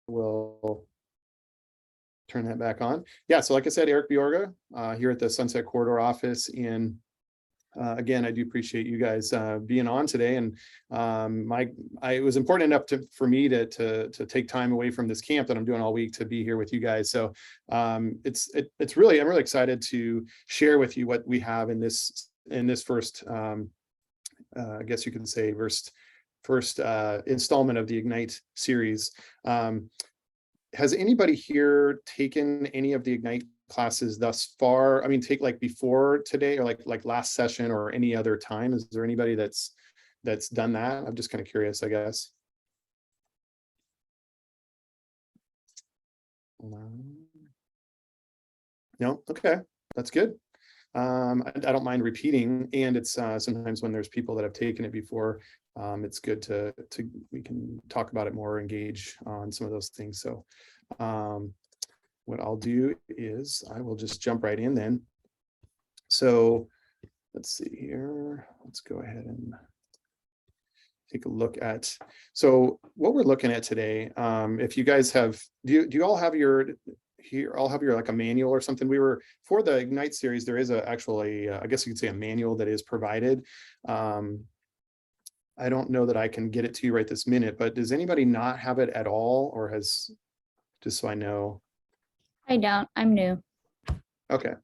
will turn that back on. Yeah, so like I said, Eric Biorga here at the Sunset Corridor office in again, I do appreciate you guys being on today, and it was important enough for me to take time away from this camp that I'm doing all week to be here with you guys. So it's really, I'm really excited to share with you what we have in this first I guess you could say first installment of the Ignite series. Has anybody here taken any of the Ignite classes thus far? I mean, take like before today or like last session or any other time? Is there anybody that's done that? I'm just kind of curious, I guess. No? Okay, that's good. I don't mind repeating, and it's sometimes when there's people that have taken it before, it's good to we can talk about it more, engage on some of those things. So what I'll do is I will just jump right in then. So let's see here. Let's go ahead and take a look at, so what we're looking at today, if you guys have, do you all have your, here, I'll have your like a manual or something. We were, for the Ignite series, there is actually, I guess you could say a manual that is provided. I don't know that I can get it to you right this minute, but does anybody not have it at all, or has, just so I know? I don't, I'm new. Okay.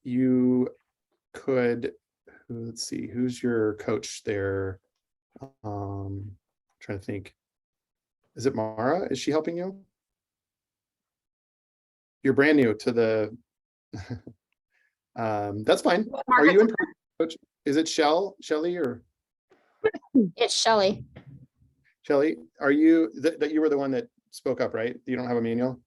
You could, let's see, who's your coach there? Trying to think. Is it Mara? Is she helping you? You're brand new to the that's fine. Are you in coach? Is it Shelly or It's Shelly. Shelly? Are you that you were the one that spoke up, right? You don't have a manual?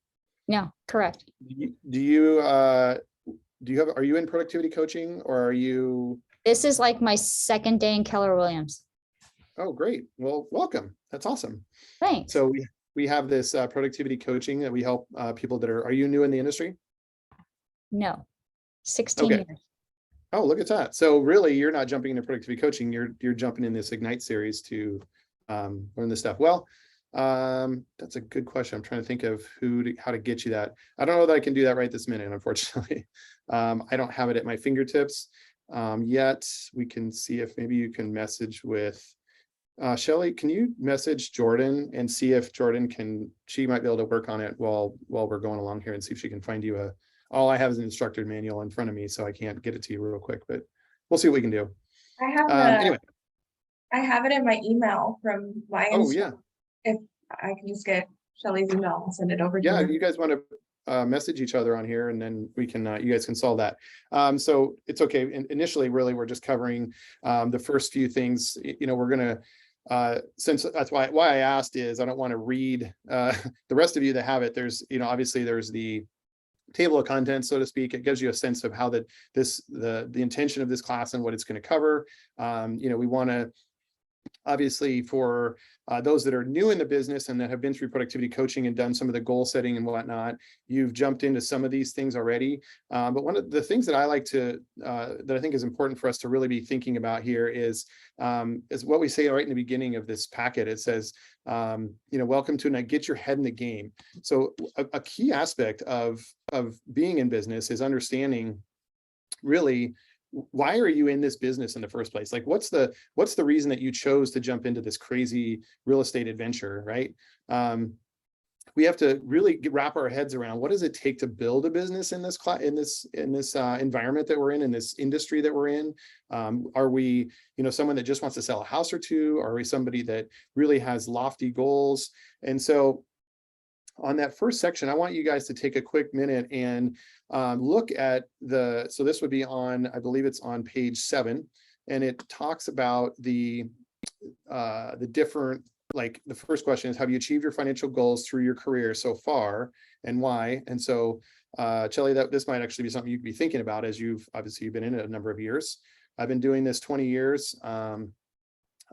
No, correct. Do you have, are you in productivity coaching, or are you? This is like my second day in Keller Williams. Oh, great. Well, welcome. That's awesome. Thanks. So we have this productivity coaching that we help people that are you new in the industry? No, 16 Okay. years. Oh, look at that. So really, you're not jumping into productivity coaching. You're jumping in this Ignite series to learn this stuff. Well, that's a good question. I'm trying to think of how to get you that. I don't know that I can do that right this minute, unfortunately. I don't have it at my fingertips yet. We can see if maybe you can message with Shelly. Can you message Jordan and see if Jordan can, she might be able to work on it while we're going along here, and see if she can find you all I have is an instructor manual in front of me, so I can't get it to you real quick, but we'll see what we can do. I have anyway. I have it in my email from my yeah. If I can just get Shelly's email and send it over to you guys want to message each other on here, and then we can you guys can solve that. So it's okay. Initially, really, we're just covering the first few things. You know, we're gonna since that's why I asked is I don't want to read the rest of you that have it. There's, you know, obviously there's the table of contents, so to speak. It gives you a sense of how the intention of this class and what it's going to cover. You know, we want to, obviously, for those that are new in the business and that have been through productivity coaching and done some of the goal setting and whatnot, you've jumped into some of these things already. But one of the things that I like to, that I think is important for us to really be thinking about here is what we say right in the beginning of this packet. It says, you know, welcome to Ignite, get your head in the game. So a key aspect of being in business is understanding really, why are you in this business in the first place? Like, what's the reason that you chose to jump into this crazy real estate adventure, right? We have to really wrap our heads around, what does it take to build a business in this environment that we're in this industry that we're in? Are we, you know, someone that just wants to sell a house or two? Are we somebody that really has lofty goals? And so on that first section, I want you guys to take a quick minute and look at so this would be on, I believe it's on page 7, and it talks about the different, like the first question is, have you achieved your financial goals through your career so far, and why? And so Shelly, this might actually be something you could be thinking about, as you've been in it a number of years. I've been doing this 20 years.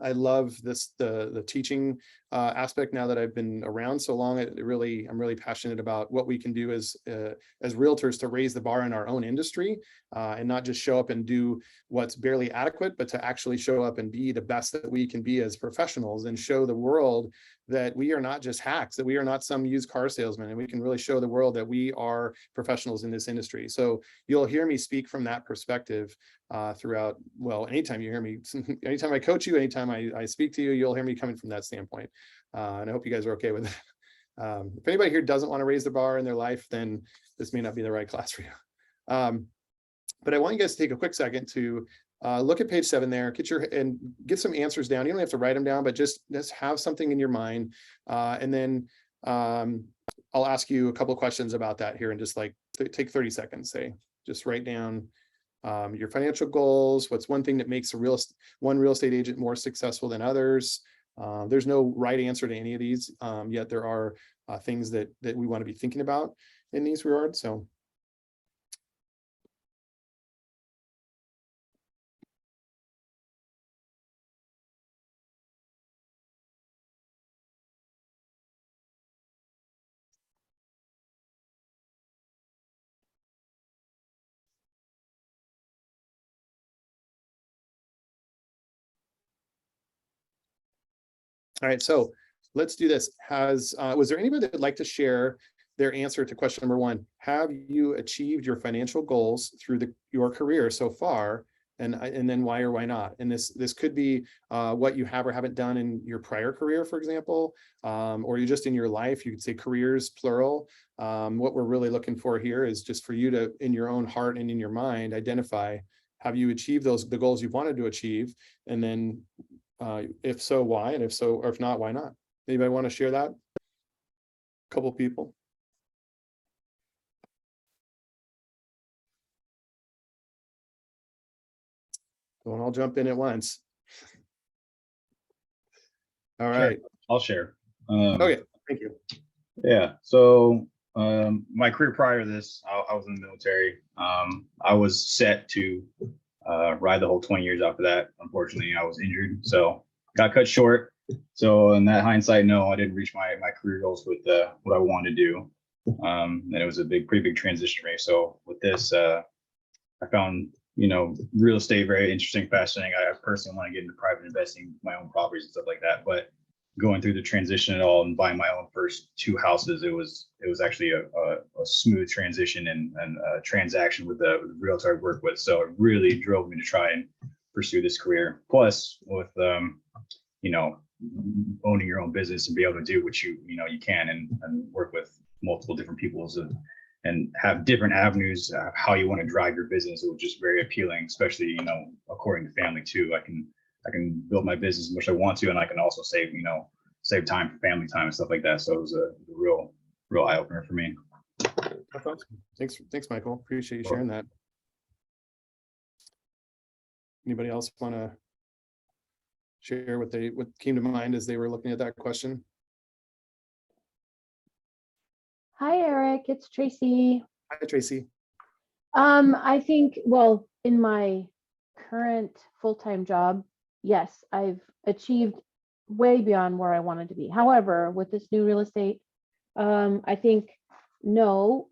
I love the teaching aspect now that I've been around so long. I'm really passionate about what we can do as realtors to raise the bar in our own industry, and not just show up and do what's barely adequate, but to actually show up and be the best that we can be as professionals, and show the world that we are not just hacks, that we are not some used car salesman, and we can really show the world that we are professionals in this industry. So you'll hear me speak from that perspective throughout, well, anytime you hear me, anytime I coach you, anytime I speak to you, you'll hear me coming from that standpoint. And I hope you guys are okay with that. If anybody here doesn't want to raise the bar in their life, then this may not be the right class for you. But I want you guys to take a quick second to look at page 7 there, get some answers down. You don't have to write them down, but just have something in your mind. And then I'll ask you a couple of questions about that here, and just like take 30 seconds, say, just write down your financial goals. What's one thing that makes one real estate agent more successful than others? There's no right answer to any of these, yet there are things that we want to be thinking about in these regards. So all right, so let's do this. Was there anybody that would like to share their answer to question number 1? Have you achieved your financial goals through your career so far? And then why or why not? And this could be what you have or haven't done in your prior career, for example, or you just in your life. You could say careers, plural. What we're really looking for here is just for you to, in your own heart and in your mind, identify, have you achieved the goals you wanted to achieve? And then if so, why? And if so, or if not, why not? Anybody want to share that? A couple people. Don't all jump in at once. All right. Sure, I'll share. Okay, thank you. Yeah, so my career prior to this, I was in the military. I was set to ride the whole 20 years after that. Unfortunately, I was injured, so got cut short. So in that hindsight, no, I didn't reach my career goals with what I wanted to do. And it was a pretty big transition for me. So with this, I found, real estate very interesting, fascinating. I personally want to get into private investing, my own properties and stuff like that. But going through the transition at all and buying my own first 2 houses, it was actually a smooth transition and a transaction with the realtor I work with. So it really drove me to try and pursue this career. Plus, with owning your own business and be able to do what you can and work with multiple different people and have different avenues of how you want to drive your business. It was just very appealing, especially according to family too. I can build my business as much as I want to, and I can also save time for family time and stuff like that. So it was a real eye opener for me. That's awesome. Thanks, Michael. Appreciate you sharing that. Anybody else want to share what came to mind as they were looking at that question? Hi, Eric. It's Tracy. Hi, Tracy. I think, well, in my current full-time job, yes, I've achieved way beyond where I wanted to be. However, with this new real estate, I think no,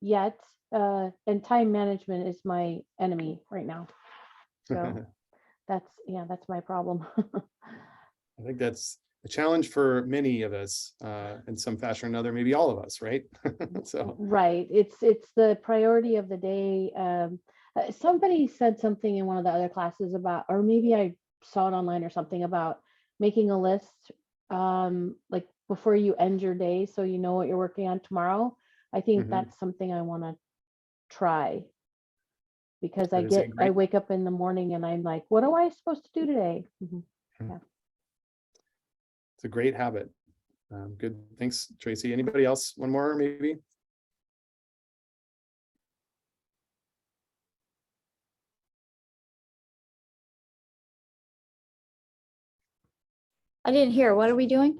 yet, and time management is my enemy right now. So that's my problem. I think that's a challenge for many of us in some fashion or another, maybe all of us, right? So right, it's the priority of the day. Somebody said something in one of the other classes about, or maybe I saw it online or something, about making a list like before you end your day, so you know what you're working on tomorrow. I think that's something I want to try, because I wake up in the morning and I'm like, what am I supposed to do today? Yeah. It's a great habit. Good. Thanks, Tracy. Anybody else? One more, maybe? I didn't hear. What are we doing?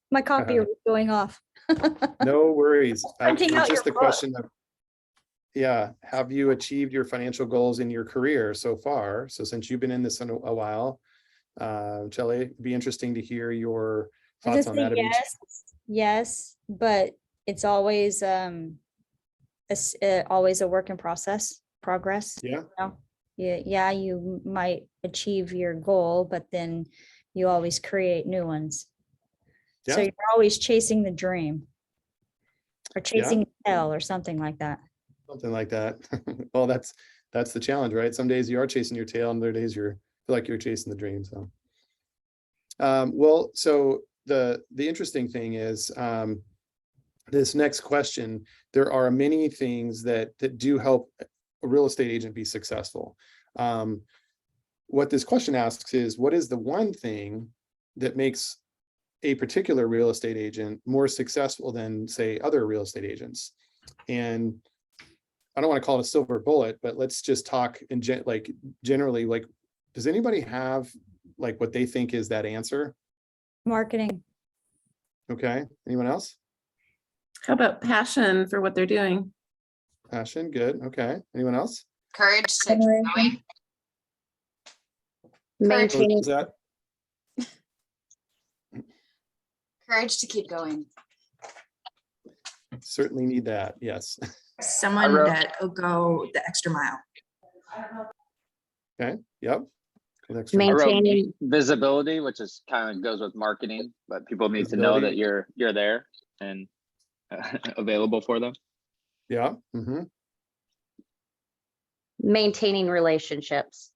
My copier was going off. No worries. Printing out Just your the question of, have you achieved your financial goals in your career so far? So since you've been in this in a while, Shelley, it'd be interesting to hear your thoughts on that. Yes, but it's always always a work in progress. Yeah. Yeah, you might achieve your goal, but then you always create new ones. So Yeah. you're always chasing the dream or Yeah. chasing the tail or something like that. Something like that. Well, that's the challenge, right? Some days you are chasing your tail, and other days feel like you're chasing the dream. So, well, so the interesting thing is, this next question, there are many things that do help a real estate agent be successful. What this question asks is, what is the one thing that makes a particular real estate agent more successful than, say, other real estate agents? And I don't want to call it a silver bullet, but let's just talk in generally, like, does anybody have like what they think is that answer? Marketing. Okay. Anyone else? How about passion for what they're doing? Passion. Good. Okay. Anyone else? Courage to keep Generation. going. What Courage, was that? courage to keep going. Certainly need that. Yes. Someone wrote- that will go the extra mile. Okay. Yep. With extra I wrote Maintaining, visibility, which is kind of goes with marketing, but people need to know that Visibility. you're there and available for them. Yeah. Mm-hmm. Maintaining relationships,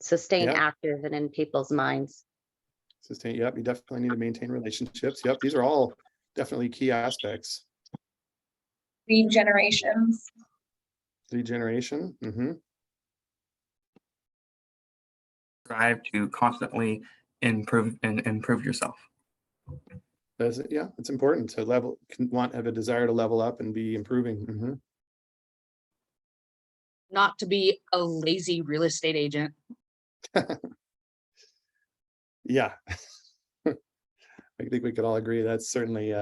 so staying Yeah. active and in people's minds. Sustain. Yep. You definitely need to maintain relationships. Yep. These are all definitely key aspects. Lead generations. Lead generation. Mm-hmm. Strive to constantly improve yourself. Does it? Yeah. It's important to have a desire to level up and be improving. Mm-hmm. Not to be a lazy real estate agent. Yeah. I think we could all agree that's certainly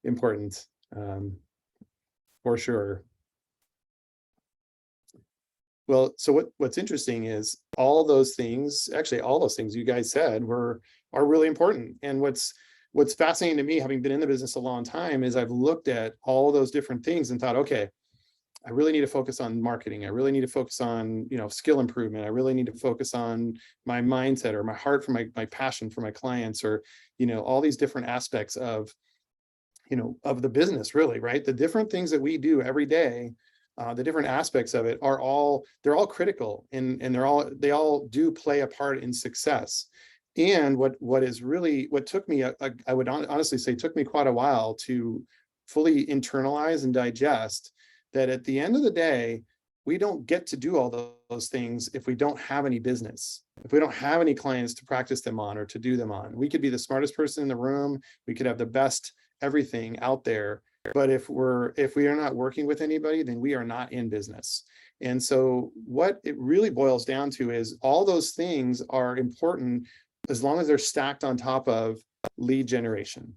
important, for sure. Well, so what's interesting is all those things you guys said are really important. And what's fascinating to me, having been in the business a long time, is I've looked at all those different things and thought, okay, I really need to focus on marketing. I really need to focus on, skill improvement. I really need to focus on my mindset or my heart for my passion for my clients, or, all these different aspects of the business, really, right? The different things that we do every day, the different aspects of it they're all critical, and they all do play a part in success. And what took me, I would honestly say, took me quite a while to fully internalize and digest, that at the end of the day, we don't get to do all those things if we don't have any business, if we don't have any clients to practice them on or to do them on. We could be the smartest person in the room, we could have the best everything out there, but if we are not working with anybody, then we are not in business. And so what it really boils down to is all those things are important as long as they're stacked on top of lead generation.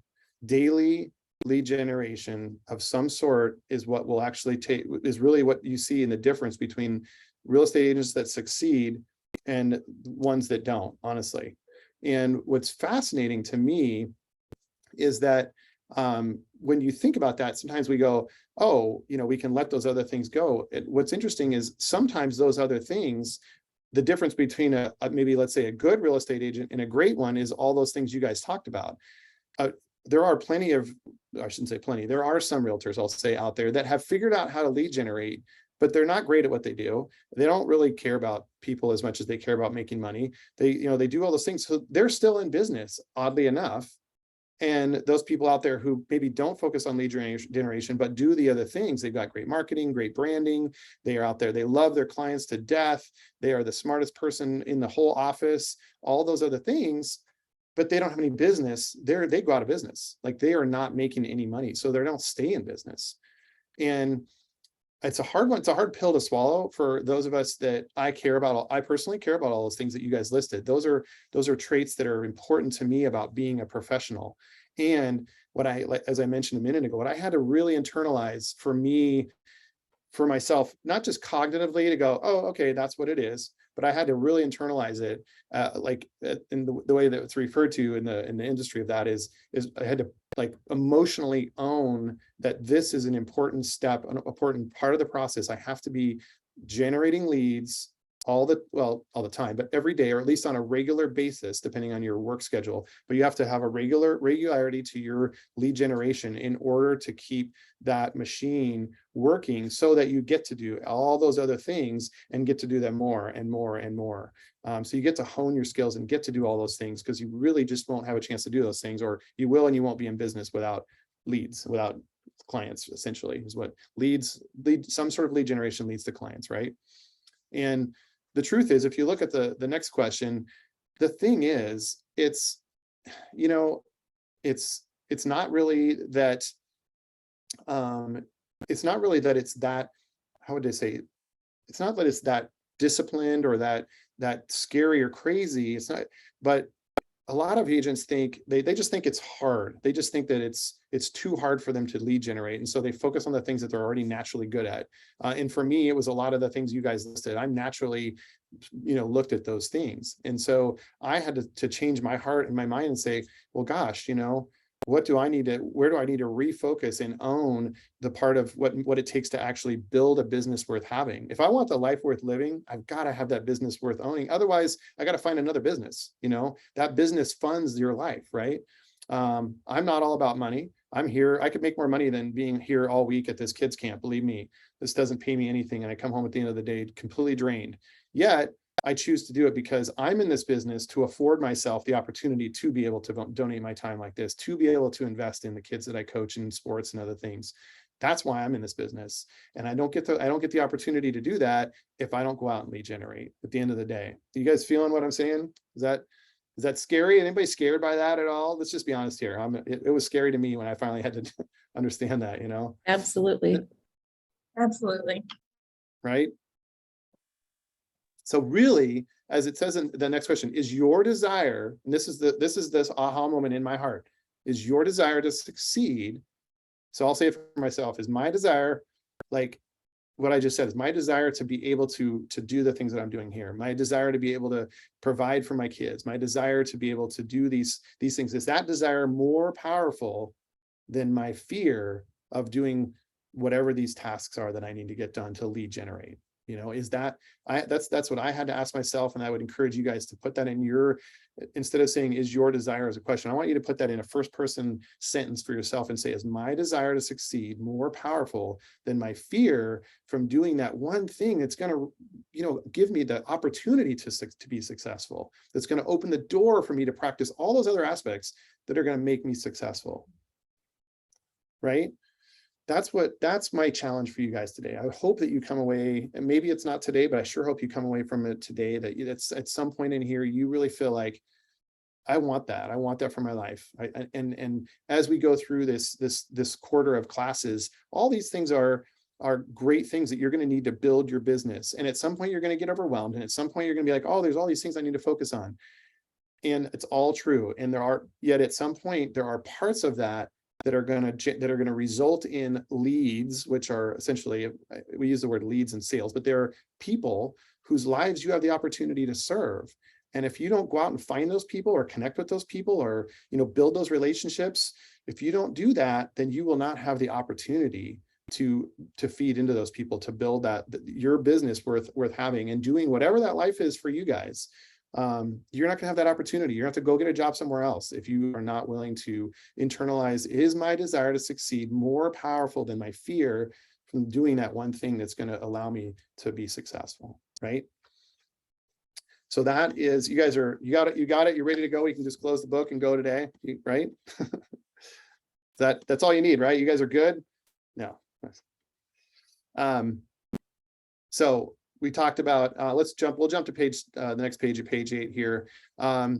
Daily lead generation of some sort is what will actually is really what you see in the difference between real estate agents that succeed and ones that don't, honestly. And what's fascinating to me is that when you think about that, sometimes we go, oh, we can let those other things go. What's interesting is sometimes those other things, the difference between maybe, let's say, a good real estate agent and a great one is all those things you guys talked about. There are I shouldn't say plenty, there are some realtors, I'll say, out there that have figured out how to lead generate, but they're not great at what they do. They don't really care about people as much as they care about making money. They do all those things. So they're still in business, oddly enough. And those people out there who maybe don't focus on lead generation, but do the other things, they've got great marketing, great branding. They are out there. They love their clients to death. They are the smartest person in the whole office, all those other things, but they don't have any business. They go out of business. Like, they are not making any money. So they don't stay in business. And it's a hard one. It's a hard pill to swallow for those of us that I personally care about all those things that you guys listed. Those are traits that are important to me about being a professional. And as I mentioned a minute ago, what I had to really internalize for myself, not just cognitively to go, oh, okay, that's what it is, but I had to really internalize it. In the way that it's referred to in the industry of that is I had to emotionally own that this is an important step, an important part of the process. I have to be generating leads all the time, but every day, or at least on a regular basis, depending on your work schedule. But you have to have a regularity to your lead generation in order to keep that machine working, so that you get to do all those other things and get to do them more and more and more. So you get to hone your skills and get to do all those things, because you really just won't have a chance to do those things, or you will and you won't be in business without leads, without clients. Essentially is what some sort of lead generation leads to clients, right? And the truth is, if you look at the next question, the thing is, it's not really that it's that, how would I say, it's not that it's that disciplined or that scary or crazy. It's not, but a lot of agents think they just think it's hard. They just think that it's too hard for them to lead generate. And so they focus on the things that they're already naturally good at. And for me, it was a lot of the things you guys listed. I'm naturally, looked at those things. And so I had to change my heart and my mind and say, well, gosh, where do I need to refocus and own the part of what it takes to actually build a business worth having? If I want the life worth living, I've got to have that business worth owning. Otherwise, I got to find another business. That business funds your life, right? I'm not all about money. I'm here. I could make more money than being here all week at this kids camp. Believe me, this doesn't pay me anything. And I come home at the end of the day completely drained. Yet I choose to do it because I'm in this business to afford myself the opportunity to be able to donate my time like this, to be able to invest in the kids that I coach in sports and other things. That's why I'm in this business. And I don't get the opportunity to do that if I don't go out and lead generate at the end of the day. You guys feeling what I'm saying? Is that scary? Anybody scared by that at all? Let's just be honest here. It was scary to me when I finally had to understand that, Absolutely. Absolutely. right? So really, as it says in the next question, is your desire, and this is this aha moment in my heart, is your desire to succeed. So I'll say it for myself, is my desire, like what I just said, is my desire to be able to do the things that I'm doing here, my desire to be able to provide for my kids, my desire to be able to do these things, is that desire more powerful than my fear of doing whatever these tasks are that I need to get done to lead generate? Is that's what I had to ask myself. And I would encourage you guys to put that in instead of saying, is your desire as a question, I want you to put that in a first person sentence for yourself and say, is my desire to succeed more powerful than my fear from doing that one thing that's going to, give me the opportunity to be successful, that's going to open the door for me to practice all those other aspects that are going to make me successful, right? That's my challenge for you guys today. I hope that you come away, and maybe it's not today, but I sure hope you come away from it today, that's at some point in here, you really feel like, I want that for my life. And as we go through this quarter of classes, all these things are great things that you're going to need to build your business. And at some point you're going to get overwhelmed. And at some point you're going to be like, oh, there's all these things I need to focus on. And it's all true. And yet at some point there are parts of that are going to result in leads, which are essentially, we use the word leads in sales, but they're people whose lives you have the opportunity to serve. And if you don't go out and find those people or connect with those people or, build those relationships, if you don't do that, then you will not have the opportunity to feed into those people, to build your business worth having and doing whatever that life is for you guys. You're not gonna have that opportunity. You're gonna have to go get a job somewhere else if you are not willing to internalize, is my desire to succeed more powerful than my fear from doing that one thing that's going to allow me to be successful, right? So that is, you got it, you're ready to go. We can just close the book and go today, right? That's all you need, right? You guys are good? No. So we talked about, we'll jump to the next page, page 8 here. Now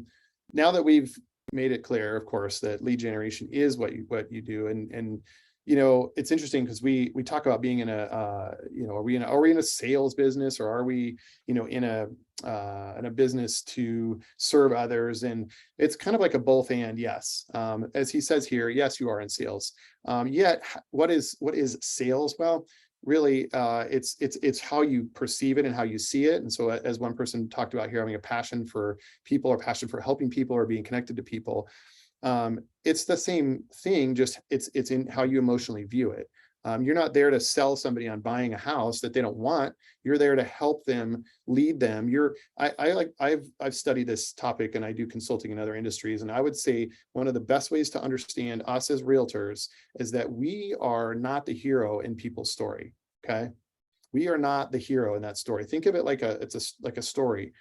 that we've made it clear, of course, that lead generation is what you do. And it's interesting because we talk about being in are we in a sales business, or are we, in a business to serve others? And it's kind of like a both and, yes. As he says here, yes, you are in sales. Yet what is sales? Well, really, it's how you perceive it and how you see it. And so as one person talked about here, having a passion for people or passion for helping people or being connected to people, it's the same thing, just it's in how you emotionally view it. You're not there to sell somebody on buying a house that they don't want. You're there to help them, lead them. I've studied this topic and I do consulting in other industries. And I would say one of the best ways to understand us as realtors is that we are not the hero in people's story. Okay. We are not the hero in that story. Think of it like a story.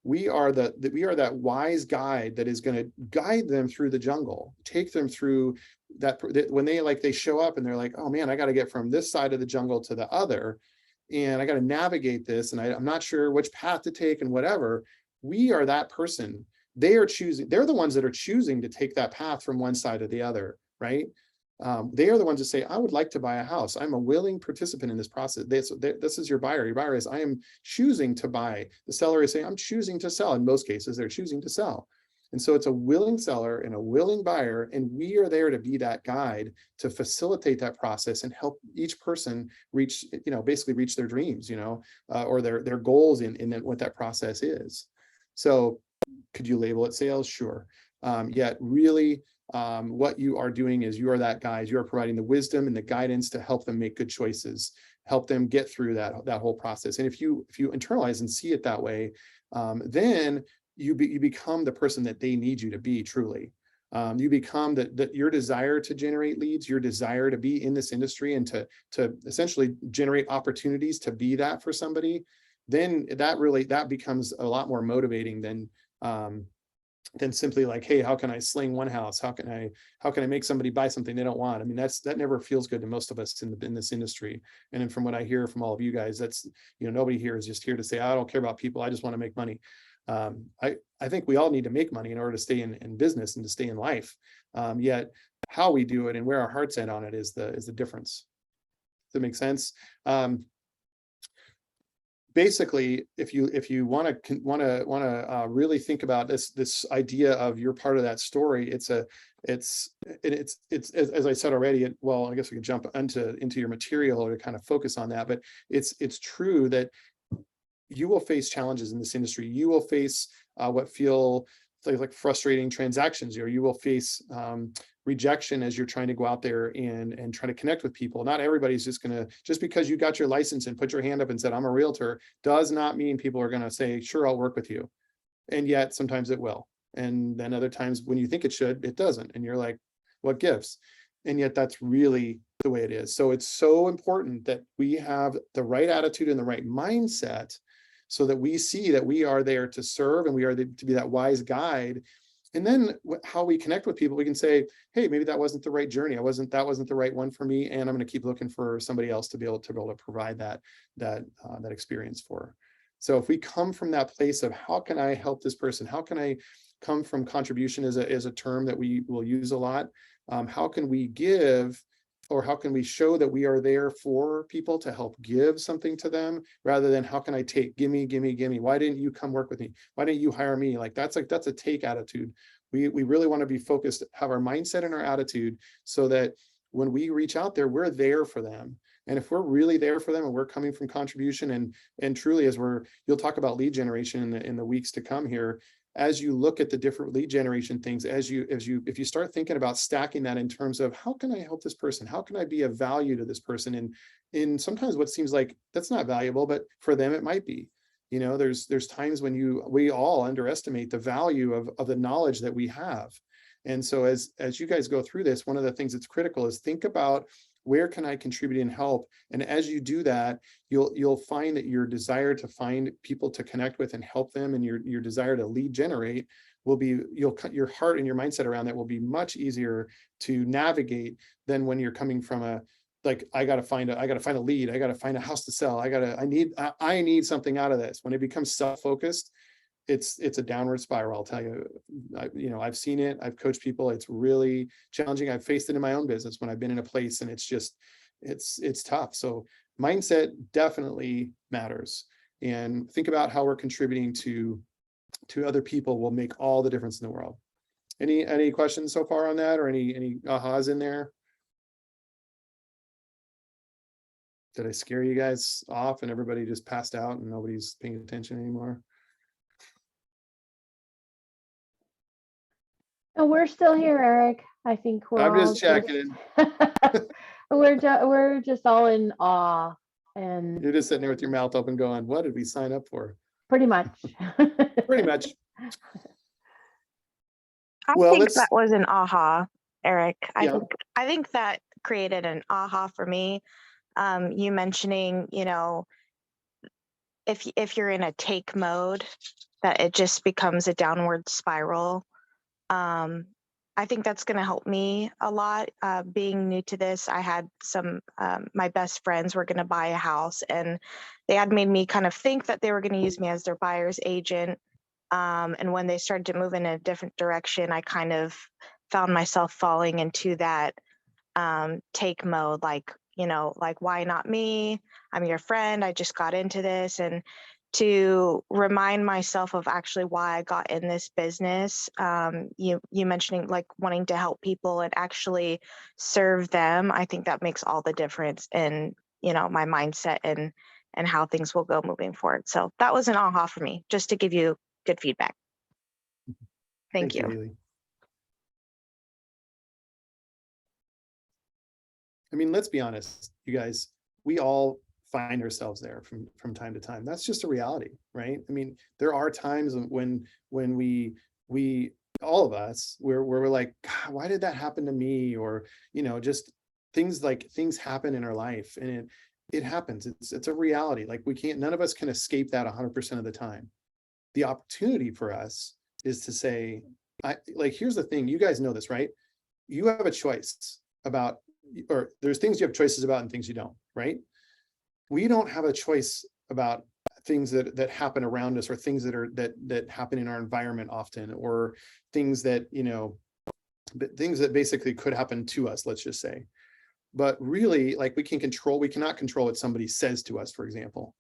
We are that wise guide that is going to guide them through the jungle, take them through that when they show up and they're like, oh man, I got to get from this side of the jungle to the other, and I got to navigate this, and I'm not sure which path to take and whatever. We are that person. They're the ones that are choosing to take that path from one side to the other, right? They are the ones that say, I would like to buy a house. I'm a willing participant in this process. This is your buyer. Your buyer is, I am choosing to buy. The seller is saying, I'm choosing to sell. In most cases, they're choosing to sell. And so it's a willing seller and a willing buyer. And we are there to be that guide to facilitate that process and help each person reach, basically reach their dreams, or their goals in what that process is. So could you label it sales? Sure. Yet really, what you are doing is you are that guide. You are providing the wisdom and the guidance to help them make good choices, help them get through that whole process. And if you internalize and see it that way, then you become the person that they need you to be truly. You become that your desire to generate leads, your desire to be in this industry and to essentially generate opportunities to be that for somebody. Then that becomes a lot more motivating than simply like, hey, how can I sling one house? How can I make somebody buy something they don't want? I mean, that never feels good to most of us in this industry. And then from what I hear from all of you guys, that's, nobody here is just here to say, I don't care about people. I just want to make money. I think we all need to make money in order to stay in business and to stay in life. Yet how we do it and where our heart's at on it is the difference. Does that make sense? Basically, if you want to really think about this idea of you're part of that story, it's as I said already. I guess we can jump into your material or to kind of focus on that, but it's true that you will face challenges in this industry. You will face what feel like frustrating transactions, or you will face rejection as you're trying to go out there and try to connect with people. Not everybody's just because you got your license and put your hand up and said, I'm a realtor, does not mean people are going to say, sure, I'll work with you. And yet sometimes it will. And then other times when you think it should, it doesn't. And you're like, what gives? And yet that's really the way it is. So it's so important that we have the right attitude and the right mindset so that we see that we are there to serve and we are to be that wise guide. And then how we connect with people, we can say, hey, maybe that wasn't the right journey. That wasn't the right one for me. And I'm going to keep looking for somebody else to be able to provide that experience for. So if we come from that place of how can I help this person? How can I come from contribution as a term that we will use a lot? How can we give, or how can we show that we are there for people to help give something to them rather than how can I take, gimme. Why didn't you come work with me? Why didn't you hire me? Like that's a take attitude. We really want to be focused, have our mindset and our attitude so that when we reach out there, we're there for them. And if we're really there for them and we're coming from contribution and truly you'll talk about lead generation in the weeks to come here, as you look at the different lead generation things, if you start thinking about stacking that in terms of how can I help this person? How can I be of value to this person? And in sometimes what seems like that's not valuable, but for them it might be. There's times when we all underestimate the value of the knowledge that we have. And so as you guys go through this, one of the things that's critical is think about where can I contribute and help? And as you do that, you'll find that your desire to find people to connect with and help them, and your desire to lead generate will be, your heart and your mindset around that will be much easier to navigate than when you're coming from I got to find a lead. I got to find a house to sell. I need something out of this. When it becomes self-focused, it's a downward spiral. I'll tell you, I've seen it. I've coached people. It's really challenging. I've faced it in my own business when I've been in a place and it's tough. So mindset definitely matters, and think about how we're contributing to other people will make all the difference in the world. Any questions so far on that, or any ahas in there? Did I scare you guys off and everybody just passed out and nobody's paying attention anymore? No, we're still here, Eric. I think we're I'm all just checking. we're just all in awe, and You're just sitting there with your mouth open going, what did we sign up for? pretty much. Pretty much. I Well, think let's, that was an aha, Eric. yeah, I think that created an aha for me. You mentioning, if you're in a take mode, that it just becomes a downward spiral. I think that's going to help me a lot. Being new to this, I had some, my best friends were going to buy a house, and they had made me kind of think that they were going to use me as their buyer's agent. And when they started to move in a different direction, I kind of found myself falling into that take mode, like, like, why not me? I'm your friend. I just got into this. And to remind myself of actually why I got in this business, you mentioning like wanting to help people and actually serve them, I think that makes all the difference in, my mindset and how things will go moving forward. So that was an aha for me, just to give you good feedback. Thank you. Haley. I mean, let's be honest, you guys, we all find ourselves there from time to time. That's just a reality, right? I mean, there are times when we all of us, where we're like, God, why did that happen to me? Or, just things happen in our life, and it happens. It's a reality. Like, none of us can escape that 100% of the time. The opportunity for us is to say, here's the thing, you guys know this, right? You have a choice about, or there's things you have choices about and things you don't, right? We don't have a choice about things that happen around us, or things that happen in our environment often, or things that, things that basically could happen to us, let's just say. But really, like, we cannot control what somebody says to us, for example.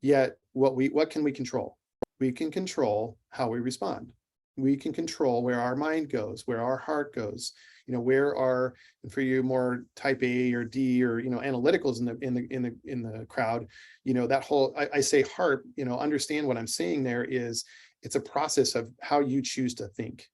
Yet what can we control? We can control how we respond. We can control where our mind goes, where our heart goes, where our, and for you more type A or D or, analyticals in the crowd, that whole, I say heart, understand what I'm saying there is, it's a process of how you choose to think.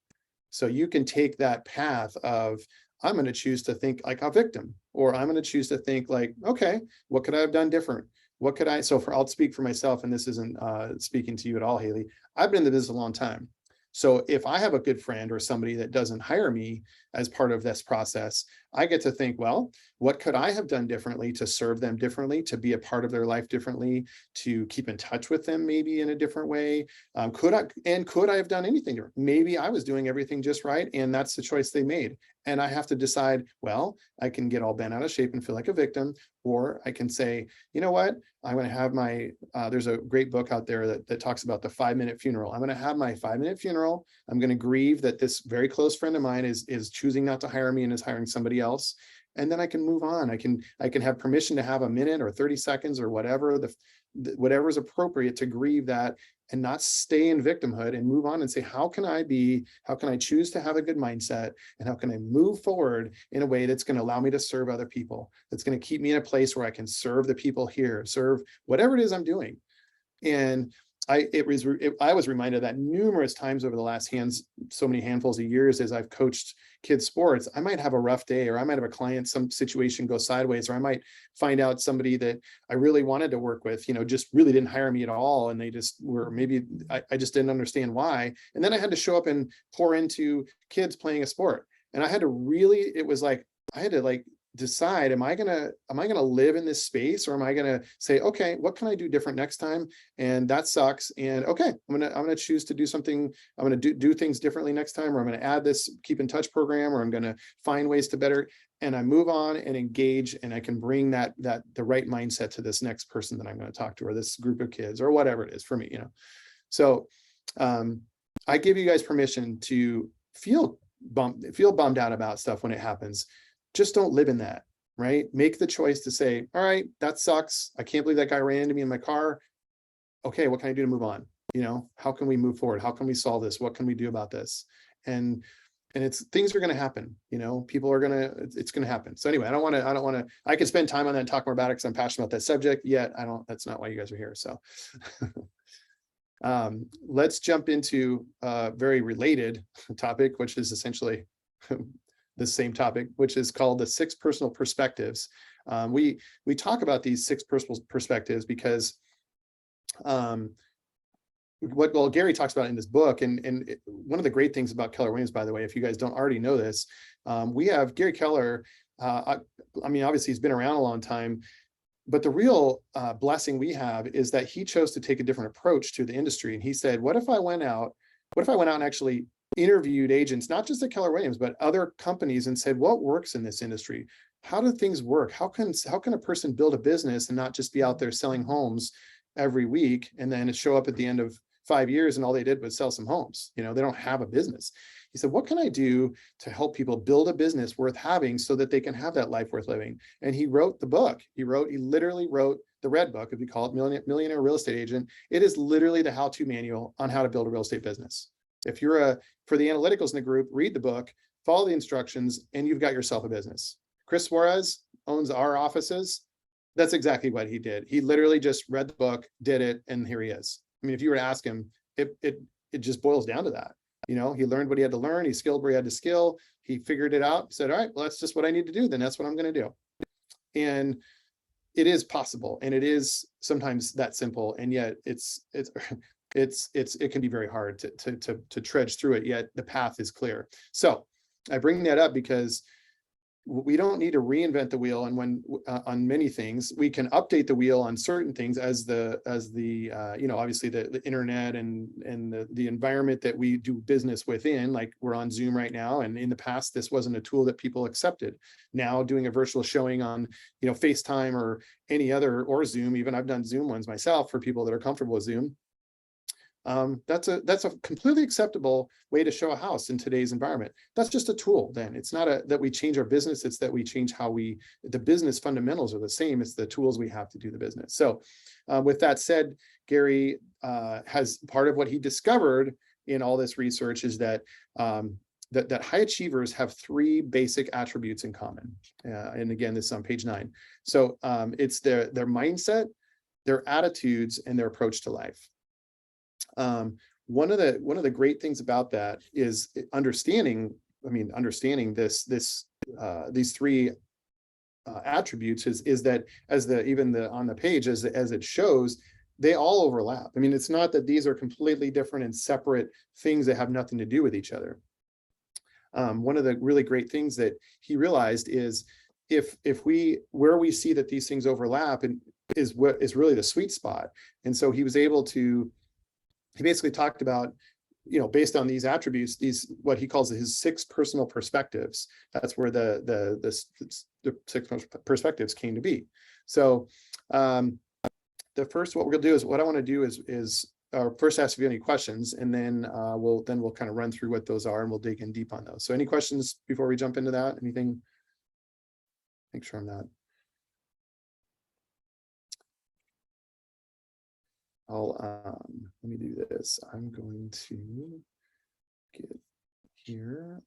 So you can take that path of, I'm going to choose to think like a victim, or I'm going to choose to think like, okay, what could I have done different? What could I, I'll speak for myself, and this isn't speaking to you at all, Haley. I've been in the business a long time. So if I have a good friend or somebody that doesn't hire me as part of this process, I get to think, well, what could I have done differently to serve them differently, to be a part of their life differently, to keep in touch with them maybe in a different way? Could I have done anything different? Maybe I was doing everything just right, and that's the choice they made. And I have to decide, well, I can get all bent out of shape and feel like a victim, or I can say, you know what, I'm going to have my, there's a great book out there that talks about the 5-minute funeral. I'm going to have my 5-minute funeral. I'm going to grieve that this very close friend of mine is choosing not to hire me and is hiring somebody else. And then I can move on. I can have permission to have a minute or 30 seconds or whatever, whatever is appropriate to grieve that, and not stay in victimhood, and move on and say, how can I choose to have a good mindset, and how can I move forward in a way that's going to allow me to serve other people, that's going to keep me in a place where I can serve the people here, serve whatever it is I'm doing. And I was reminded of that numerous times over the last so many handfuls of years as I've coached kids sports. I might have a rough day, or I might have a client, some situation go sideways, or I might find out somebody that I really wanted to work with, just really didn't hire me at all. And they just were, maybe I just didn't understand why. And then I had to show up and pour into kids playing a sport. And I had to decide, am I gonna live in this space, or am I gonna say, okay, what can I do different next time? And that sucks. And okay, I'm gonna choose to do something. I'm gonna do things differently next time, or I'm gonna add this keep in touch program, or I'm gonna find ways to better. And I move on and engage, and I can bring the right mindset to this next person that I'm going to talk to, or this group of kids, or whatever it is for me, So I give you guys permission to feel bummed out about stuff when it happens. Just don't live in that, right? Make the choice to say, all right, that sucks. I can't believe that guy ran into me in my car. Okay, what can I do to move on? How can we move forward? How can we solve this? What can we do about this? And things are going to happen, people are it's going to happen. So anyway, I don't want to, I could spend time on that and talk more about it because I'm passionate about that subject, yet that's not why you guys are here. So let's jump into a very related topic, which is essentially the same topic, which is called the 6 personal perspectives. We talk about these 6 personal perspectives because well, Gary talks about it in this book, and one of the great things about Keller Williams, by the way, if you guys don't already know this, we have Gary Keller. I mean, obviously he's been around a long time, but the real blessing we have is that he chose to take a different approach to the industry. And he said, what if I went out and actually interviewed agents, not just at Keller Williams, but other companies, and said, what works in this industry? How do things work? How can a person build a business and not just be out there selling homes every week and then show up at the end of 5 years and all they did was sell some homes? You know, they don't have a business. He said, what can I do to help people build a business worth having so that they can have that life worth living? And he wrote the book. He literally wrote the red book, if we call it Millionaire Real Estate Agent. It is literally the how-to manual on how to build a real estate business. If you're for the analyticals in the group, read the book, follow the instructions, and you've got yourself a business. Chris Suarez owns our offices. That's exactly what he did. He literally just read the book, did it, and here he is. I mean, if you were to ask him, it just boils down to that. You know, he learned what he had to learn. He skilled where he had to skill. He figured it out, said, all right, well, that's just what I need to do. Then that's what I'm going to do. And it is possible. And it is sometimes that simple. And yet it can be very hard to trudge through it. Yet the path is clear. So I bring that up because we don't need to reinvent the wheel, and when on many things we can update the wheel on certain things as the you know, obviously the internet and the environment that we do business within, like we're on Zoom right now, and in the past this wasn't a tool that people accepted. Now doing a virtual showing on, you know, FaceTime or any other, or Zoom, even I've done Zoom ones myself for people that are comfortable with Zoom. That's a completely acceptable way to show a house in today's environment. That's just a tool. Then it's not that we change our business, it's that we change how the business fundamentals are the same. It's the tools we have to do the business. So with that said, Gary has part of what he discovered in all this research is that that high achievers have 3 basic attributes in common. And again, this is on page 9. So it's their mindset, their attitudes, and their approach to life. One of the great things about that is understanding these 3 attributes is that on the page as it shows, they all overlap. I mean, it's not that these are completely different and separate things that have nothing to do with each other. One of the really great things that he realized is where we see that these things overlap and is what is really the sweet spot. And so he was able to, he basically talked about, you know, based on these attributes, these what he calls his 6 personal perspectives. That's where the 6 perspectives came to be. So the first, what we're gonna do is, what I want to do is first ask if you have any questions, and then we'll kind of run through what those are, and we'll dig in deep on those. So any questions before we jump into that? Anything? Make sure I'm not. Let me do this. I'm going to get here.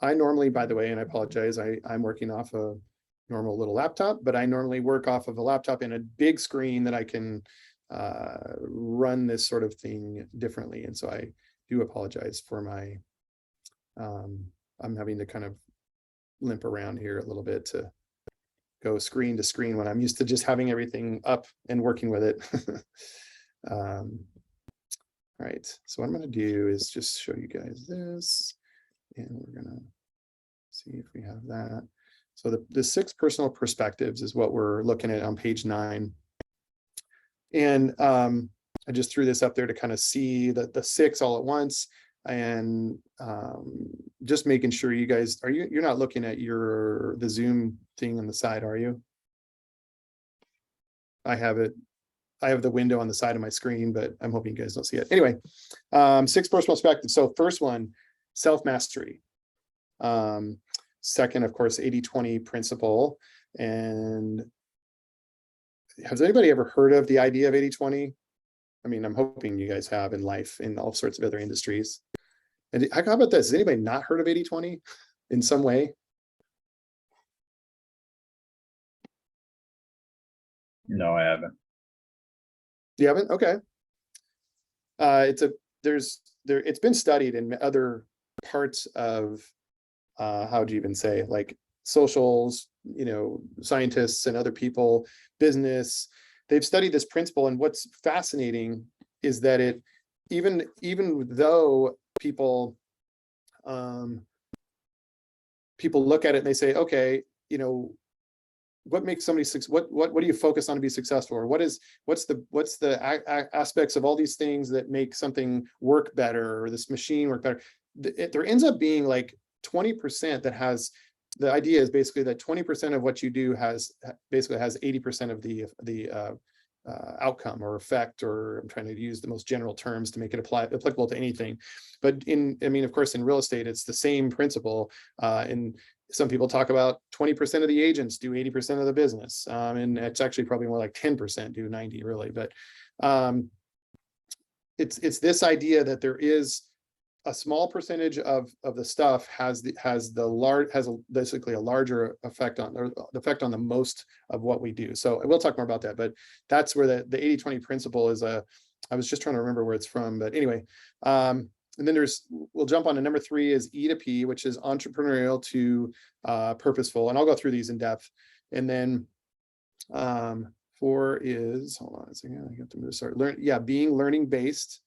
I normally, by the way, and I apologize, I'm working off a normal little laptop, but I normally work off of a laptop in a big screen that I can run this sort of thing differently. And so I do apologize for my, I'm having to kind of limp around here a little bit to go screen to screen when I'm used to just having everything up and working with it. All right, so what I'm going to do is just show you guys this, and we're going to see if we have that. So the 6 personal perspectives is what we're looking at on page 9. And I just threw this up there to kind of see the 6 all at once, and just making sure you guys you're not looking at the Zoom thing on the side, are you? I have the window on the side of my screen, but I'm hoping you guys don't see it. Anyway, 6 personal perspectives. So first one, self-mastery. Second, of course, 80-20 principle. And has anybody ever heard of the idea of 80-20? I mean, I'm hoping you guys have in life, in all sorts of other industries. And how about this? Has anybody not heard of 80-20 in some way? No, I haven't. You haven't? Okay. It's been studied in other parts of how would you even say, like socials, scientists and other people, business, they've studied this principle. And what's fascinating is that even though people look at it and they say, okay, what makes somebody what do you focus on to be successful, or what's the aspects of all these things that make something work better, or this machine work better. There ends up being like 20% that has, the idea is basically that 20% of what you do has 80% of the outcome or effect, or I'm trying to use the most general terms to make it applicable to anything. But of course, in real estate, it's the same principle. And some people talk about 20% of the agents do 80% of the business. And it's actually probably more like 10% do 90 really. But it's this idea that there is a small percentage of the stuff has basically a larger effect on, or the effect on the most of what we do. So we'll talk more about that, but that's where the 80-20 principle is. I was just trying to remember where it's from, but anyway. And then we'll jump on to number 3 is E to P, which is entrepreneurial to purposeful. And I'll go through these in depth. And then 4 is, hold on a second, I have to start being learning based.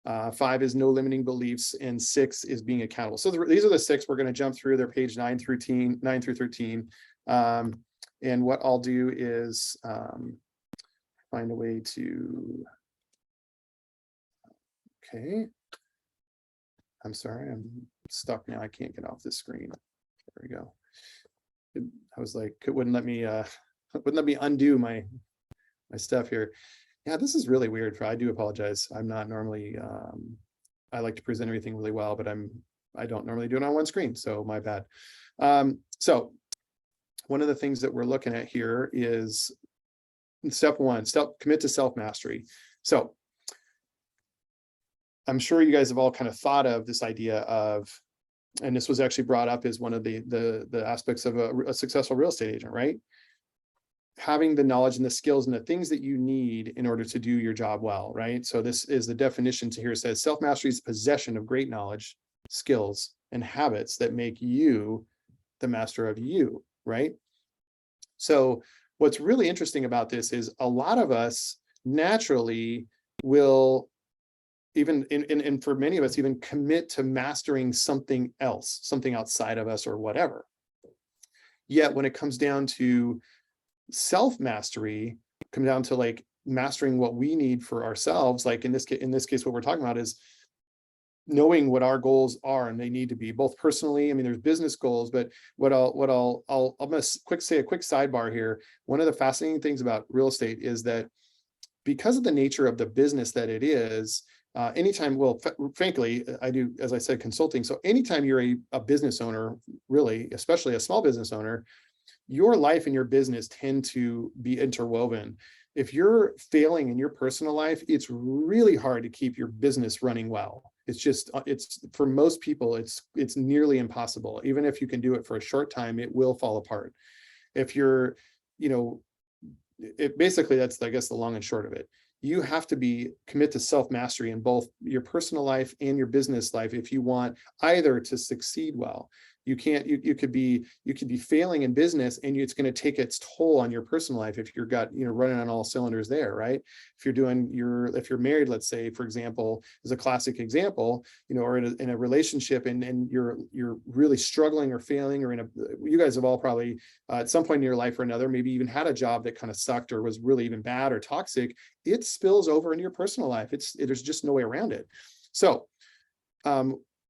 5 is no limiting beliefs, and 6 is being accountable. So these are the 6 we're going to jump through. They're page 9 through 13. And what I'll do is find a way to, okay. I'm sorry, I'm stuck now. I can't get off this screen. There we go. I was like, it wouldn't let me undo my stuff here. Yeah, this is really weird. I do apologize. I'm not normally, I like to present everything really well, but I don't normally do it on one screen, so my bad. So one of the things that we're looking at here is step 1, commit to self-mastery. So I'm sure you guys have all kind of thought of this idea of, and this was actually brought up as one of the aspects of a successful real estate agent, right? Having the knowledge and the skills and the things that you need in order to do your job well, right? So this is the definition to here. It says self-mastery is possession of great knowledge, skills, and habits that make you the master of you, right? So what's really interesting about this is a lot of us naturally will, even and for many of us, even commit to mastering something else, something outside of us or whatever. Yet when it comes down to self-mastery, come down to like mastering what we need for ourselves, like in this case what we're talking about is knowing what our goals are, and they need to be both personally. There's business goals, but I'm gonna say a quick sidebar here. One of the fascinating things about real estate is that because of the nature of the business that it is, anytime, frankly, I do, as I said, consulting. So anytime you're a business owner, really, especially a small business owner, your life and your business tend to be interwoven. If you're failing in your personal life, it's really hard to keep your business running well. It's for most people, it's nearly impossible. Even if you can do it for a short time, it will fall apart. If you're, basically that's, I guess, the long and short of it. You have to commit to self-mastery in both your personal life and your business life if you want either to succeed well. You could be failing in business, and it's going to take its toll on your personal life if you're running on all cylinders there, right? If you're married, let's say, for example, is a classic example, or in a relationship and you're really struggling or failing, or you guys have all probably at some point in your life or another, maybe even had a job that kind of sucked or was really even bad or toxic. It spills over into your personal life. There's just no way around it. So,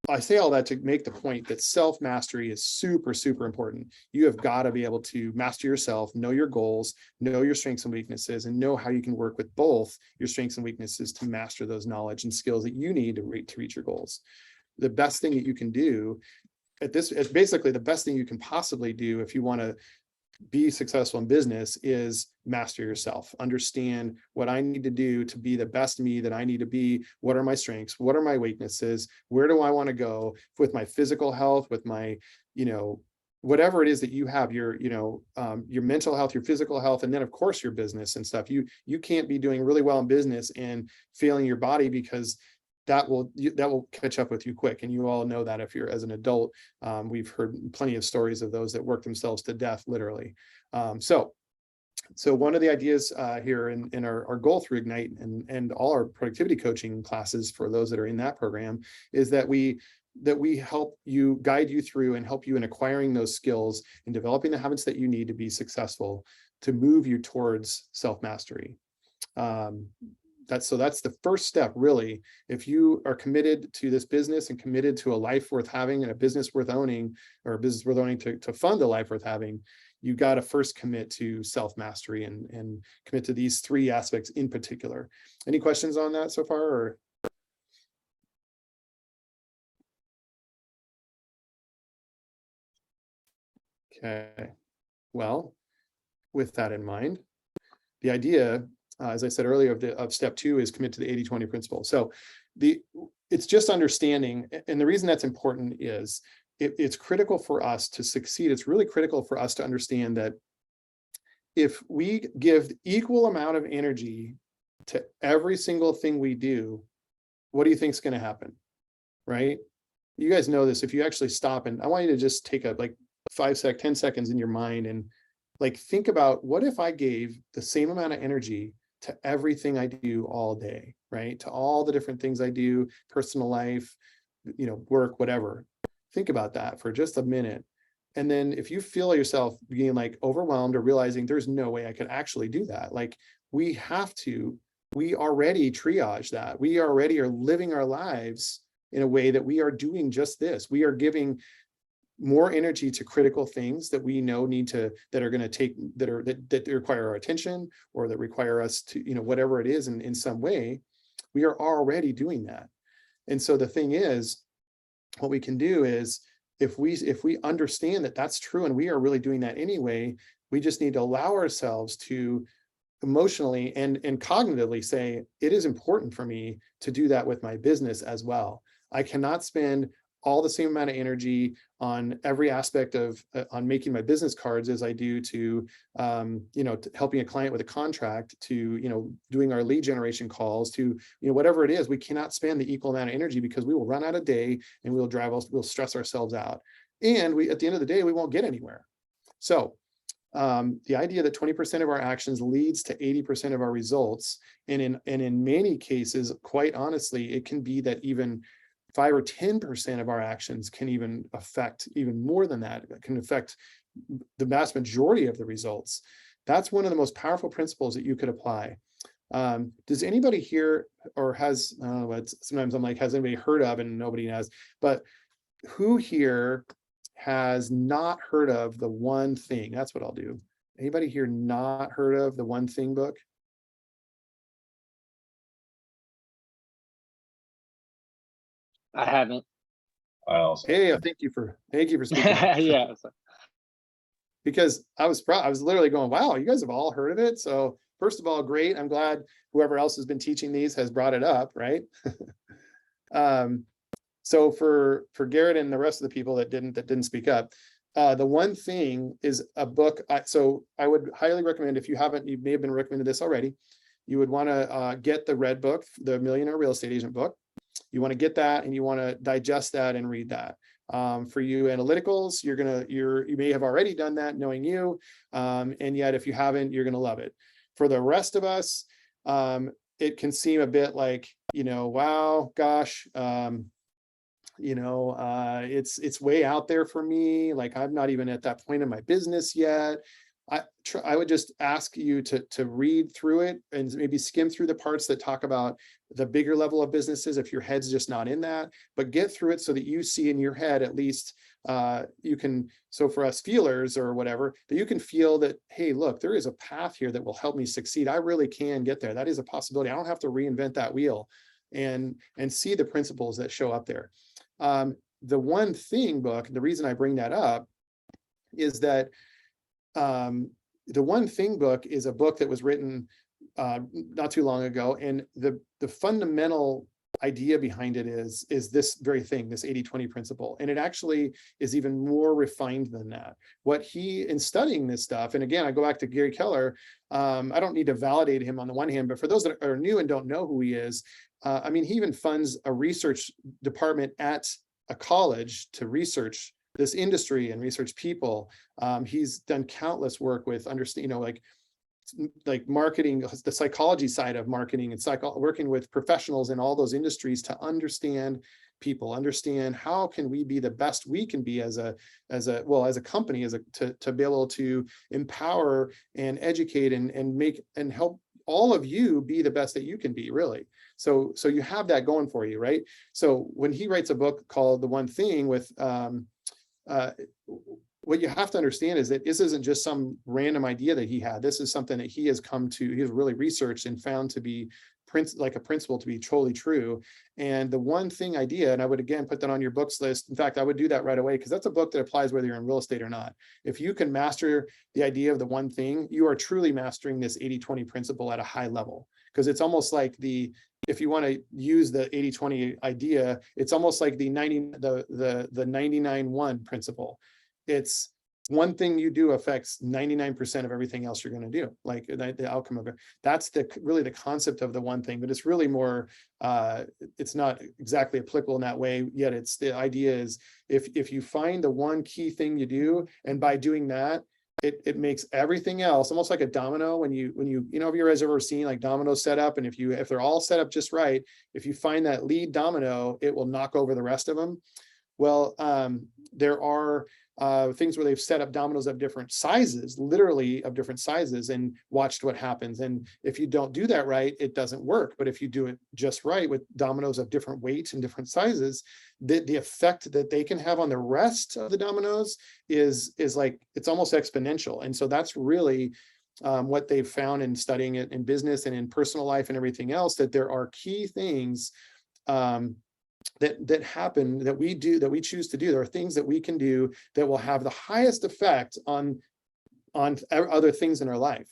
I say all that to make the point that self-mastery is super, super important. You have got to be able to master yourself, know your goals, know your strengths and weaknesses, and know how you can work with both your strengths and weaknesses to master those knowledge and skills that you need to reach your goals. The best thing that you can do basically the best thing you can possibly do if you want to be successful in business is master yourself. Understand what I need to do to be the best me that I need to be. What are my strengths? What are my weaknesses? Where do I want to go with my physical health, with my, whatever it is that you have, your mental health, your physical health, and then of course your business and stuff. You can't be doing really well in business and failing your body, because that will catch up with you quick. And you all know that if you're as an adult, we've heard plenty of stories of those that work themselves to death, literally. So one of the ideas here in our goal through Ignite and all our productivity coaching classes for those that are in that program is that we help you, guide you through and help you in acquiring those skills and developing the habits that you need to be successful to move you towards self-mastery. That's the first step, really. If you are committed to this business and committed to a life worth having and a business worth owning, or a business worth owning to fund a life worth having, you got to first commit to self-mastery and commit to these 3 aspects in particular. Any questions on that so far? Or? Okay, well, with that in mind, the idea, as I said earlier, of step 2 is commit to the 80-20 principle. So it's just understanding, and the reason that's important is it's critical for us to succeed. It's really critical for us to understand that if we give equal amount of energy to every single thing we do, what do you think is going to happen? Right? You guys know this. If you actually stop, and I want you to just take a 10 seconds in your mind and think about, what if I gave the same amount of energy to everything I do all day, right? To all the different things I do, personal life, work, whatever. Think about that for just a minute. And then if you feel yourself being overwhelmed or realizing there's no way I could actually do that, we already triage that. We already are living our lives in a way that we are doing just this. We are giving more energy to critical things that we know that require our attention, or that require us to, whatever it is in some way. We are already doing that. And so the thing is, what we can do is, if we understand that that's true and we are really doing that anyway, we just need to allow ourselves to emotionally and cognitively say, it is important for me to do that with my business as well. I cannot spend all the same amount of energy on every aspect of on making my business cards as I do to to helping a client with a contract, to doing our lead generation calls, to whatever it is. We cannot spend the equal amount of energy, because we will run out of day and we'll stress ourselves out, and at the end of the day we won't get anywhere. So the idea that 20% of our actions leads to 80% of our results, and in many cases, quite honestly, it can be that even 5 or 10% of our actions can even affect even more than that. It can affect the vast majority of the results. That's one of the most powerful principles that you could apply. Does anybody here, or sometimes I'm has anybody heard of, and nobody has, but who here has not heard of The One Thing? That's what I'll do. Anybody here not heard of The One Thing book? I haven't. Hey, thank you for speaking up. Yeah. Because I was literally going, wow, you guys have all heard of it. So first of all, great. I'm glad whoever else has been teaching these has brought it up, right? So for Garrett and the rest of the people that didn't speak up, The One Thing is a book. So I would highly recommend, if you haven't, you may have been recommended this already, you would want to get the red book, the Millionaire Real Estate Agent book. You want to get that, and you want to digest that and read that. For you analyticals, you may have already done that, knowing you, and yet if you haven't, you're going to love it. For the rest of us, it can seem a bit wow, gosh, it's way out there for me. I'm not even at that point in my business yet. I would just ask you to read through it and maybe skim through the parts that talk about the bigger level of businesses, if your head's just not in that, but get through it so that you see in your head, at least you can, so for us feelers or whatever, that you can feel that, hey, look, there is a path here that will help me succeed. I really can get there. That is a possibility. I don't have to reinvent that wheel, and see the principles that show up there. The One Thing book, the reason I bring that up is that The One Thing book is a book that was written not too long ago, and the fundamental idea behind it is this very thing, this 80-20 principle. And it actually is even more refined than that. What he, in studying this stuff, and again, I go back to Gary Keller, I don't need to validate him on the one hand, but for those that are new and don't know who he is, I mean, he even funds a research department at a college to research this industry and research people. He's done countless work with like marketing, the psychology side of marketing, and working with professionals in all those industries to understand people, understand how can we be the best we can be as a company, to be able to empower and educate and make and help all of you be the best that you can be, really. So you have that going for you, right? So when he writes a book called The One Thing, with what you have to understand is that this isn't just some random idea that he had. This is something that he has really researched and found to be like a principle to be totally true. And the one thing idea, and I would again put that on your books list. In fact, I would do that right away, because that's a book that applies whether you're in real estate or not. If you can master the idea of the one thing, you are truly mastering this 80-20 principle at a high level. Because it's almost like if you want to use the 80-20 idea, it's almost like the 99-1 principle. It's one thing you do affects 99% of everything else you're going to do, like the outcome of it. That's really the concept of the one thing, but it's really more, it's not exactly applicable in that way yet. It's the idea is if you find the one key thing you do, and by doing that, it makes everything else almost like a domino. When you have you guys ever seen like dominoes set up, and if they're all set up just right, if you find that lead domino, it will knock over the rest of them. Well, there are things where they've set up dominoes of different sizes, literally of different sizes, and watched what happens. And if you don't do that right, it doesn't work. But if you do it just right with dominoes of different weights and different sizes, the effect that they can have on the rest of the dominoes is like, it's almost exponential. And so that's really what they've found in studying it in business and in personal life and everything else, that there are key things that happen, that we choose to do. There are things that we can do that will have the highest effect on other things in our life.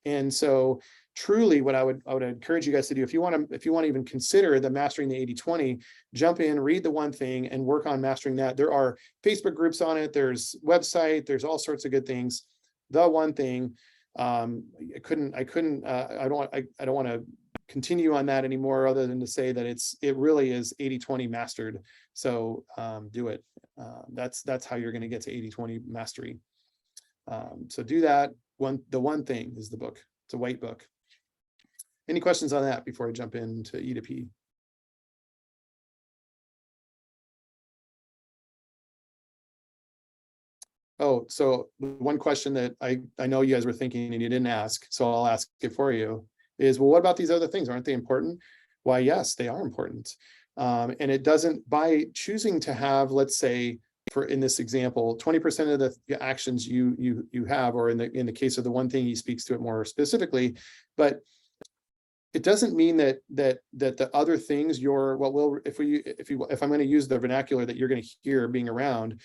And so truly what I would encourage you guys to do, if you want to even consider the mastering the 80-20, jump in, read The One Thing, and work on mastering that. There are Facebook groups on it, there's website, there's all sorts of good things. The One Thing, I don't want to continue on that anymore, other than to say that it really is 80-20 mastered. So do it. That's how you're going to get to 80-20 mastery. So do that. The One Thing is the book. It's a white book. Any questions on that before I jump into E to P? Oh, so one question that I know you guys were thinking and you didn't ask, so I'll ask it for you, is, well, what about these other things? Aren't they important? Why, yes, they are important. And it doesn't, by choosing to have, let's say, in this example, 20% of the actions you have, or in the case of The One Thing, he speaks to it more specifically, but it doesn't mean that the other things if I'm going to use the vernacular that you're going to hear being around,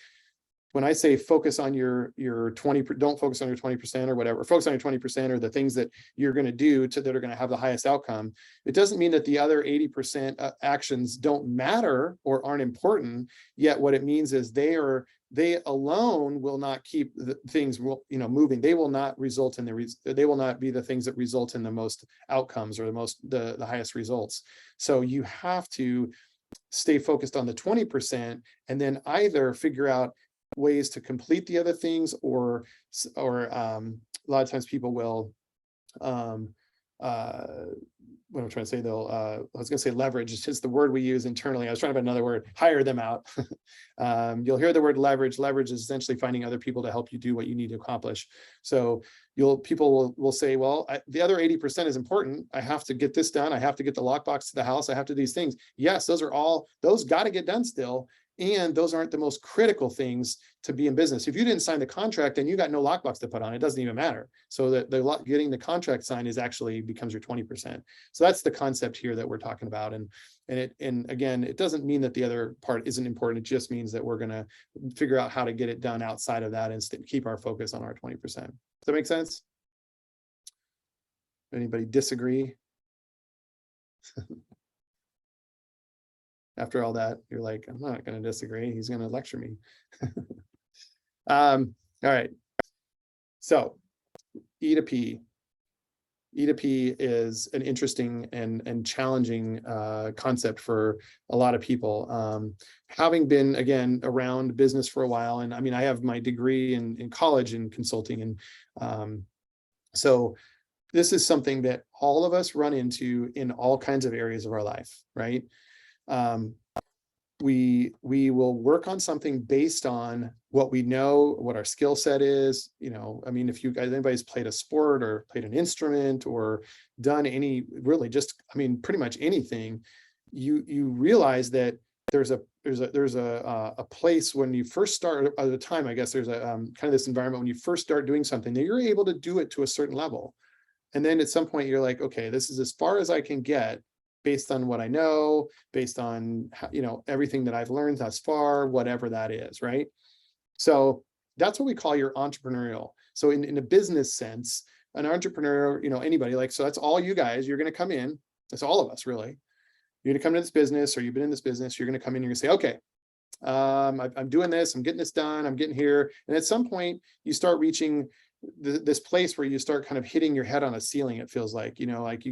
when I say focus on your 20, don't focus on your 20% or whatever, focus on your 20% or the things that you're going to do that are going to have the highest outcome. It doesn't mean that the other 80% actions don't matter or aren't important. Yet what it means is they alone will not keep the things moving. They will not result in they will not be the things that result in the most outcomes or the highest results. So you have to stay focused on the 20% and then either figure out ways to complete the other things, or a lot of times people will what I'm trying to say, I was going to say leverage. It's just the word we use internally. I was trying to find another word, hire them out. You'll hear the word leverage. Leverage is essentially finding other people to help you do what you need to accomplish. So people will say, well, the other 80% is important. I have to get this done. I have to get the lockbox to the house. I have to do these things. Yes, those got to get done still. And those aren't the most critical things to be in business. If you didn't sign the contract and you got no lockbox to put on, it doesn't even matter. So that getting the contract signed becomes your 20%. So that's the concept here that we're talking about. And again, it doesn't mean that the other part isn't important. It just means that we're going to figure out how to get it done outside of that and keep our focus on our 20%. Does that make sense? Anybody disagree? after all that, you're like, I'm not going to disagree. He's going to lecture me. All right. So E to P. E to P is an interesting and challenging concept for a lot of people. Having been, again, around business for a while, and I mean, I have my degree in college in consulting, and so this is something that all of us run into in all kinds of areas of our life, right? We will work on something based on what we know, what our skill set is. You know, I mean, if you guys, anybody's played a sport or played an instrument or done any, really just, I mean, pretty much anything, you realize that there's a place when you first start, at the time, I guess there's a kind of this environment when you first start doing something that you're able to do it to a certain level. And then at some point you're like, okay, this is as far as I can get based on what I know, based on, you know, everything that I've learned thus far, whatever that is, right? So that's what we call your entrepreneurial. So in a business sense, an entrepreneur, you know, anybody, like, so that's all you guys, you're going to come in, that's all of us really. You're going to come to this business, or you've been in this business, you're going to come in, you're going to say, okay, I'm doing this, I'm getting this done, I'm getting here. And at some point you start reaching this place where you start kind of hitting your head on a ceiling. It feels like, you know, like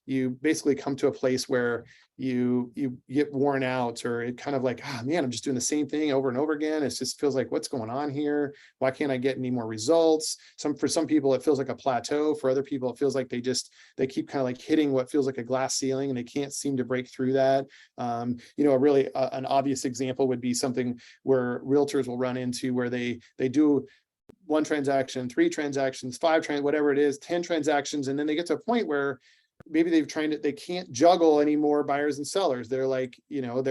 you basically come to a place where you get worn out, or it kind of like, ah, man, I'm just doing the same thing over and over again. It just feels like, what's going on here? Why can't I get any more results? For some people, it feels like a plateau. For other people, it feels like they keep kind of like hitting what feels like a glass ceiling, and they can't seem to break through that. You know, really an obvious example would be something where realtors will run into, where they do one transaction, 3 transactions, 5 whatever it is, 10 transactions. And then they get to a point where maybe they can't juggle any more buyers and sellers. They're like, you know,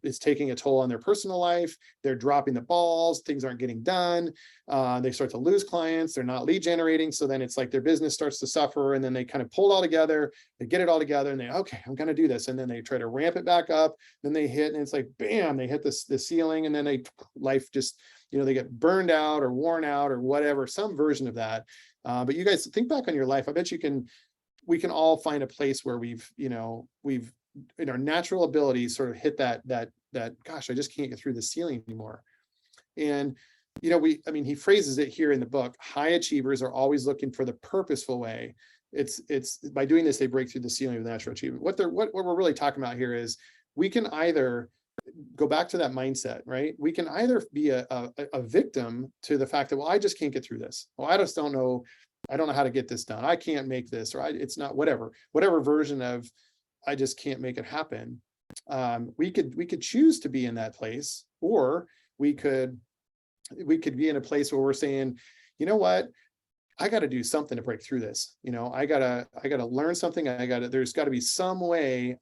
it's taking a toll on their personal life. They're dropping the balls. Things aren't getting done. They start to lose clients. They're not lead generating. So then it's like their business starts to suffer, and then they kind of pull it all together. They get it all together, and okay, I'm going to do this. And then they try to ramp it back up. Then they hit, and it's like, bam, they hit the ceiling, and then life just, you know, they get burned out or worn out or whatever, some version of that. But you guys think back on your life. I bet we can all find a place where we've in our natural abilities sort of hit that, gosh, I just can't get through the ceiling anymore. And, you know, I mean, he phrases it here in the book, high achievers are always looking for the purposeful way. It's by doing this, they break through the ceiling of natural achievement. What we're really talking about here is we can either go back to that mindset, right? We can either be a victim to the fact that, well, I just can't get through this. Well, I just don't know. I don't know how to get this done. I can't make this, or it's not, whatever version of, I just can't make it happen. We could choose to be in that place, or we could be in a place where we're saying, you know what, I got to do something to break through this. You know, I gotta learn something. There's got to be some way.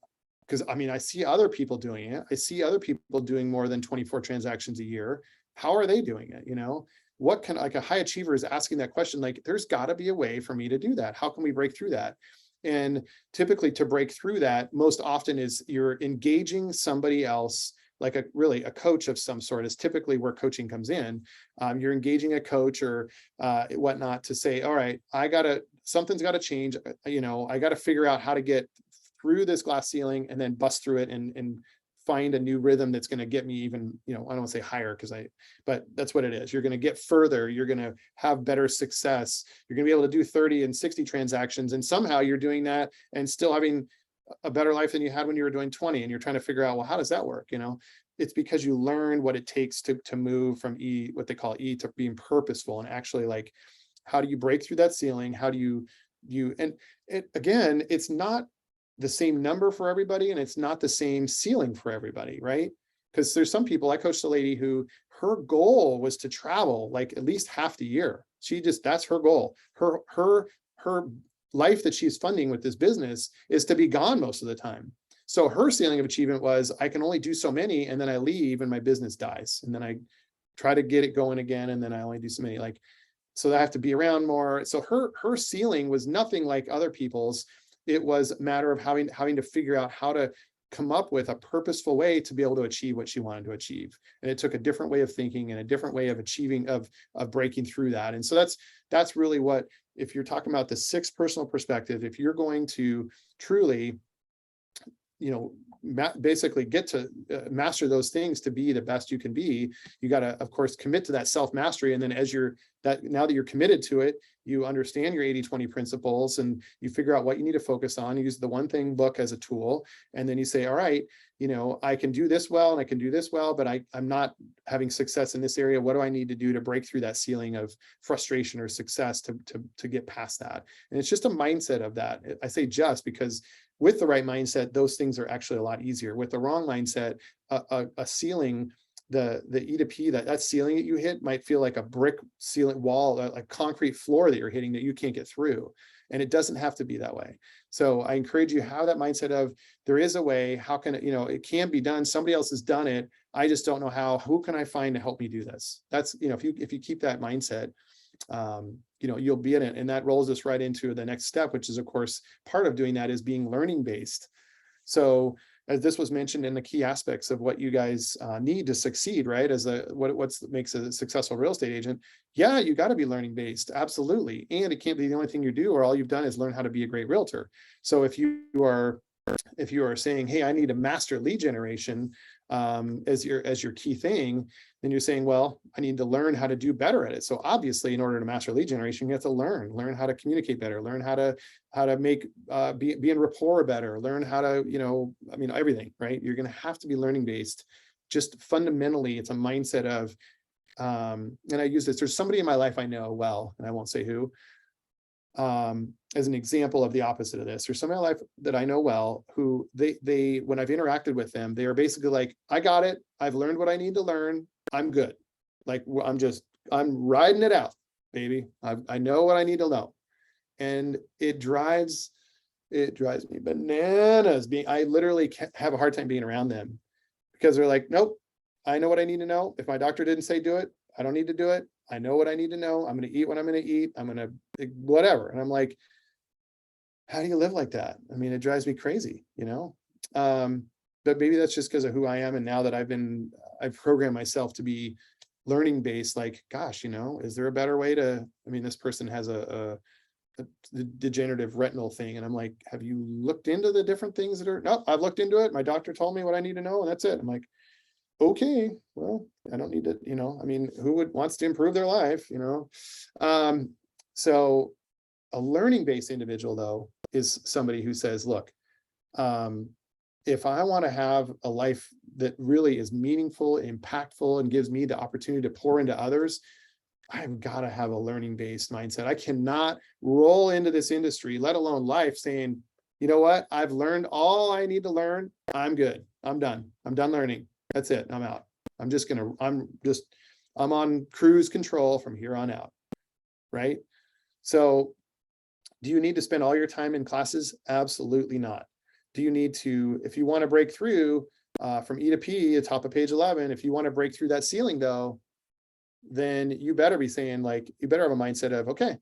Because I mean, I see other people doing it. I see other people doing more than 24 transactions a year. How are they doing it? You know, like a high achiever is asking that question, like, there's got to be a way for me to do that. How can we break through that? And typically to break through that, most often is you're engaging somebody else, like a coach of some sort is typically where coaching comes in. You're engaging a coach or whatnot to say, all right, something's got to change. You know, I got to figure out how to get through this glass ceiling and then bust through it and find a new rhythm that's going to get me even, you know, I don't want to say higher but that's what it is. You're going to get further. You're going to have better success. You're going to be able to do 30 and 60 transactions. And somehow you're doing that and still having a better life than you had when you were doing 20. And you're trying to figure out, well, how does that work? You know, it's because you learn what it takes to move from what they call E, to being purposeful, and actually, like, how do you break through that ceiling? How do you, and again, it's not the same number for everybody, and it's not the same ceiling for everybody, right? Because there's some people, I coached a lady who her goal was to travel like at least half the year. That's her goal. Her life that she's funding with this business is to be gone most of the time. So her ceiling of achievement was, I can only do so many, and then I leave and my business dies. And then I try to get it going again, and then I only do so many. Like, so I have to be around more. So her ceiling was nothing like other people's. It was a matter of having to figure out how to come up with a purposeful way to be able to achieve what she wanted to achieve. And it took a different way of thinking and a different way of achieving, of breaking through that. And so that's really what, if you're talking about the 6 personal perspective, if you're going to truly, you know, basically get to master those things to be the best you can be, you got to, of course, commit to that self-mastery. And then now that you're committed to it, you understand your 80-20 principles and you figure out what you need to focus on, use the one thing book as a tool. And then you say, all right, I can do this well and I can do this well, but I'm not having success in this area. What do I need to do to break through that ceiling of frustration or success to get past that? And it's just a mindset of that. I say just because with the right mindset, those things are actually a lot easier. With the wrong mindset, a ceiling, the E to P, that ceiling that you hit might feel like a brick ceiling wall, a concrete floor that you're hitting that you can't get through. And it doesn't have to be that way. So I encourage you, have that mindset of, there is a way, how can it, it can be done. Somebody else has done it. I just don't know how. Who can I find to help me do this? That's, if you keep that mindset, you'll be in it. And that rolls us right into the next step, which is, of course, part of doing that is being learning based. So as this was mentioned in the key aspects of what you guys need to succeed, right? As what makes a successful real estate agent. Yeah, you got to be learning based. Absolutely. And it can't be the only thing you do, or all you've done is learn how to be a great realtor. So if you are saying, hey, I need to master lead generation as your key thing, then you're saying, well, I need to learn how to do better at it. So obviously, in order to master lead generation, you have to learn how to communicate better, learn how to make be in rapport better, learn how to, everything, right? You're going to have to be learning based. Just fundamentally, it's a mindset of, and I use this, there's somebody in my life I know well, and I won't say who, as an example of the opposite of this. There's somebody in my life that I know well who they when I've interacted with them, they are basically like, I got it. I've learned what I need to learn. I'm good. Like, I'm riding it out, baby. I know what I need to know. And it drives me bananas. I literally have a hard time being around them because they're like, nope, I know what I need to know. If my doctor didn't say do it, I don't need to do it. I know what I need to know. I'm going to eat what I'm going to eat. I'm going to whatever. And I'm like, how do you live like that? I mean, it drives me crazy, but maybe that's just because of who I am. And now that I've programmed myself to be learning based, like, gosh, is there a better way this person has a degenerative retinal thing. And I'm like, have you looked into the different things no, I've looked into it. My doctor told me what I need to know and that's it. I'm like, okay, well, I don't need to, who wants to improve their life, so a learning based individual though is somebody who says, look, if I want to have a life that really is meaningful, impactful, and gives me the opportunity to pour into others, I've got to have a learning based mindset. I cannot roll into this industry, let alone life, saying, you know what, I've learned all I need to learn. I'm good. I'm done learning. That's it. I'm out. I'm on cruise control from here on out. Right. So do you need to spend all your time in classes? Absolutely not. Do you need to, if you want to break through from E to P at top of page 11, if you want to break through that ceiling though, then you better be saying, like, you better have a mindset of, okay,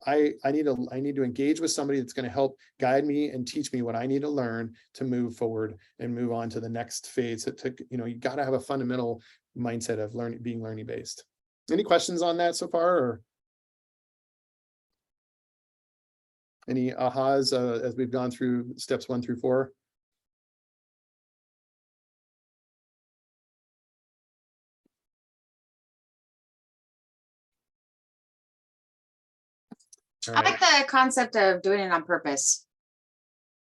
I need to engage with somebody that's going to help guide me and teach me what I need to learn to move forward and move on to the next phase. You got to have a fundamental mindset of being learning based. Any questions on that so far, or any ahas as we've gone through steps 1 through 4? I like the concept of doing it on purpose.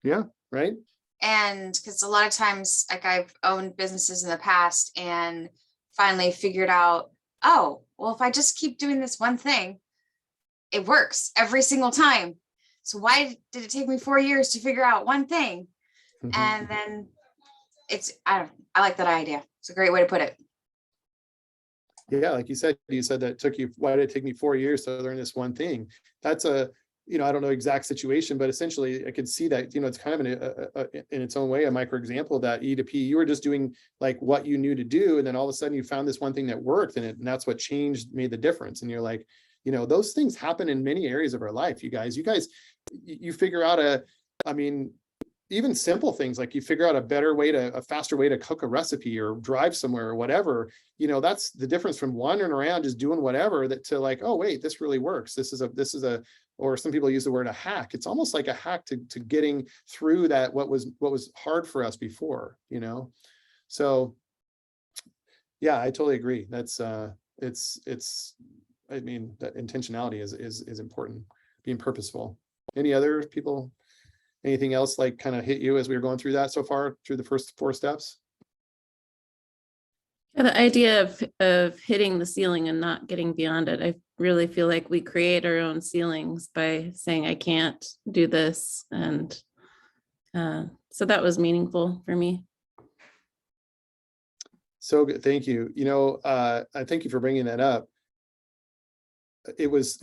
Yeah, right. And because a lot of times, like, I've owned businesses in the past and finally figured out, oh, well, if I just keep doing this one thing, it works every single time. So why did it take me 4 years to figure out one thing? And then I like that idea. It's a great way to put it. Yeah, like you said that why did it take me 4 years to learn this one thing? That's I don't know exact situation, but essentially I could see that, it's kind of in its own way, a micro example of that E to P. You were just doing like what you knew to do. And then all of a sudden you found this one thing that worked and that's what made the difference. And you're like, those things happen in many areas of our life. You guys, you figure out even simple things, like you figure out a faster way to cook a recipe or drive somewhere or whatever, that's the difference from wandering around just doing whatever to like, oh wait, this really works. This is a or some people use the word a hack. It's almost like a hack to getting through that, what was hard for us before, you know? So yeah, I totally agree. That's I mean, that intentionality is important, being purposeful. Any other people, anything else like kind of hit you as we were going through that so far, through the first 4 steps? Yeah, the idea of hitting the ceiling and not getting beyond it. I really feel like we create our own ceilings by saying, I can't do this. And so that was meaningful for me. So good. Thank you. You know, I thank you for bringing that up. It was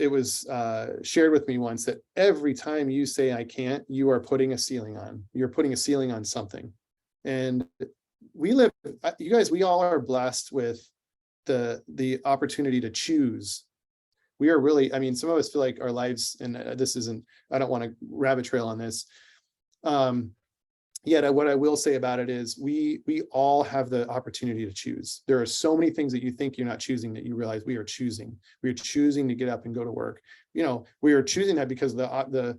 shared with me once that every time you say I can't, you are putting a ceiling on. You're putting a ceiling on something. And we live, you guys, we all are blessed with the opportunity to choose. We are really, I mean, some of us feel like our lives, and this isn't, I don't want to rabbit trail on this. Yet what I will say about it is we all have the opportunity to choose. There are so many things that you think you're not choosing that you realize we are choosing. We are choosing to get up and go to work. You know, we are choosing that because the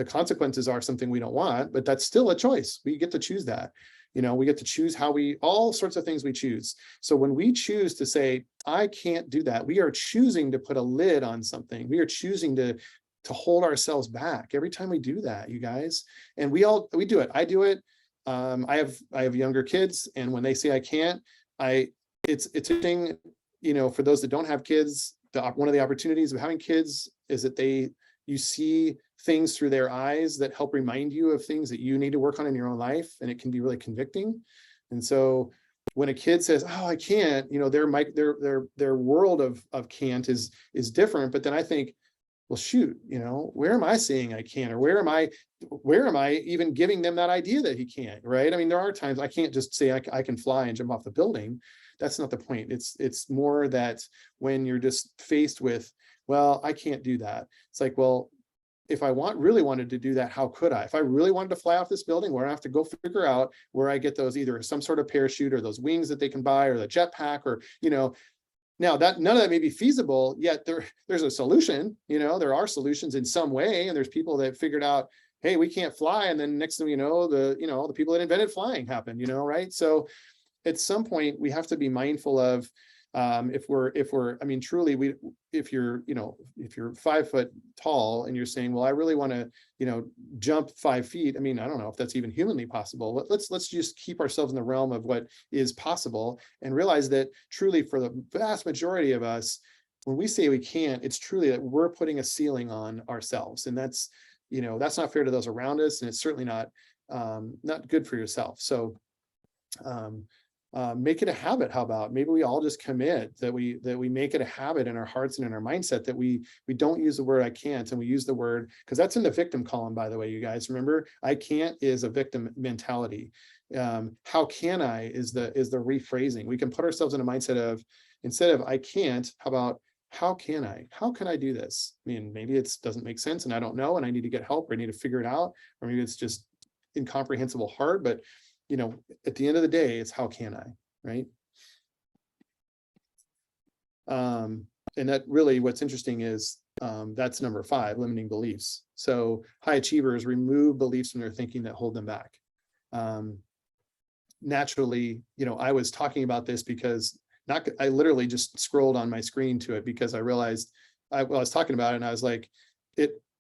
consequences are something we don't want, but that's still a choice. We get to choose that. You know, we get to choose how all sorts of things we choose. So when we choose to say, I can't do that, we are choosing to put a lid on something. We are choosing to hold ourselves back every time we do that, you guys. And we do it. I do it. I have younger kids, and when they say I can't, it's a thing, you know, for those that don't have kids, one of the opportunities of having kids is that you see things through their eyes that help remind you of things that you need to work on in your own life, and it can be really convicting. And so when a kid says, oh, I can't, you know, their world of can't is different. But then I think, well, shoot, you know, where am I saying I can, or where am I even giving them that idea that he can't, right? I mean, there are times I can't just say I can fly and jump off the building. That's not the point. It's more that when you're just faced with, well, I can't do that. It's like, well, if I really wanted to do that, how could I? If I really wanted to fly off this building, where I have to go figure out where I get those, either some sort of parachute or those wings that they can buy, or the jetpack, or, you know, now that none of that may be feasible, yet there's a solution. You know, there are solutions in some way, and there's people that figured out, hey, we can't fly, and then next thing you know, the people that invented flying happened, you know, right? So at some point we have to be mindful of, if we're, I mean, truly, if you're 5 foot tall and you're saying, well, I really want to, you know, jump 5 feet. I mean, I don't know if that's even humanly possible. Let's just keep ourselves in the realm of what is possible, and realize that truly for the vast majority of us, when we say we can't, it's truly that we're putting a ceiling on ourselves. And that's, you know, that's not fair to those around us. And it's certainly not good for yourself. So, make it a habit. How about maybe we all just commit that we make it a habit in our hearts and in our mindset that we don't use the word I can't, and we use the word, because that's in the victim column, by the way, you guys. Remember, I can't is a victim mentality. How can I is the rephrasing. We can put ourselves in a mindset of, instead of I can't, how about how can I? How can I do this? I mean, maybe it doesn't make sense and I don't know, and I need to get help, or I need to figure it out, or maybe it's just incomprehensible hard, but you know, at the end of the day, it's how can I, right? And that really, what's interesting is that's number 5, limiting beliefs. So high achievers remove beliefs from their thinking that hold them back. Naturally, you know, I was talking about this because I literally just scrolled on my screen to it because I realized I was talking about it, and I was like,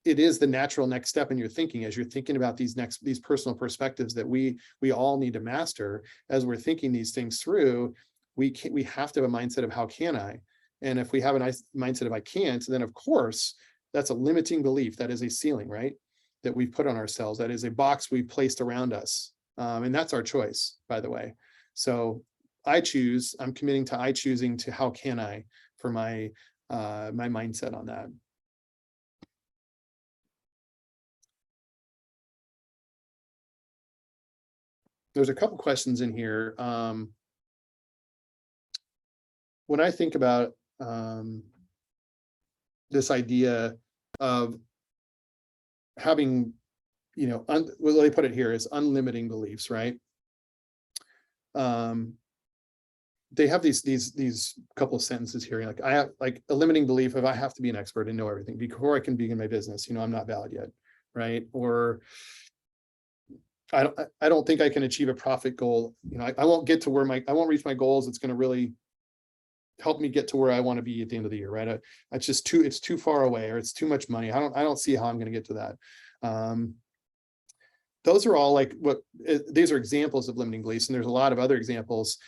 it is the natural next step in your thinking as you're thinking about these personal perspectives that we all need to master. As we're thinking these things through, we have to have a mindset of how can I? And if we have a nice mindset of I can't, then of course that's a limiting belief. That is a ceiling, right? That we've put on ourselves. That is a box we've placed around us. And that's our choice, by the way. So I'm committing to choosing to how can I for my mindset on that. There's a couple questions in here. When I think about this idea of having, you know, well, let me put it here, is unlimiting beliefs, right? they have these couple of sentences here, like I have like a limiting belief of I have to be an expert and know everything before I can begin my business. I'm not valid yet, right? Or I don't think I can achieve a profit goal. I won't get to where I won't reach my goals. It's going to really help me get to where I want to be at the end of the year, right? It's too far away, or it's too much money. I don't see how I'm going to get to that. Those are all like these are examples of limiting beliefs, and there's a lot of other examples.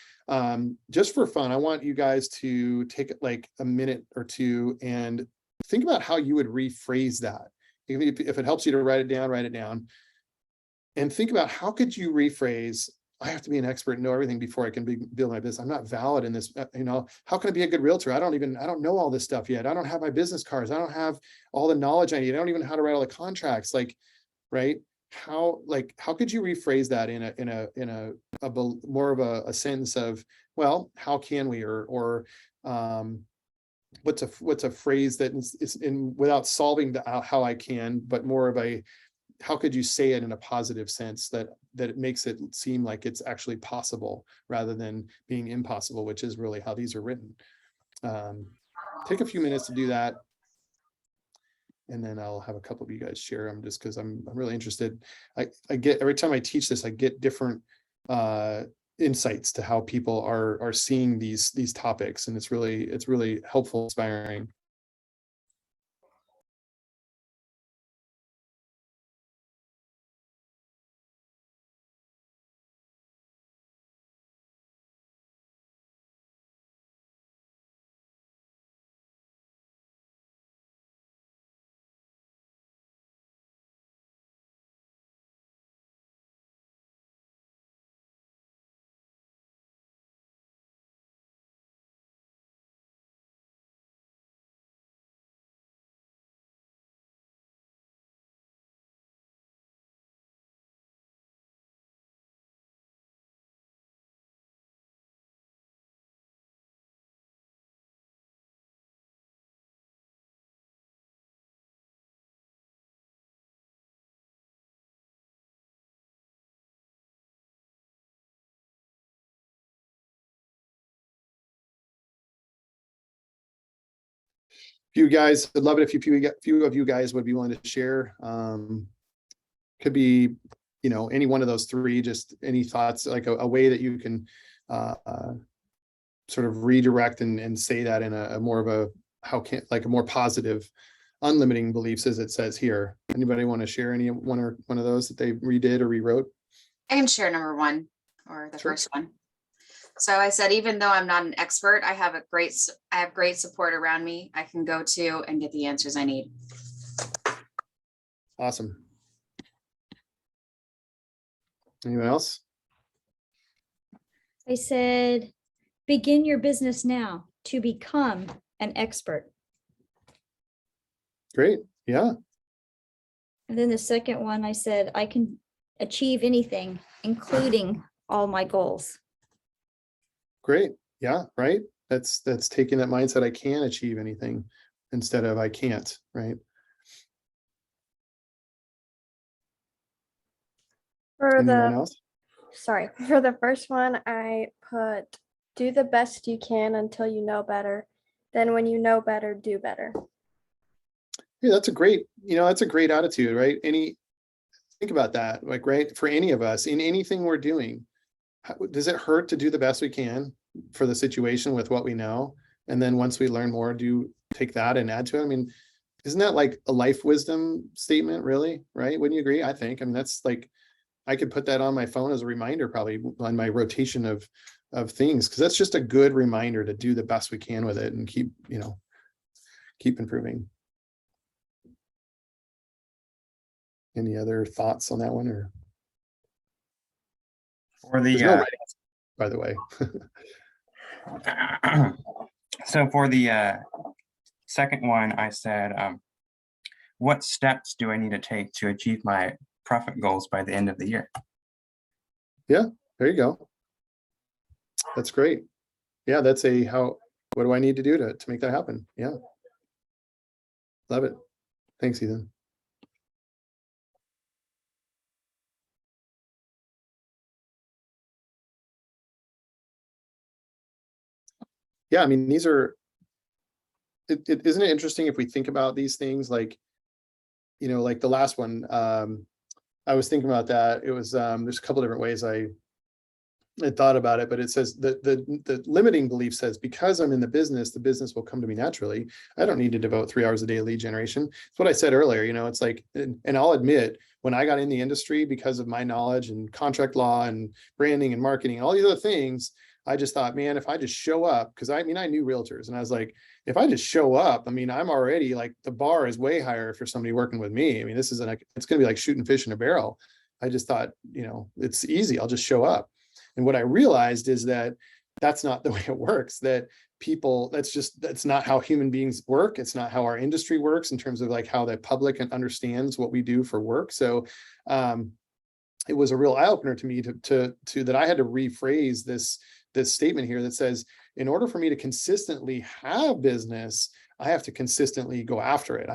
Just for fun, I want you guys to take like a minute or two and think about how you would rephrase that. If it helps you to write it down, and think about how could you rephrase, I have to be an expert and know everything before I can build my business. I'm not valid in this. How can I be a good realtor? I don't know all this stuff yet. I don't have my business cards. I don't have all the knowledge I need. I don't even know how to write all the contracts. Right? How could you rephrase that in a more of a sense of, well, how can we, or what's a phrase that is in, without solving the how I can, but more of a, how could you say it in a positive sense that it makes it seem like it's actually possible rather than being impossible, which is really how these are written. Take a few minutes to do that, and then I'll have a couple of you guys share them, just because I'm really interested. I get, every time I teach this, I get different insights to how people are seeing these topics, and it's really helpful, inspiring. You guys, I'd love it if few of you guys would be willing to share. Could be, any one of those three, just any thoughts, like a way that you can sort of redirect and say that in a more of a, like a more positive, unlimiting beliefs, as it says here. Anybody want to share any one of those that they redid or rewrote? I can share number one, or the Sure. first one. So I said, even though I'm not an expert, I have great support around me I can go to and get the answers I need. Awesome. Anyone else? I said, begin your business now to become an expert. Great. Yeah. And then the second one, I said, I can achieve anything, including all my goals. Great. Yeah. Right. That's taking that mindset, I can achieve anything, instead of I can't. Right. For Anyone the, else? sorry, for the first one, I put do the best you can until you know better. Then when you know better, do better. Yeah, that's a great attitude, right? Think about that, like, right, for any of us in anything we're doing, does it hurt to do the best we can for the situation with what we know? And then once we learn more, take that and add to it. I mean, isn't that like a life wisdom statement, really? Right? Wouldn't you agree? I think, that's like, I could put that on my phone as a reminder, probably on my rotation of things, because that's just a good reminder to do the best we can with it and keep improving. Any other thoughts on that one? Or For the there's no right answer, by the way. so for the second one, I said, what steps do I need to take to achieve my profit goals by the end of the year? Yeah, there you go. That's great. Yeah, that's what do I need to do to make that happen? Yeah. Love it. Thanks, Ethan. yeah, I mean, these are, isn't it interesting if we think about these things like, you know, like the last one, I was thinking about that. It was, there's a couple different ways I thought about it, but it says that the limiting belief says, because I'm in the business will come to me naturally. I don't need to devote 3 hours a day to lead generation. It's what I said earlier, you know, it's like, and I'll admit, when I got in the industry, because of my knowledge and contract law and branding and marketing, and all these other things, I just thought, man, if I just show up, because I mean, I knew realtors, and I was like, if I just show up, I mean, I'm already like, the bar is way higher for somebody working with me. I mean, this is it's going to be like shooting fish in a barrel. I just thought, you know, it's easy. I'll just show up. And what I realized is that that's not the way it works, that people, that's not how human beings work. It's not how our industry works in terms of like how the public understands what we do for work. So it was a real eye opener to me to that I had to rephrase this statement here that says, in order for me to consistently have business, I have to consistently go after it.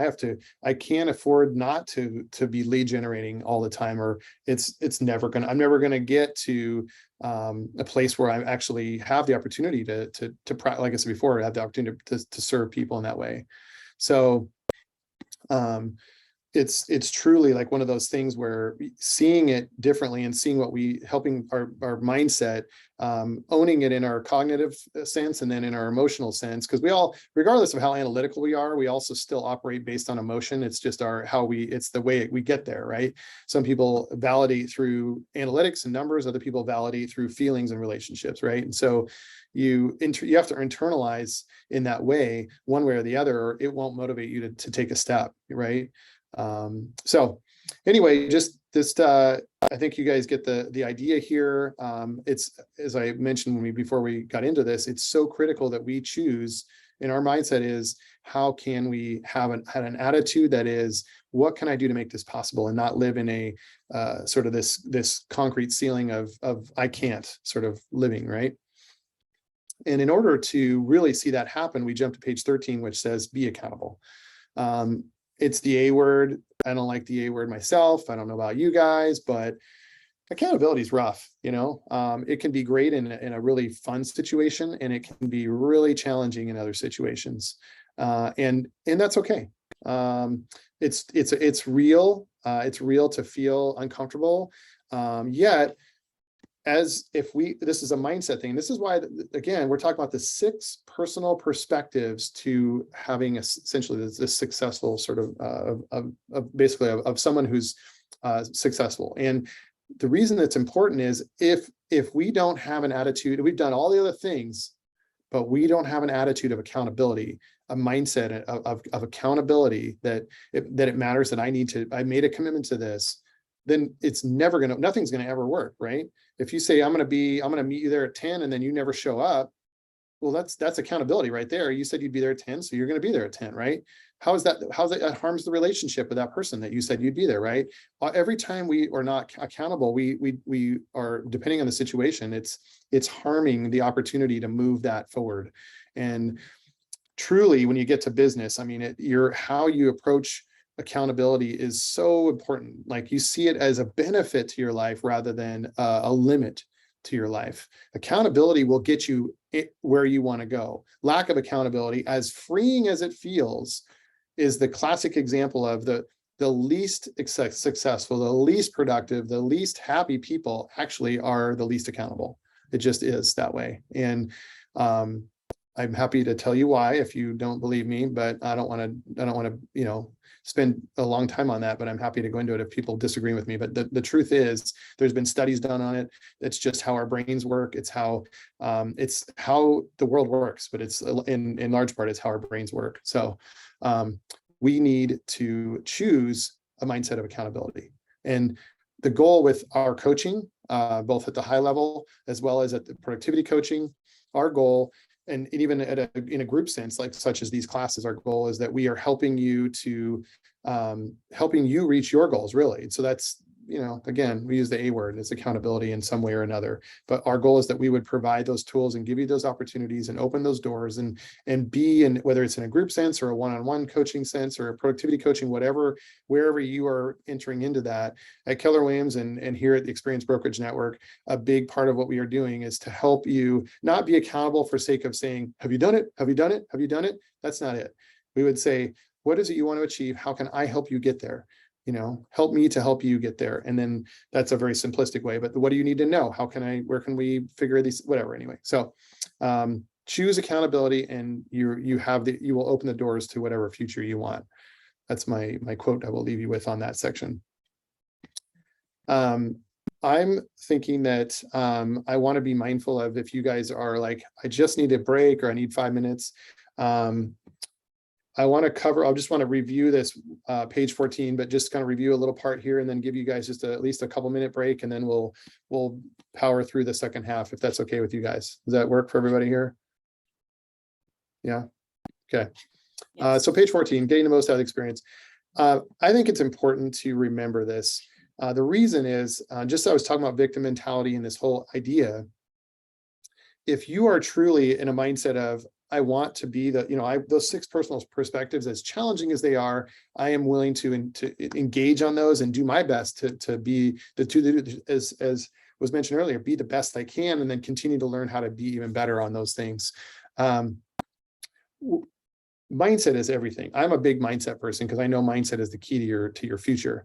I can't afford not to be lead generating all the time, or I'm never gonna get to a place where I actually have the opportunity to like I said before, have the opportunity to serve people in that way. So it's truly like one of those things where seeing it differently and seeing what helping our mindset, owning it in our cognitive sense and then in our emotional sense, because we all, regardless of how analytical we are, we also still operate based on emotion. It's just it's the way we get there, right? Some people validate through analytics and numbers, other people validate through feelings and relationships, right? And so you have to internalize in that way, one way or the other, or it won't motivate you to take a step, right? So anyway, I think you guys get the idea here. It's, as I mentioned before we got into this, it's so critical that we choose, and our mindset is, how can we have an attitude that is, what can I do to make this possible, and not live in a sort of this concrete ceiling of I can't sort of living, right? And in order to really see that happen, we jump to page 13, which says be accountable. It's the A word. I don't like the A word myself. I don't know about you guys, but accountability is rough. You know, it can be great in a really fun situation, and it can be really challenging in other situations. And that's okay. It's real. It's real to feel uncomfortable. Yet, this is a mindset thing. This is why, again, we're talking about the 6 personal perspectives to having essentially this successful sort of basically of someone who's successful. And the reason that's important is if we don't have an attitude, we've done all the other things, but we don't have an attitude of accountability, a mindset of accountability that it matters, that I made a commitment to this, then nothing's gonna ever work, right? If you say, I'm gonna meet you there at 10 and then you never show up, well, that's accountability right there. You said you'd be there at 10, so you're gonna be there at 10, right? How's that harms the relationship with that person that you said you'd be there, right? Every time we are not accountable, we are, depending on the situation, it's harming the opportunity to move that forward. And truly, when you get to business, I mean, how you approach accountability is so important. Like, you see it as a benefit to your life rather than a limit to your life. Accountability will get you where you want to go. Lack of accountability, as freeing as it feels, is the classic example of the least successful, the least productive, the least happy people actually are the least accountable. It just is that way. And I'm happy to tell you why if you don't believe me, but I don't want to, spend a long time on that, but I'm happy to go into it if people disagree with me. But the truth is, there's been studies done on it. It's just how our brains work. It's how the world works, but it's in large part, it's how our brains work. So we need to choose a mindset of accountability. And the goal with our coaching, both at the high level as well as at the productivity coaching, our goal, and even in a group sense, like such as these classes, our goal is that we are helping you reach your goals, really. So again, we use the A word, it's accountability in some way or another. But our goal is that we would provide those tools and give you those opportunities and open those doors and be in, whether it's in a group sense or a one-on-one coaching sense or a productivity coaching, whatever, wherever you are entering into that. At Keller Williams and here at the Experience Brokerage Network, a big part of what we are doing is to help you not be accountable for sake of saying, have you done it? Have you done it? Have you done it? That's not it. We would say, what is it you want to achieve? How can I help you get there? Help me to help you get there. And then that's a very simplistic way, but what do you need to know? Where can we figure these, whatever, anyway. So choose accountability and you will open the doors to whatever future you want. That's my quote I will leave you with on that section. I'm thinking that I want to be mindful of, if you guys are like, I just need a break or I need 5 minutes. I want to cover, I'll just want to review this page 14, but just kind of review a little part here and then give you guys just at least a couple minute break, and then we'll power through the second half, if that's okay with you guys. Does that work for everybody here? Yeah. Okay. So page 14, getting the most out of the experience. I think it's important to remember this. The reason is, just I was talking about victim mentality and this whole idea. If you are truly in a mindset of, I want to be those 6 personal perspectives, as challenging as they are, I am willing to engage on those and do my best to be as was mentioned earlier, be the best I can, and then continue to learn how to be even better on those things. Mindset is everything. I'm a big mindset person because I know mindset is the key to your future.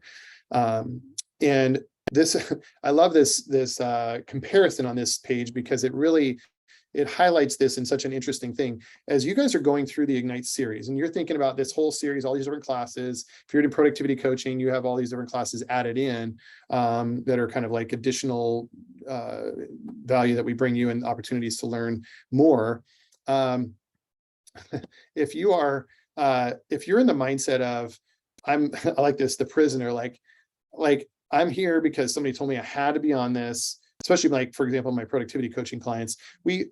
And this, I love this comparison on this page because it highlights this in such an interesting thing. As you guys are going through the Ignite series and you're thinking about this whole series, all these different classes, if you're in productivity coaching, you have all these different classes added in that are kind of like additional value that we bring you and opportunities to learn more. If you're in the mindset of, I like this, the prisoner, like I'm here because somebody told me I had to be on this. Especially like, for example, my productivity coaching clients, we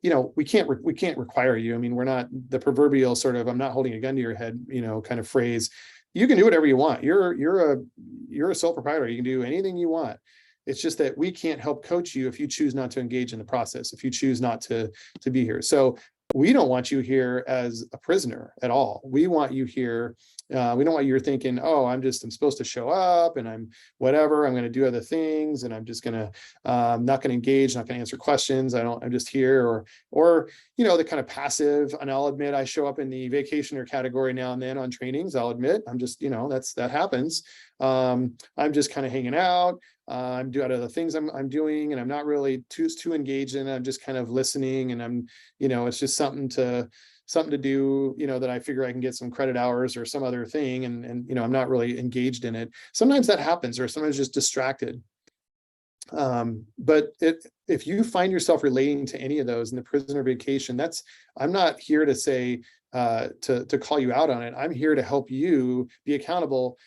can't require you. I mean, we're not the proverbial sort of, I'm not holding a gun to your head, kind of phrase. You can do whatever you want. You're a sole proprietor. You can do anything you want. It's just that we can't help coach you if you choose not to engage in the process, if you choose not to be here. So we don't want you here as a prisoner at all. We want you here. We don't want you thinking, oh, I'm supposed to show up and I'm whatever, I'm going to do other things and I'm just going to, not going to engage, not going to answer questions. I'm just here or, the kind of passive, and I'll admit I show up in the vacationer category now and then on trainings. I'll admit I'm just, that happens. I'm just kind of hanging out. I'm doing other things I'm doing, and I'm not really too engaged in it. I'm just kind of listening, and I'm, it's just something to do, that I figure I can get some credit hours or some other thing. And I'm not really engaged in it. Sometimes that happens, or sometimes just distracted. But if you find yourself relating to any of those in the prisoner vacation, I'm not here to say, to call you out on it. I'm here to help you be accountable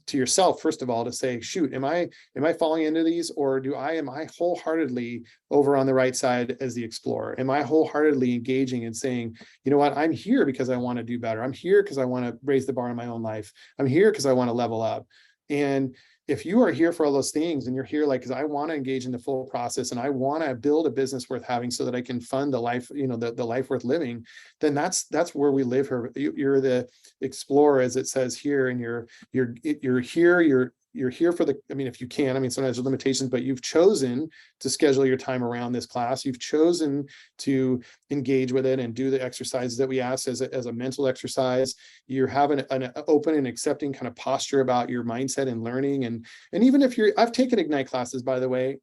to yourself, first of all, to say, shoot, am I falling into these, or am I wholeheartedly over on the right side as the explorer? Am I wholeheartedly engaging and saying, you know what, I'm here because I want to do better. I'm here because I want to raise the bar in my own life. I'm here because I want to level up. And if you are here for all those things, and you're here because I want to engage in the full process and I want to build a business worth having so that I can fund the life, the life worth living, then that's where we live here. You're the explorer, as it says here, and you're here. You're here for if you can, sometimes there's limitations, but you've chosen to schedule your time around this class. You've chosen to engage with it and do the exercises that we ask as a mental exercise. You're having an open and accepting kind of posture about your mindset and learning. And even if I've taken Ignite classes, by the way.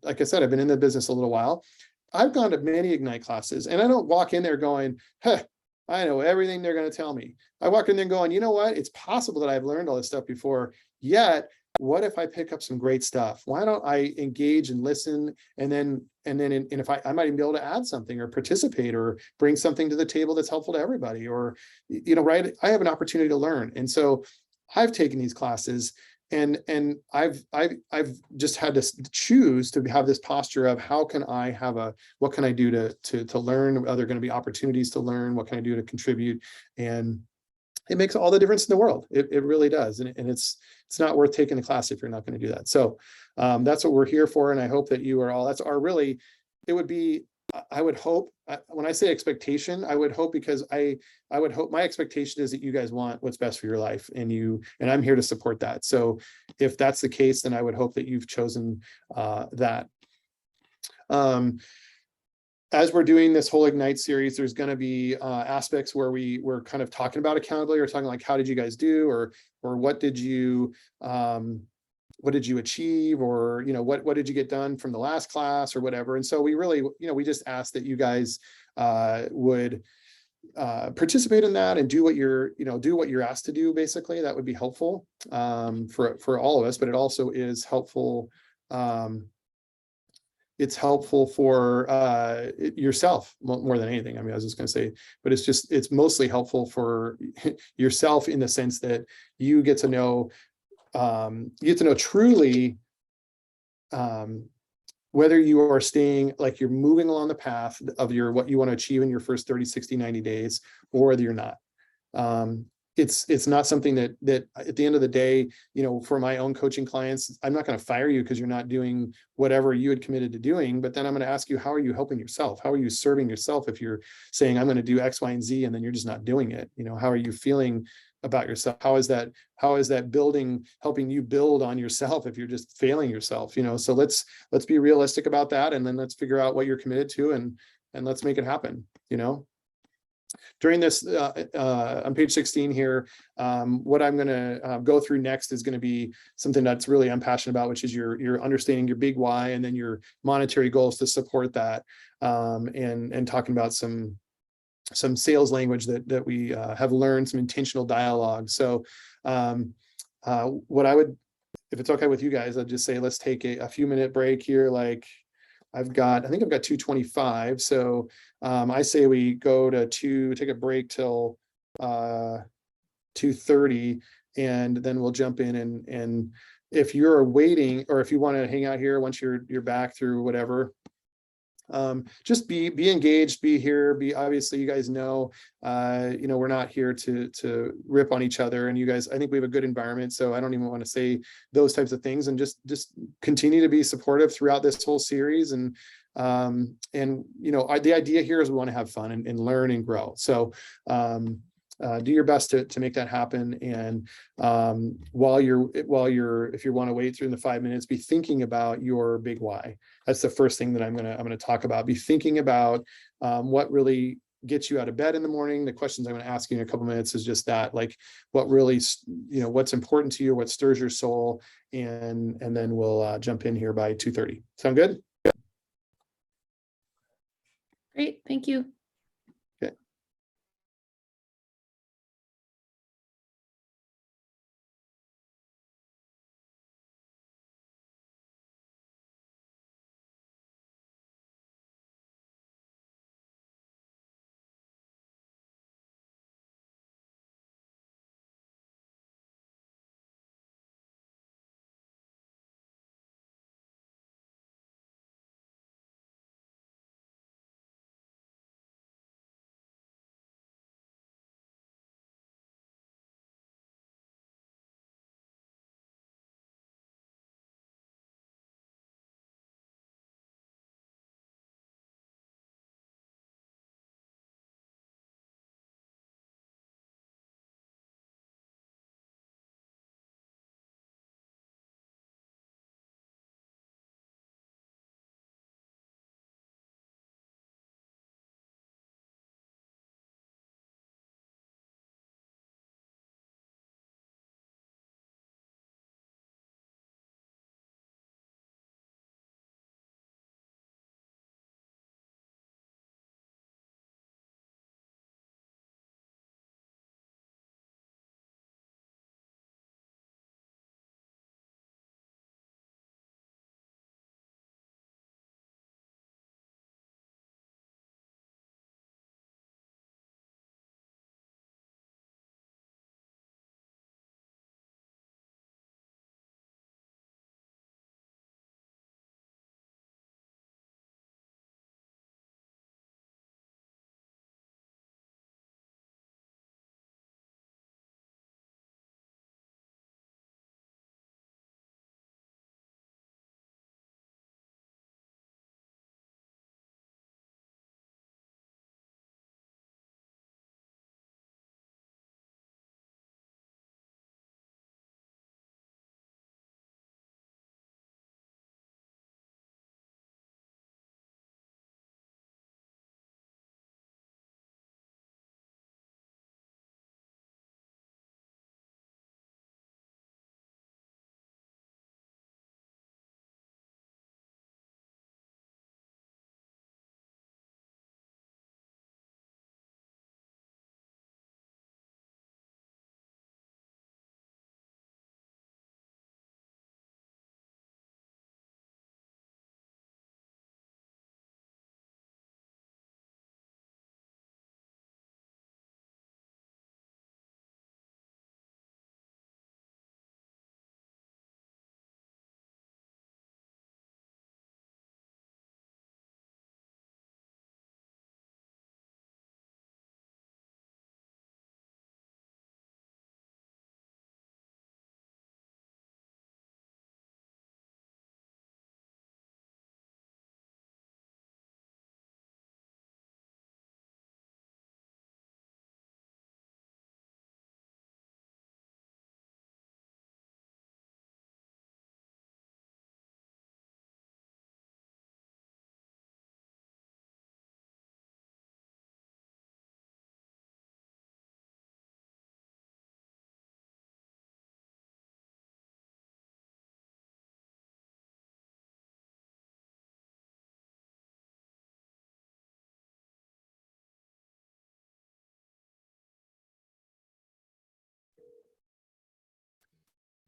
Like I said, I've been in the business a little while. I've gone to many Ignite classes, and I don't walk in there going, huh, I know everything they're going to tell me. I walk in there going, you know what? It's possible that I've learned all this stuff before. Yet, what if I pick up some great stuff? Why don't I engage and listen, and if I might even be able to add something or participate or bring something to the table that's helpful to everybody, or right? I have an opportunity to learn, and so I've taken these classes, and I've just had to choose to have this posture of what can I do to learn? Are there going to be opportunities to learn? What can I do to contribute? And it makes all the difference in the world. It really does. And it's not worth taking the class if you're not going to do that. So that's what we're here for. And I hope that you are all, that's our really, it would be, I would hope, when I say expectation, I would hope, because I would hope, my expectation is that you guys want what's best for your life, and I'm here to support that. So if that's the case, then I would hope that you've chosen that. As we're doing this whole Ignite series, there's going to be aspects where we're kind of talking about accountability, or talking like, how did you guys do, or what did you achieve, or what did you get done from the last class, or whatever. And so we really, we just ask that you guys would participate in that and do what you're asked to do. Basically, that would be helpful for all of us, but it also is helpful. It's helpful for yourself more than anything. I mean, I was just going to say, but it's mostly helpful for yourself, in the sense that you get to know truly whether you are staying, like, you're moving along the path of what you want to achieve in your first 30, 60, 90 days, or whether you're not. It's not something that at the end of the day, for my own coaching clients, I'm not going to fire you because you're not doing whatever you had committed to doing. But then I'm going to ask you, how are you helping yourself? How are you serving yourself? If you're saying, I'm going to do X, Y, and Z, and then you're just not doing it, how are you feeling about yourself? How is that helping you build on yourself if you're just failing yourself? So let's be realistic about that, and then let's figure out what you're committed to, and let's make it happen. During this, on page 16 here, what I'm going to go through next is going to be something that's really I'm passionate about, which is your understanding your big why, and then your monetary goals to support that, and talking about some sales language that we have learned, some intentional dialogue. So what I would, if it's okay with you guys, I'd just say, let's take a few minute break here. Like, I think I've got 2:25. So I say we go to take a break till 2:30, and then we'll jump in, and if you're waiting, or if you want to hang out here once you're back through whatever, just be engaged, be here, obviously, you guys know, we're not here to rip on each other, and you guys, I think we have a good environment, so I don't even want to say those types of things, and just continue to be supportive throughout this whole series. And the idea here is we want to have fun and learn and grow. So do your best to make that happen. And while you're if you want to wait through the 5 minutes, be thinking about your big why. That's the first thing that I'm gonna talk about. Be thinking about what really gets you out of bed in the morning. The questions I'm going to ask you in a couple minutes is just that, like, what really, what's important to you, what stirs your soul, and then we'll jump in here by 2:30. Sound good? Great, thank you.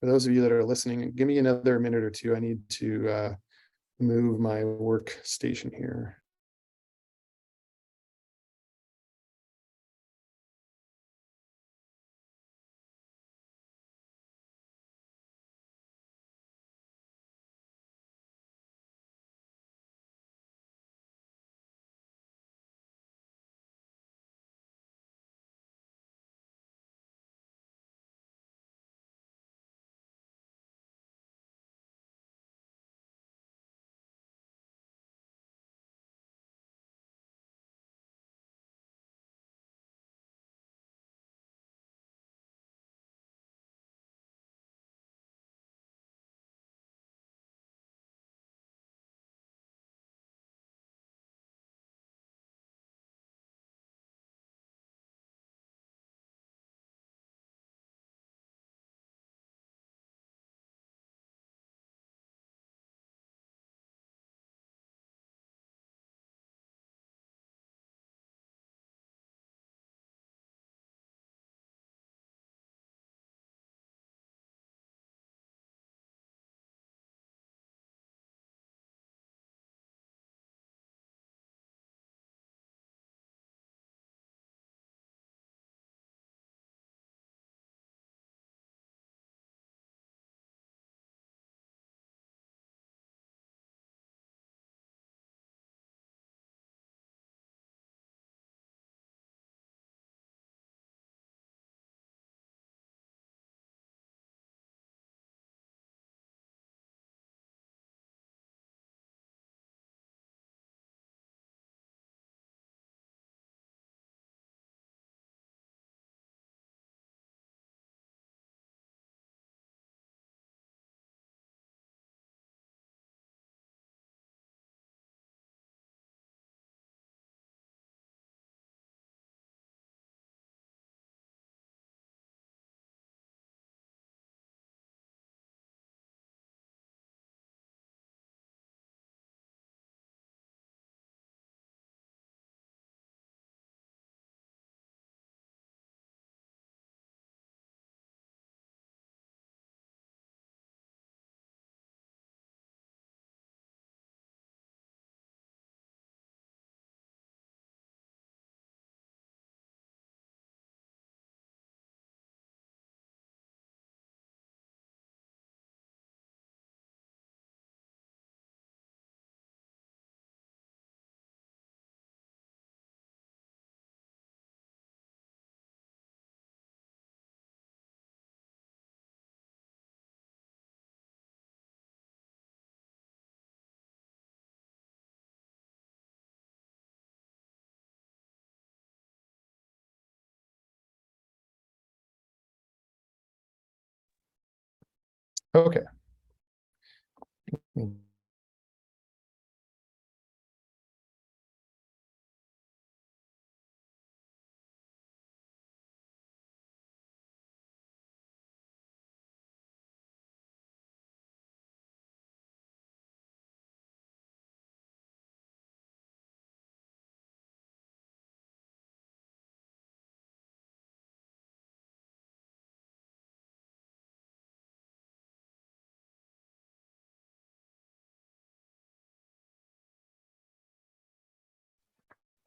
for those of you that are listening, give me another minute or two. I need to move my workstation here. Okay.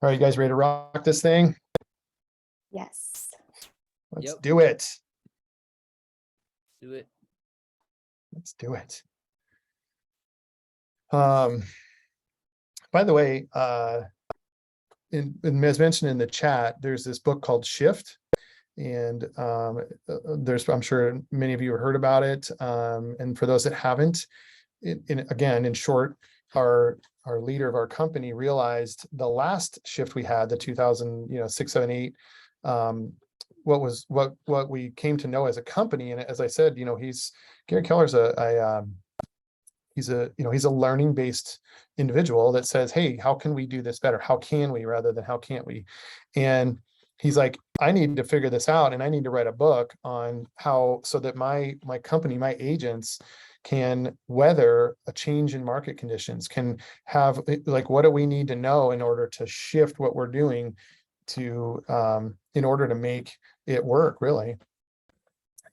All right, you guys ready to rock this thing? Yes. Let's Yep. do it. Do it. Let's do it. By the way, as mentioned in the chat, there's this book called Shift, and I'm sure many of you have heard about it. And for those that haven't, again, in short, our leader of our company realized the last shift we had, the 2006, 7, 8, what we came to know as a company. And as I said, Gary Keller's he's a learning based individual that says, hey, how can we do this better? How can we, rather than how can't we? And he's like, I need to figure this out, and I need to write a book on how, so that my company, my agents can weather a change in market conditions, can have, like, what do we need to know in order to shift what we're doing to in order to make it work, really.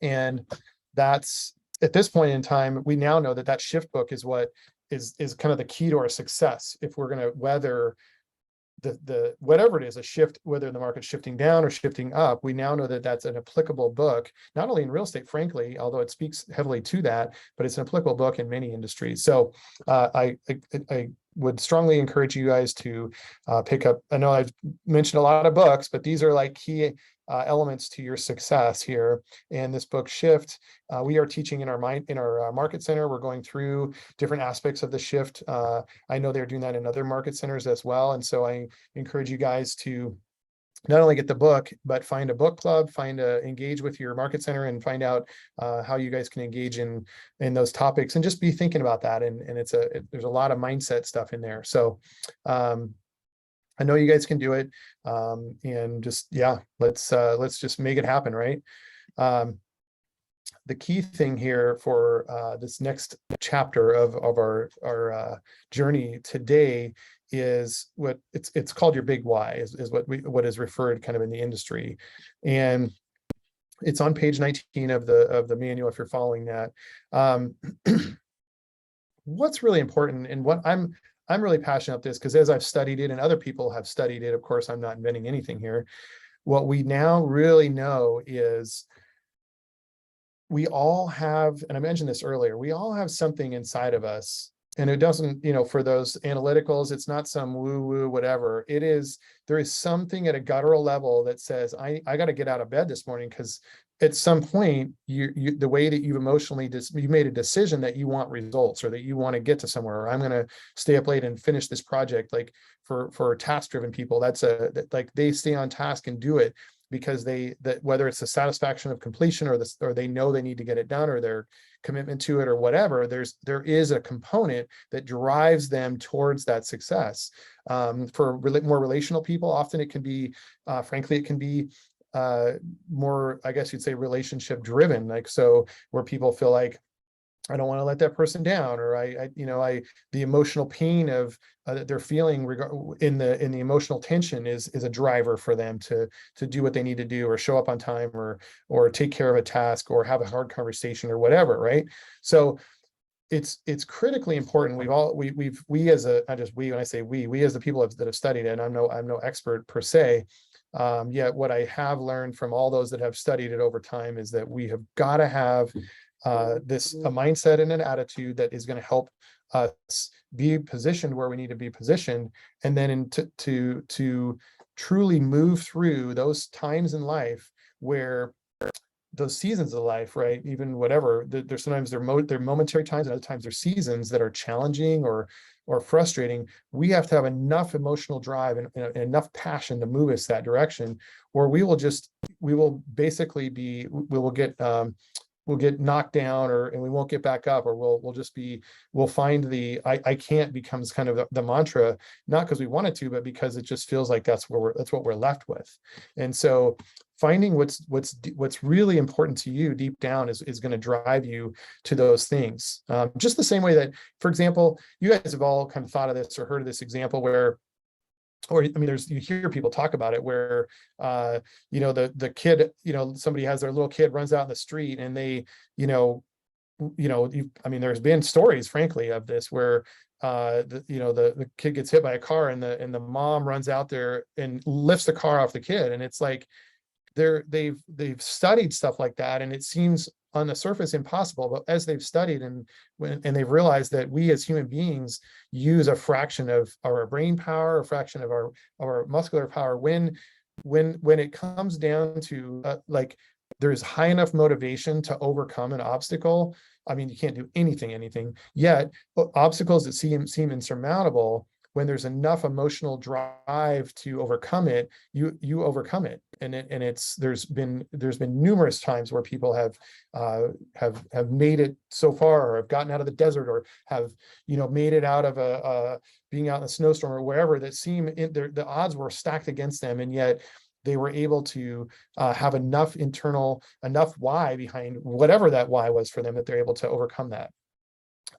And that's at this point in time, we now know that that shift book is what is kind of the key to our success. If we're going to weather the whatever it is, a shift, whether the market's shifting down or shifting up, we now know that that's an applicable book, not only in real estate, frankly, although it speaks heavily to that, but it's an applicable book in many industries. So I would strongly encourage you guys to pick up. I know I've mentioned a lot of books, but these are like key elements to your success here. And this book Shift, we are teaching in our market center. We're going through different aspects of the shift. I know they're doing that in other market centers as well. And so I encourage you guys to not only get the book, but find a book club, engage with your market center and find out how you guys can engage in those topics, and just be thinking about that. And there's a lot of mindset stuff in there. So I know you guys can do it. And just, yeah, let's just make it happen, right? The key thing here for this next chapter of our journey today is what it's called your big why, is what is referred kind of in the industry. And it's on page 19 of the manual if you're following that. What's really important, and what I'm really passionate about this, because as I've studied it and other people have studied it, of course, I'm not inventing anything here. What we now really know is we all have, and I mentioned this earlier, we all have something inside of us. And it doesn't, for those analyticals, it's not some woo-woo, whatever. There is something at a guttural level that says, I got to get out of bed this morning, because at some point, the way that you've emotionally, you made a decision that you want results, or that you want to get to somewhere, or I'm going to stay up late and finish this project. Like for task-driven people, like they stay on task and do it because whether it's the satisfaction of completion or they know they need to get it done, or their commitment to it, or whatever, there is a component that drives them towards that success. For more relational people, often it can be, frankly, it can be more, I guess you'd say, relationship driven, like, so where people feel like, I don't want to let that person down, or the emotional pain of they're feeling in the emotional tension is a driver for them to do what they need to do, or show up on time, or take care of a task, or have a hard conversation, or whatever, right? So it's critically important. We as a, not just we, when I say we as the people that have studied it, and I'm no expert per se, yet what I have learned from all those that have studied it over time is that we have got to have a mindset and an attitude that is going to help us be positioned where we need to be positioned, and then to truly move through those times in life, where those seasons of life, right? Even whatever, there's sometimes they're momentary times, and other times they're seasons that are challenging or frustrating. We have to have enough emotional drive and enough passion to move us that direction, or we will get knocked down, and we won't get back up, or we'll find I can't becomes kind of the mantra, not because we wanted to, but because it just feels like that's what we're left with. And so finding what's really important to you deep down is going to drive you to those things. Just the same way that, for example, you guys have all kind of thought of this or heard of this example where, or I mean, you hear people talk about it where, the kid, somebody has their little kid, runs out in the street, and they, I mean, there's been stories, frankly, of this where, the kid gets hit by a car, and the mom runs out there and lifts the car off the kid. And it's like, they've studied stuff like that, and it seems on the surface impossible, but as they've studied and they've realized that we as human beings use a fraction of our brain power, a fraction of our muscular power, when it comes down to like, there's high enough motivation to overcome an obstacle. I mean, you can't do anything yet, but obstacles that seem insurmountable, when there's enough emotional drive to overcome it, you overcome it. And there's been numerous times where people have made it so far, or have gotten out of the desert, or have made it out of being out in a snowstorm, or wherever, that the odds were stacked against them, and yet they were able to have enough why behind whatever that why was for them, that they're able to overcome that.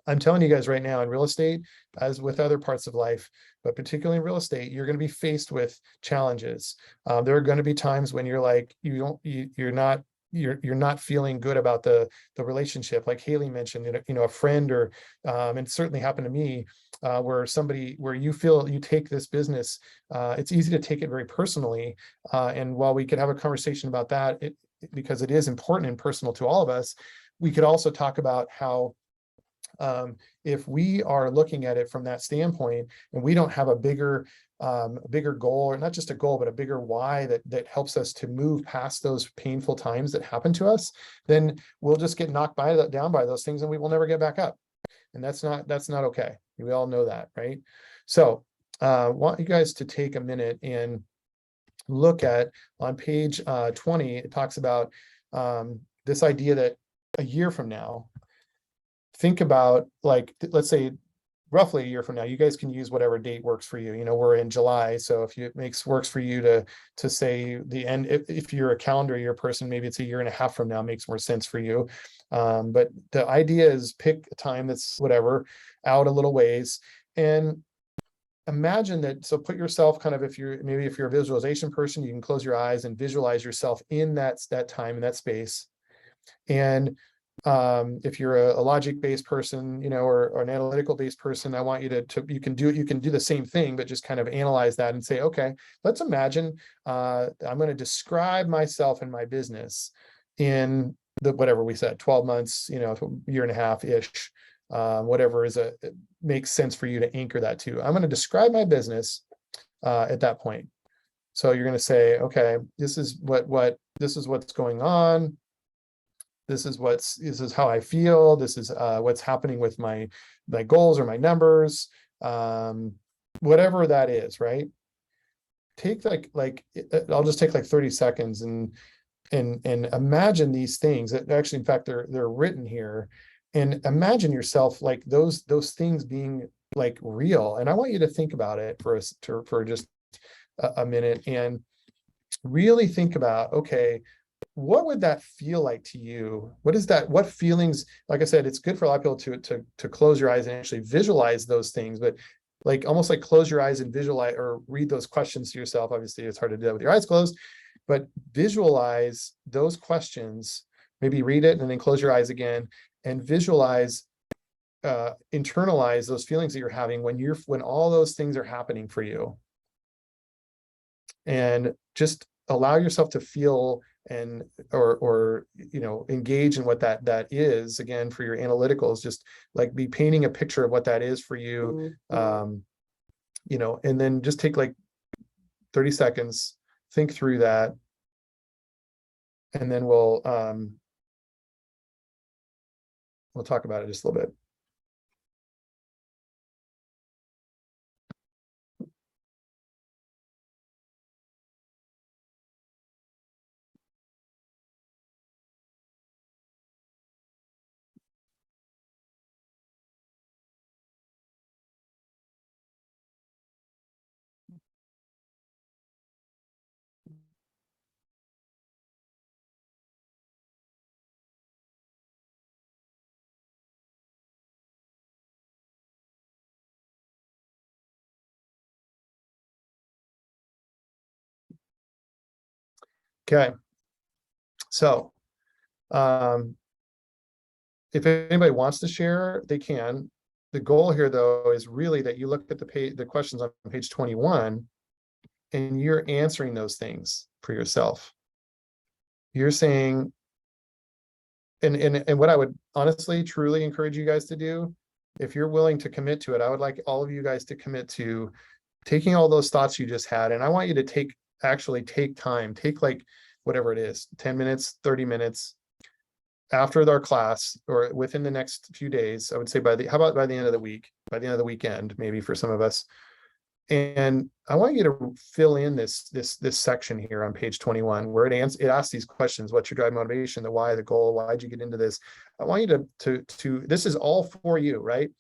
I'm telling you guys right now, in real estate, as with other parts of life, but particularly in real estate, you're going to be faced with challenges. There are going to be times when you're like, you're not you're not feeling good about the relationship, like Haley mentioned, a friend, or and it certainly happened to me, where you feel you take this business, it's easy to take it very personally. And while we could have a conversation about that, because it is important and personal to all of us, we could also talk about how if we are looking at it from that standpoint, and we don't have a bigger goal, or not just a goal, but a bigger why that helps us to move past those painful times that happen to us, then we'll just get knocked down by those things, and we will never get back up. And that's not okay. We all know that, right? So I want you guys to take a minute and look at, on page 20, it talks about this idea that a year from now, think about, like, let's say roughly a year from now, you guys can use whatever date works for you. We're in July, so if it works for you to say the end, if you're a calendar year person, maybe it's a year and a half from now, makes more sense for you. But the idea is, pick a time that's whatever, out a little ways, and imagine that. So put yourself kind of, if you're a visualization person, you can close your eyes and visualize yourself in that time, in that space. And if you're a logic-based person, or an analytical-based person, I want you to you can do the same thing, but just kind of analyze that and say, okay, let's imagine I'm going to describe myself and my business in whatever we said, 12 months, year and a half ish, whatever it makes sense for you to anchor that to. I'm going to describe my business at that point. So you're going to say, okay, this is what's going on. This is how I feel. This is what's happening with my goals or my numbers, whatever that is, right? Take I'll just take like 30 seconds and imagine these things that actually, in fact, they're written here, and imagine yourself like those things being like real. And I want you to think about it for just a minute, and really think about, okay, what would that feel like to you? What feelings? Like I said, it's good for a lot of people to close your eyes and actually visualize those things, but like almost like close your eyes and visualize or read those questions to yourself. Obviously, it's hard to do that with your eyes closed, but visualize those questions. Maybe read it and then close your eyes again and visualize, internalize those feelings that you're having when all those things are happening for you, and just allow yourself to feel and or engage in what that is. Again, for your analyticals, just like be painting a picture of what that is for you. And then just take like 30 seconds, think through that, and then we'll talk about it just a little bit. Okay, so if anybody wants to share, they can. The goal here, though, is really that you look at the questions on page 21, and you're answering those things for yourself. You're saying, and what I would honestly, truly encourage you guys to do, if you're willing to commit to it, I would like all of you guys to commit to taking all those thoughts you just had, and I want you to actually take time, take like whatever it is, 10 minutes, 30 minutes after our class or within the next few days. I would say how about by the end of the week, by the end of the weekend, maybe for some of us. And I want you to fill in this section here on page 21, where it asks these questions: what's your drive, motivation, the why, the goal, why'd you get into this? I want you to this is all for you, right?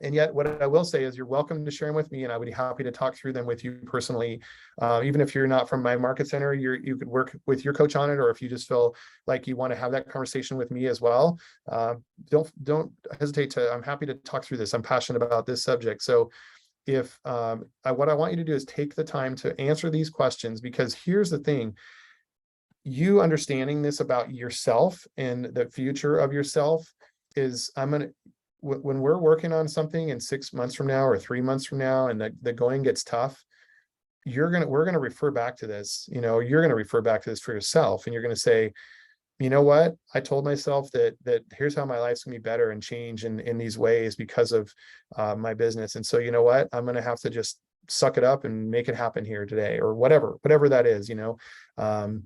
And yet what I will say is you're welcome to share them with me, and I would be happy to talk through them with you personally. Even if you're not from my market center, you could work with your coach on it, or if you just feel like you want to have that conversation with me as well, don't hesitate I'm happy to talk through this. I'm passionate about this subject. So if what I want you to do is take the time to answer these questions, because here's the thing. you understanding this about yourself and the future of yourself is when we're working on something in 6 months from now or 3 months from now, and the going gets tough, we're gonna refer back to this, you're gonna refer back to this for yourself, and you're gonna say, you know what? I told myself that here's how my life's gonna be better and change in these ways because of my business. And so, you know what? I'm gonna have to just suck it up and make it happen here today, or whatever that is, Um,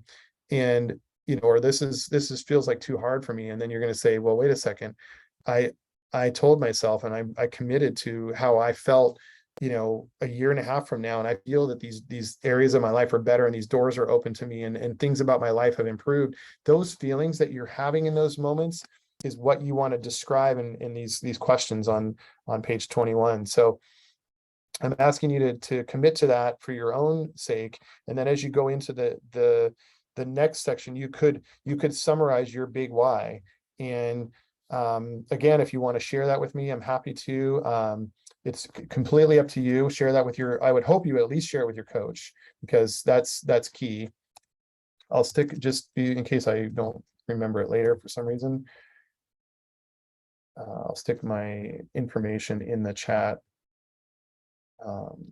and or this is feels like too hard for me. And then you're gonna say, well, wait a second. I I told myself and I committed to how I felt, a year and a half from now, and I feel that these areas of my life are better and these doors are open to me, and things about my life have improved. Those feelings that you're having in those moments is what you want to describe in these questions on page 21. So I'm asking you to commit to that for your own sake, and then as you go into the next section, you could summarize your big why. And again, if you want to share that with me, I'm happy to. It's completely up to you. Share that with I would hope you at least share it with your coach, because that's key. I'll stick, just in case I don't remember it later for some reason. I'll stick my information in the chat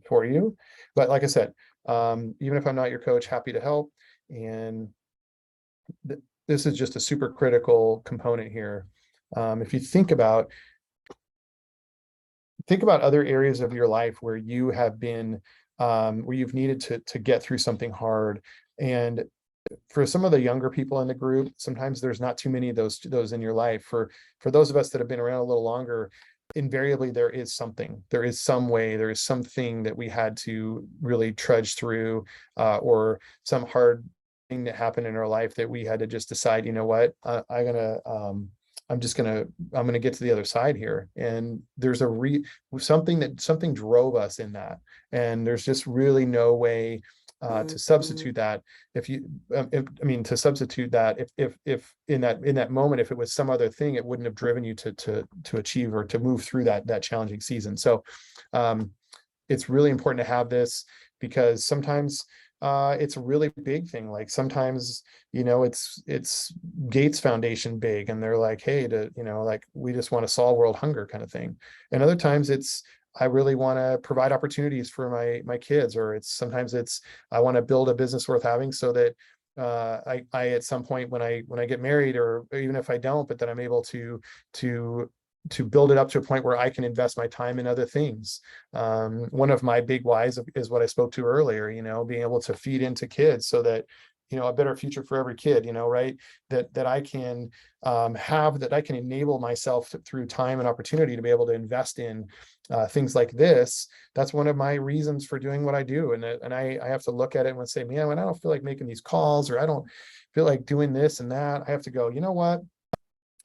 for you. But like I said, even if I'm not your coach, happy to help. And this is just a super critical component here. If you think about other areas of your life where you have been, where you've needed to get through something hard. And for some of the younger people in the group, sometimes there's not too many of those in your life. For those of us that have been around a little longer, invariably there is some way, there is something that we had to really trudge through, or some hard thing that happened in our life that we had to just decide, you know what, I'm gonna get to the other side here. And there's something drove us in that, and there's just really no way to substitute that. To substitute that, if in that moment, if it was some other thing, it wouldn't have driven you to achieve or to move through that challenging season. So it's really important to have this, because sometimes it's a really big thing. Like sometimes, it's Gates Foundation big, and they're like, hey, like, we just want to solve world hunger kind of thing. And other times I really want to provide opportunities for my kids, or sometimes I want to build a business worth having, so that I at some point when I get married, or even if I don't, but that I'm able to build it up to a point where I can invest my time in other things. One of my big whys is what I spoke to earlier, being able to feed into kids, so that, a better future for every kid, right? That I can that I can enable myself through time and opportunity to be able to invest in things like this. That's one of my reasons for doing what I do. And I have to look at it and say, man, when I don't feel like making these calls, or I don't feel like doing this and that, I have to go, you know what?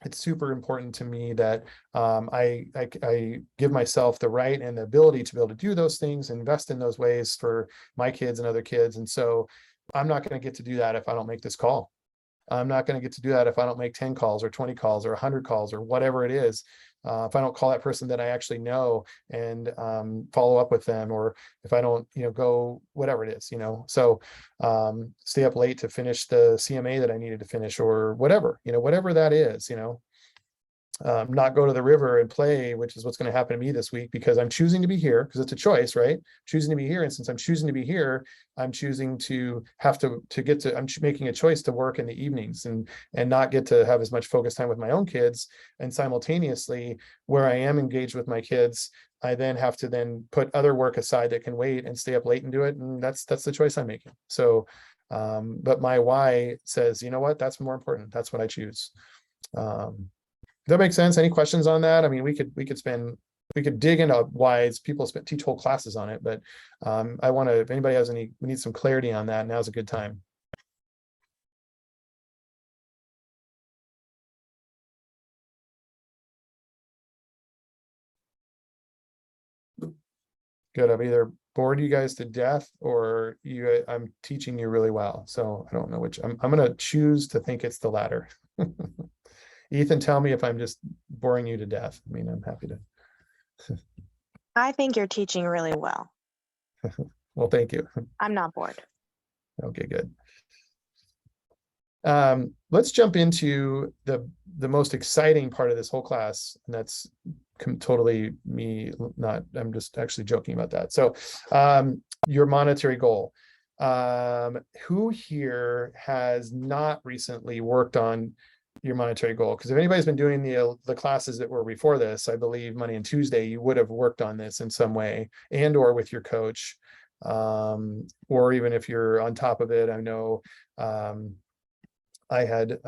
It's super important to me that I give myself the right and the ability to be able to do those things, invest in those ways for my kids and other kids. And so I'm not going to get to do that if I don't make this call. I'm not going to get to do that if I don't make 10 calls or 20 calls or 100 calls or whatever it is. If I don't call that person that I actually know and follow up with them, or if I don't, go whatever it is, so stay up late to finish the CMA that I needed to finish, or whatever, whatever that is, not go to the river and play, which is what's going to happen to me this week, because I'm choosing to be here, because it's a choice, right? Choosing to be here. And since I'm choosing to be here, I'm choosing to have to get to, I'm making a choice to work in the evenings and not get to have as much focus time with my own kids. And simultaneously, where I am engaged with my kids, I then have to then put other work aside that can wait and stay up late and do it. And that's the choice I'm making. So, but my why says, you know what, that's more important. That's what I choose. Does that make sense? Any questions on that? I mean, we could dig into why people teach whole classes on it, but I want to, if anybody has we need some clarity on that. Now's a good time. Good. I've either bored you guys to death, or I'm teaching you really well. So I don't know which. I'm going to choose to think it's the latter. Ethan, tell me if I'm just boring you to death. I mean, I'm happy to. I think you're teaching really well. Well, thank you. I'm not bored. Okay, good. Let's jump into the most exciting part of this whole class, and that's totally me. Not, I'm just actually joking about that. So, your monetary goal. Who here has not recently worked on your monetary goal? Because if anybody's been doing the classes that were before this, I believe Monday and Tuesday, you would have worked on this in some way, and or with your coach, or even if you're on top of it. I know I had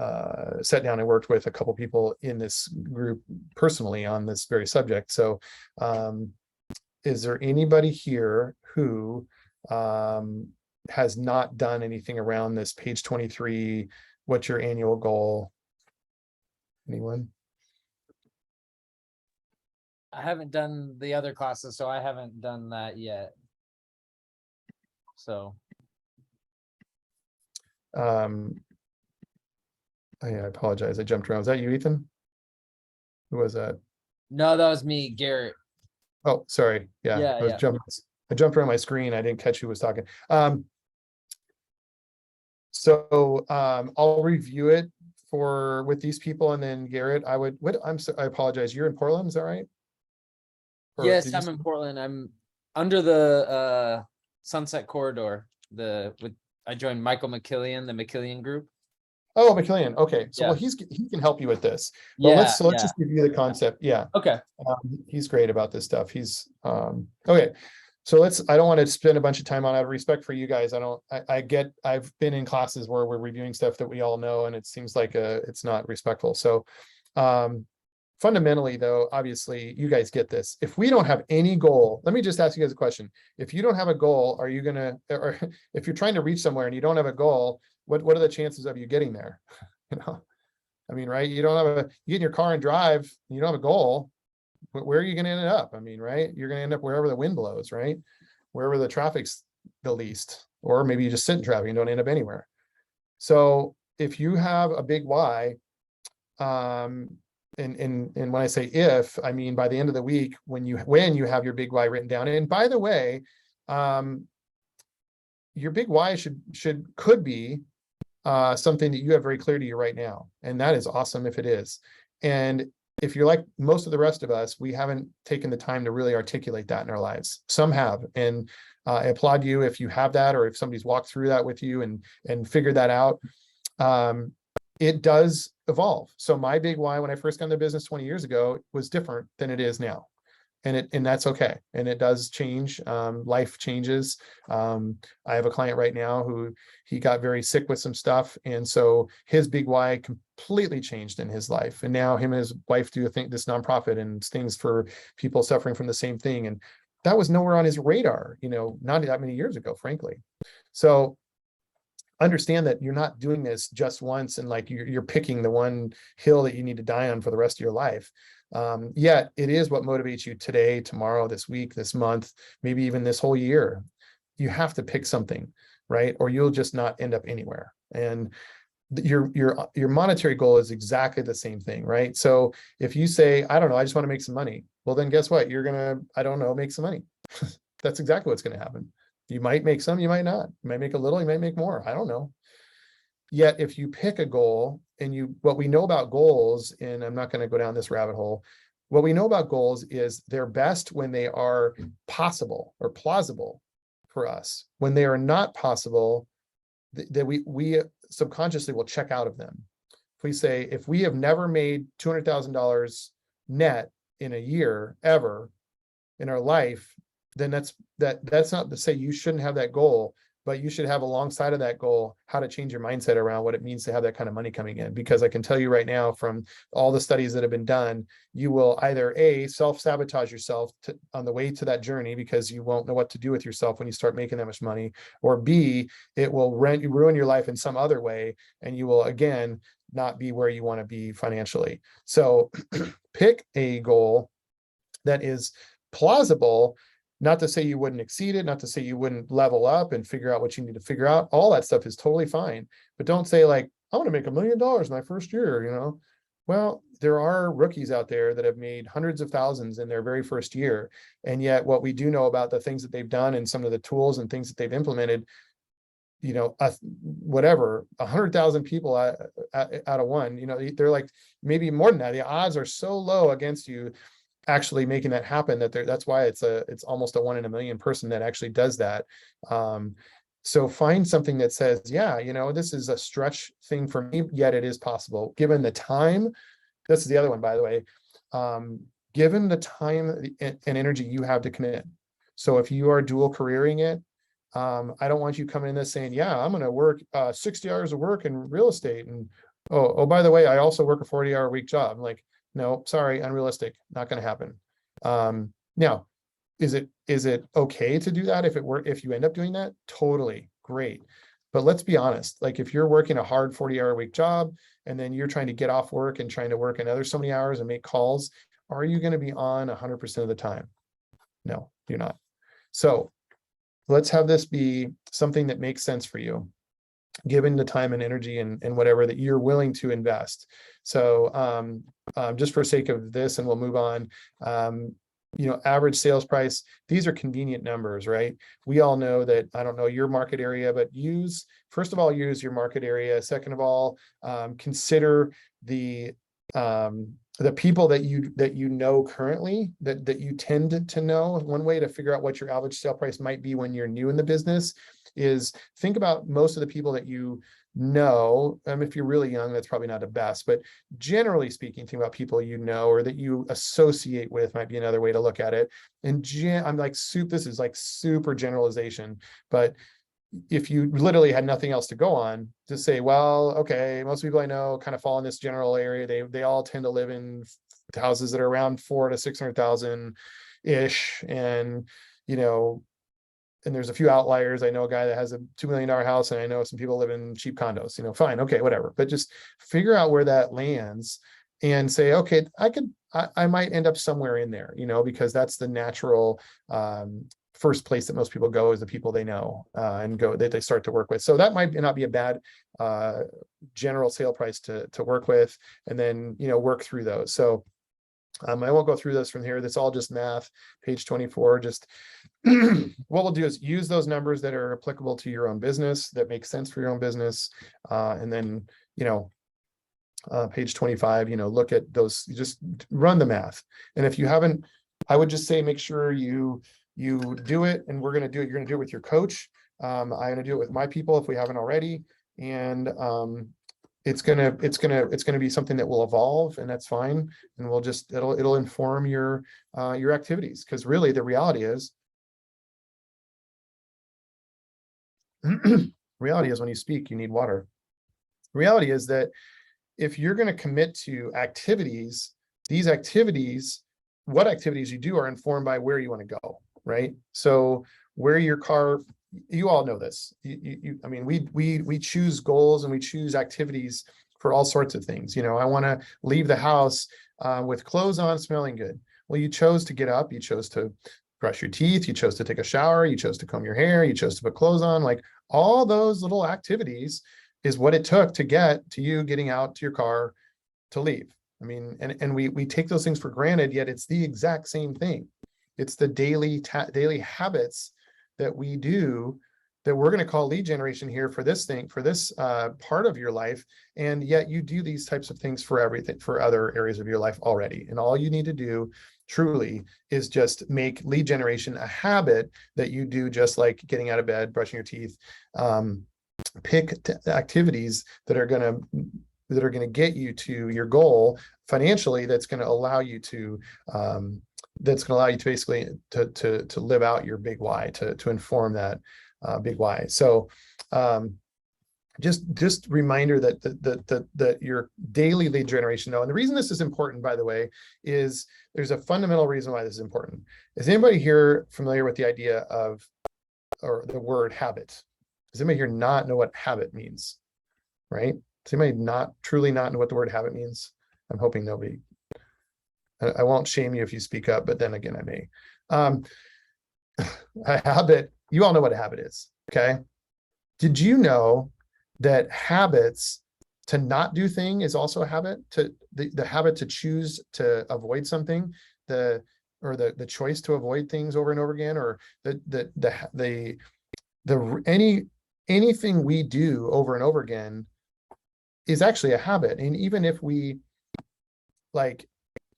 sat down and worked with a couple people in this group personally on this very subject. So is there anybody here who has not done anything around this page 23? What's your annual goal? Anyone? I haven't done the other classes, so I haven't done that yet. So I apologize. I jumped around. Was that you, Ethan? Who was that? no, that was me, Garrett. Oh, sorry. Yeah, Yeah, I was yeah. I jumped around my screen. I didn't catch who was talking. So I'll review it with these people, and then Garrett, I apologize. You're in Portland, is that right? Or Yes, did you I'm in Portland. I'm under the Sunset Corridor. I joined Michael McKillian, the McKillian group. Oh, McKillian. Okay. So, well, Yeah. he can help you with this. But Yeah, let's yeah. just review the concept. Yeah. Okay. He's great about this stuff. He's okay. So I don't want to spend a bunch of time on it. Out of respect for you guys. I've been in classes where we're reviewing stuff that we all know, and it seems like it's not respectful. So fundamentally though, obviously you guys get this. If we don't have any goal, let me just ask you guys a question. If you don't have a goal, or if you're trying to reach somewhere and you don't have a goal, what are the chances of you getting there? You know, I mean, right? You get in your car and drive, and you don't have a goal. Where are you going to end up? I mean, right? You're going to end up wherever the wind blows, right? Wherever the traffic's the least, or maybe you just sit in traffic and don't end up anywhere. So if you have a big why, and when I say if, I mean by the end of the week, when you have your big why written down. And by the way, your big why could be something that you have very clear to you right now, and that is awesome if it is. And if you're like most of the rest of us, we haven't taken the time to really articulate that in our lives. Some have, and I applaud you if you have that, or if somebody's walked through that with you and figured that out. It does evolve. So my big why when I first got into business 20 years ago was different than it is now. And that's okay. And it does change. Life changes. I have a client right now who he got very sick with some stuff. And so his big why completely changed in his life. And now him and his wife do this nonprofit and things for people suffering from the same thing. And that was nowhere on his radar, not that many years ago, frankly. So understand that you're not doing this just once and like you're picking the one hill that you need to die on for the rest of your life. Yet it is what motivates you today, tomorrow, this week, this month, maybe even this whole year. You have to pick something, right? Or you'll just not end up anywhere. And your monetary goal is exactly the same thing, right? So if you say, I don't know, I just want to make some money. Well, then guess what? You're going to, I don't know, make some money. That's exactly what's going to happen. You might make some, you might not. You might make a little, you might make more. I don't know. Yet if you pick a goal and what we know about goals, and I'm not going to go down this rabbit hole, what we know about goals is they're best when they are possible or plausible for us. When they are not possible, that we subconsciously will check out of them. If we say, if we have never made $200,000 net in a year ever in our life, then that's not to say you shouldn't have that goal, but you should have alongside of that goal how to change your mindset around what it means to have that kind of money coming in. Because I can tell you right now, from all the studies that have been done, you will either self-sabotage yourself on the way to that journey because you won't know what to do with yourself when you start making that much money, or B, it will ruin your life in some other way, and you will again not be where you want to be financially. So pick a goal that is plausible. Not to say you wouldn't exceed it, not to say you wouldn't level up and figure out what you need to figure out. All that stuff is totally fine. But don't say like, I want to make $1 million my first year, Well, there are rookies out there that have made hundreds of thousands in their very first year. And yet what we do know about the things that they've done and some of the tools and things that they've implemented, whatever, 100,000 people out of one, they're like, maybe more than that. The odds are so low against you actually making that happen that's why it's almost a 1 in a million person that actually does that. So find something that says, yeah, this is a stretch thing for me, yet it is possible given the time. This is the other one, by the way. Given the time and energy you have to commit. So if you are dual careering it, I don't want you coming in this saying, yeah, I'm going to work 60 hours of work in real estate. And oh, by the way, I also work a 40-hour week job. I'm like, no, sorry, unrealistic, not going to happen. Now, is it okay to do that if you end up doing that? Totally great. But let's be honest, like if you're working a hard 40-hour week job and then you're trying to get off work and trying to work another so many hours and make calls, are you going to be on 100% of the time? No, you're not. So let's have this be something that makes sense for you, given the time and energy and whatever that you're willing to invest. So just for sake of this, and we'll move on, average sales price, these are convenient numbers, right? We all know that, I don't know your market area, but first of all, use your market area. Second of all, consider the people that you know currently, that you tend to know. One way to figure out what your average sale price might be when you're new in the business is think about most of the people that you know. If you're really young, that's probably not the best, but generally speaking, think about people you know or that you associate with might be another way to look at it. And I'm like, this is like super generalization, but if you literally had nothing else to go on, to say, well, okay, most people I know kind of fall in this general area. They all tend to live in houses that are around 400,000 to 600,000 ish, and and there's a few outliers. I know a guy that has a $2 million house, and I know some people live in cheap condos. Fine, okay, whatever. But just figure out where that lands and say, okay, I might end up somewhere in there, because that's the natural first place that most people go, is the people they know and that they start to work with. So that might not be a bad general sale price to work with, and then work through those. So I won't go through this from here. That's all just math. Page 24. Just what we'll do is use those numbers that are applicable to your own business, that make sense for your own business, and then page 25. Look at those. You just run the math. And if you haven't, I would just say make sure you do it, and we're going to do it. You're going to do it with your coach. I'm going to do it with my people if we haven't already. And it's going to be something that will evolve, and that's fine. And it'll inform your activities, because really the reality is when you speak, you need water. Reality is that if you're going to commit to activities, what activities you do are informed by where you want to go. Right. So where your car, you all know this. We choose goals and we choose activities for all sorts of things. I want to leave the house with clothes on, smelling good. Well, you chose to get up, you chose to brush your teeth, you chose to take a shower, you chose to comb your hair, you chose to put clothes on. Like all those little activities is what it took to get to you getting out to your car to leave. And we take those things for granted, yet it's the exact same thing. It's the daily habits that we do that we're going to call lead generation here for this part of your life. And yet you do these types of things for everything, for other areas of your life already. And all you need to do truly is just make lead generation a habit that you do, just like getting out of bed, brushing your teeth. Pick activities that are going to get you to your goal financially, that's going to allow you to basically to live out your big why, to inform that big why. So just reminder that your daily lead generation, and the reason this is important, by the way, is there's a fundamental reason why this is important. Is anybody here familiar with the idea of, or the word habit? Does anybody here not know what habit means? Right? Does anybody truly not know what the word habit means? I'm hoping nobody. I won't shame you if you speak up, but then again, I may. A habit, you all know what a habit is, okay? Did you know that habits to not do thing is also a habit? The habit to choose to avoid something, the choice to avoid things over and over again, or any anything we do over and over again is actually a habit. And even if we like,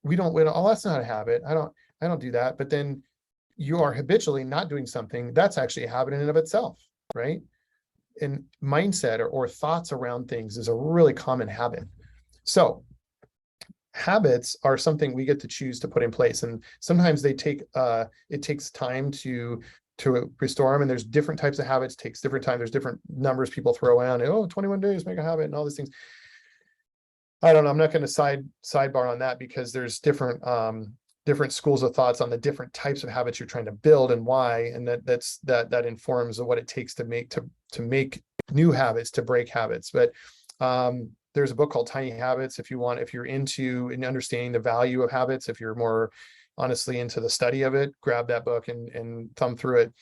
we don't, oh, that's not a habit. I don't do that. But then you are habitually not doing something, that's actually a habit in and of itself, right? And mindset or thoughts around things is a really common habit. So habits are something we get to choose to put in place. And sometimes they take, it takes time to restore them. And there's different types of habits, takes different time. There's different numbers people throw around. Oh, 21 days, make a habit and all these things. I don't know. I'm not going to sidebar on that because there's different schools of thoughts on the different types of habits you're trying to build and why, and that informs what it takes to make new habits, to break habits. But there's a book called Tiny Habits if you're into and understanding the value of habits. If you're more honestly into the study of it, grab that book and thumb through it.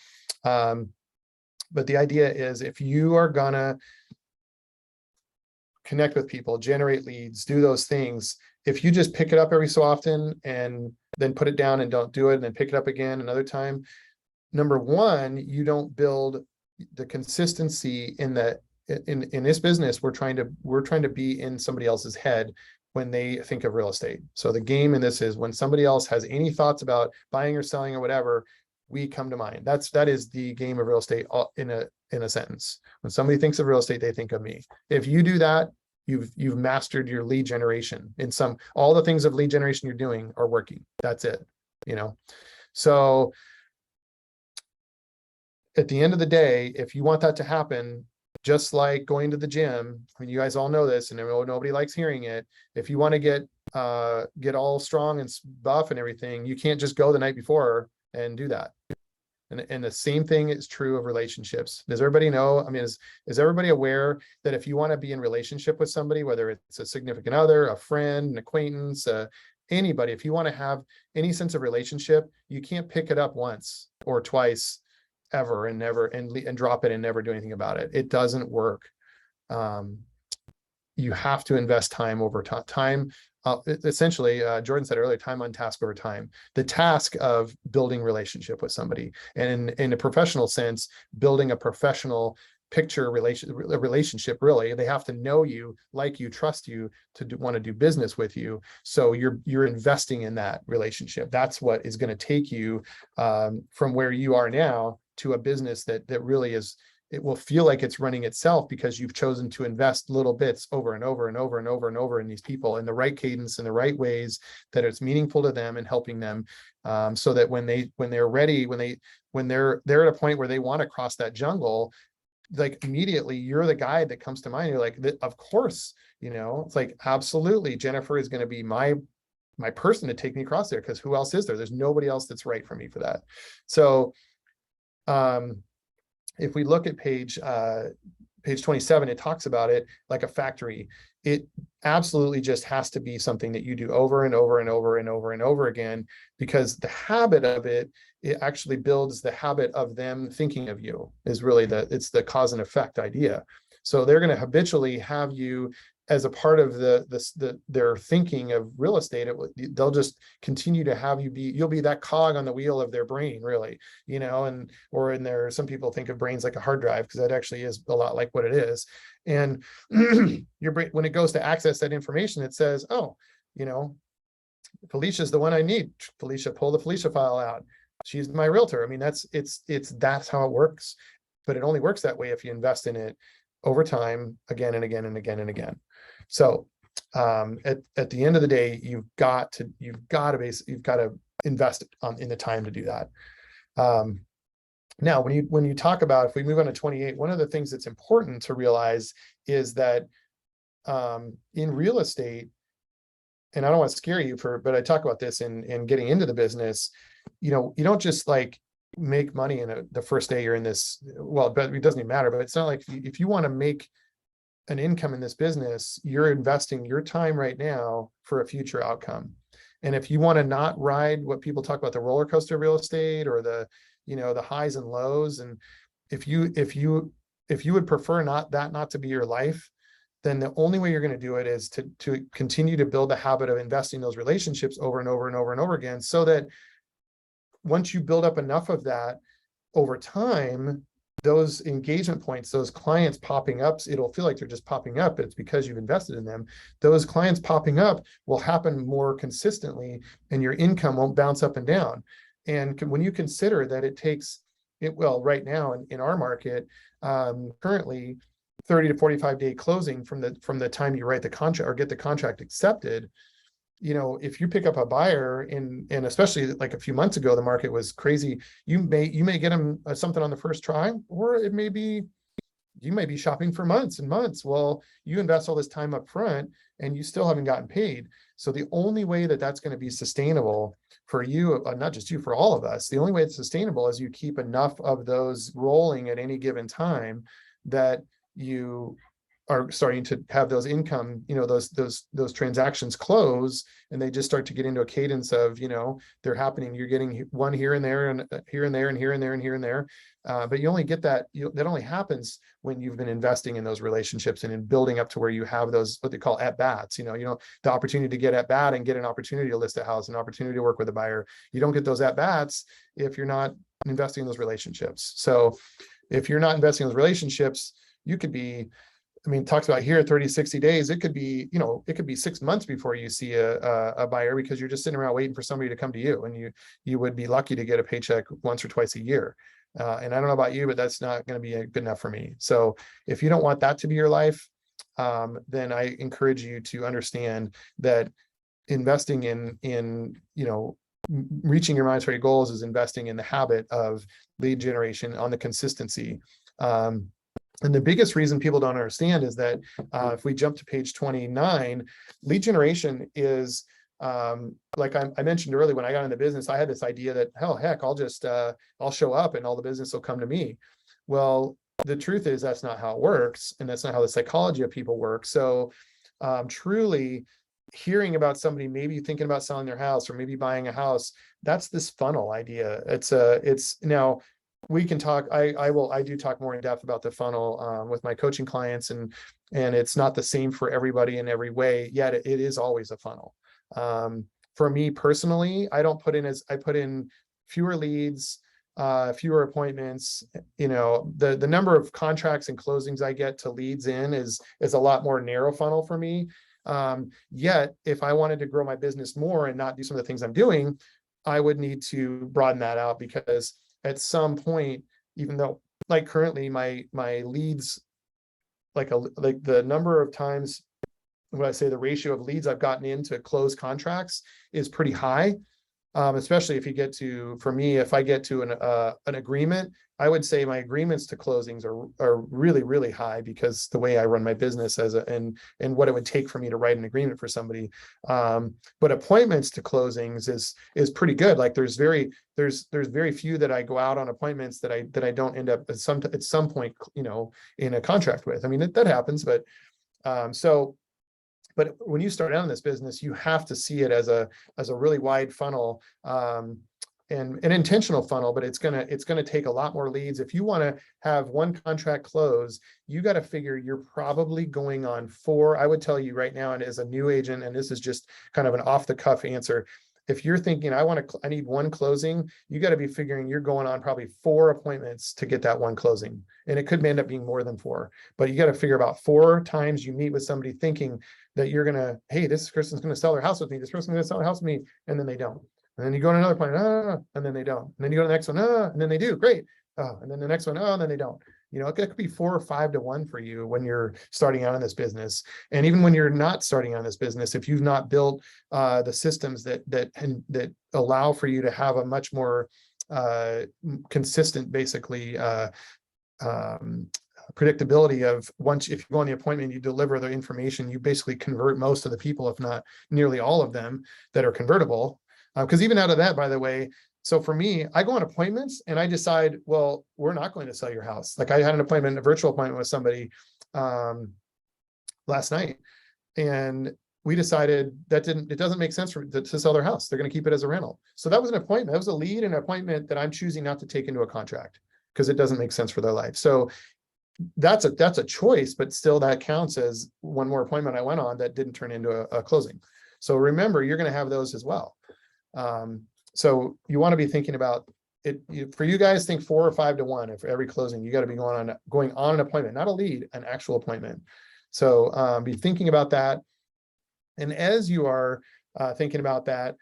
But the idea is, if you are gonna connect with people, generate leads, do those things, if you just pick it up every so often and then put it down and don't do it and then pick it up again another time, number one, you don't build the consistency in that. In this business, we're trying to be in somebody else's head when they think of real estate. So the game in this is, when somebody else has any thoughts about buying or selling or whatever, we come to mind. That is the game of real estate in a sentence. When somebody thinks of real estate, they think of me. If you do that, you've mastered your lead generation. All the things of lead generation you're doing are working. That's it, So at the end of the day, if you want that to happen, just like going to the gym, I mean, you guys all know this, and nobody likes hearing it. If you want to get all strong and buff and everything, you can't just go the night before and do that. And the same thing is true of relationships. Does everybody know? I mean, is everybody aware that if you want to be in relationship with somebody, whether it's a significant other, a friend, an acquaintance, anybody, if you want to have any sense of relationship, you can't pick it up once or twice ever and never and drop it and never do anything about it. It doesn't work. You have to invest time over time. Essentially, Jordan said earlier, time on task over time. The task of building relationship with somebody, and in a professional sense, building a professional relationship. Really, they have to know you, like you, trust you, to want to do business with you. So you're investing in that relationship. That's what is going to take you from where you are now to a business that really is. It will feel like it's running itself because you've chosen to invest little bits over and over and over and over and over in these people in the right cadence, in the right ways, that it's meaningful to them and helping them, so that when they're ready, when they're at a point where they want to cross that jungle, like immediately you're the guy that comes to mind. You're like, of course, it's like, absolutely, Jennifer is going to be my person to take me across there, because who else is there? There's nobody else that's right for me for that. So if we look at page 27, it talks about it like a factory. It absolutely just has to be something that you do over and over and over and over and over again, because the habit of it actually builds the habit of them thinking of you. Is really it's the cause and effect idea. So they're going to habitually have you as a part of their thinking of real estate. They'll just continue to have you'll be that cog on the wheel of their brain, really, or in there, some people think of brains like a hard drive, because that actually is a lot like what it is. And your brain, when it goes to access that information, it says, oh, Felicia's the one I need. Felicia, pull the Felicia file out. She's my realtor. I mean, that's how it works, but it only works that way if you invest in it over time, again and again and again and again. So at the end of the day, you've got to invest in the time to do that. Now, when you talk about, if we move on to 28, one of the things that's important to realize is that in real estate, and I don't want to scare you but I talk about this in getting into the business, you don't just like make money in the first day you're in this. Well, but it doesn't even matter, but it's not like, if you want to make an income in this business, you're investing your time right now for a future outcome. And if you want to not ride what people talk about, the roller coaster of real estate, or the highs and lows, and if you would prefer not to be your life, then the only way you're going to do it is to continue to build the habit of investing those relationships over and over and over and over again, so that once you build up enough of that over time, those engagement points, those clients popping up, it'll feel like they're just popping up. It's because you've invested in them. Those clients popping up will happen more consistently, and your income won't bounce up and down. And when you consider that it takes it, well, right now in our market, currently 30 to 45 day closing from the time you write the contract or get the contract accepted. You know, if you pick up a buyer and especially like a few months ago, the market was crazy. You may get them something on the first try, or it may be, you may be shopping for months and months. Well, you invest all this time up front and you still haven't gotten paid. So the only way that that's going to be sustainable for you, not just you, for all of us, the only way it's sustainable is you keep enough of those rolling at any given time that you are starting to have those income, you know, those transactions close, and they just start to get into a cadence of, you know, they're happening. You're getting one here and there and here and there and here and there and here and there. But you only get that, that only happens when you've been investing in those relationships and in building up to where you have those, what they call at bats, you know, the opportunity to get at bat and get an opportunity to list a house, an opportunity to work with a buyer. You don't get those at bats if you're not investing in those relationships. So if you're not investing in those relationships, you could be, I mean, talks about here 30, 60 days. It could be, you know, it could be 6 months before you see a buyer, because you're just sitting around waiting for somebody to come to you, and you would be lucky to get a paycheck once or twice a year. And I don't know about you, but that's not going to be good enough for me. So if you don't want that to be your life, then I encourage you to understand that investing in, you know, reaching your monetary goals is investing in the habit of lead generation on the consistency. And the biggest reason people don't understand is that if we jump to page 29, lead generation is, like I mentioned earlier, when I got into business, I had this idea that, heck, I'll show up and all the business will come to me. Well, the truth is that's not how it works. And that's not how the psychology of people work. So truly hearing about somebody maybe thinking about selling their house or maybe buying a house, that's this funnel idea. It's now, we can talk, I do talk more in depth about the funnel with my coaching clients, and it's not the same for everybody in every way, yet it is always a funnel. For me personally, I put in fewer leads, fewer appointments. You know, the number of contracts and closings I get to leads in is a lot more narrow funnel for me. Yet if I wanted to grow my business more and not do some of the things I'm doing, I would need to broaden that out, because at some point, even though like currently my leads, like the number of times, when I say the ratio of leads I've gotten in to close contracts is pretty high. Especially if you get to, for me, if I get to an agreement, I would say my agreements to closings are really, really high, because the way I run my business and what it would take for me to write an agreement for somebody. But appointments to closings is pretty good. Like there's very few that I go out on appointments that I don't end up at some point, you know, in a contract with. I mean, that happens, but but when you start out in this business, you have to see it as a really wide funnel, and an intentional funnel, but it's gonna take a lot more leads. If you want to have one contract close, you got to figure you're probably going on 4. I would tell you right now, and as a new agent, and this is just kind of an off the cuff answer, if you're thinking I need one closing, you got to be figuring you're going on probably 4 appointments to get that one closing. And it could end up being more than 4, but you got to figure about 4 times you meet with somebody thinking that you're going to, hey, this person's going to sell their house with me. This person's going to sell their house with me. And then they don't. And then you go to another appointment, and then they don't. And then you go to the next one, and then they do. Great. And then the next one, and then they don't. You know, it could be 4 or 5 to 1 for you when you're starting out in this business. And even when you're not starting out in this business, if you've not built the systems that allow for you to have a much more consistent, basically, predictability of once, if you go on the appointment, you deliver the information, you basically convert most of the people, if not nearly all of them that are convertible. Because even out of that, by the way, so for me, I go on appointments and I decide, well, we're not going to sell your house. Like I had an appointment, a virtual appointment with somebody last night, and we decided that it doesn't make sense to sell their house. They're going to keep it as a rental. So that was an appointment. That was a lead and an appointment that I'm choosing not to take into a contract because it doesn't make sense for their life. So that's a choice, but still that counts as one more appointment I went on that didn't turn into a closing. So remember, you're going to have those as well. So you want to be thinking about for you guys, think 4 or 5 to 1. If every closing, you got to be going on an appointment, not a lead, an actual appointment. So be thinking about that. And as you are thinking about that,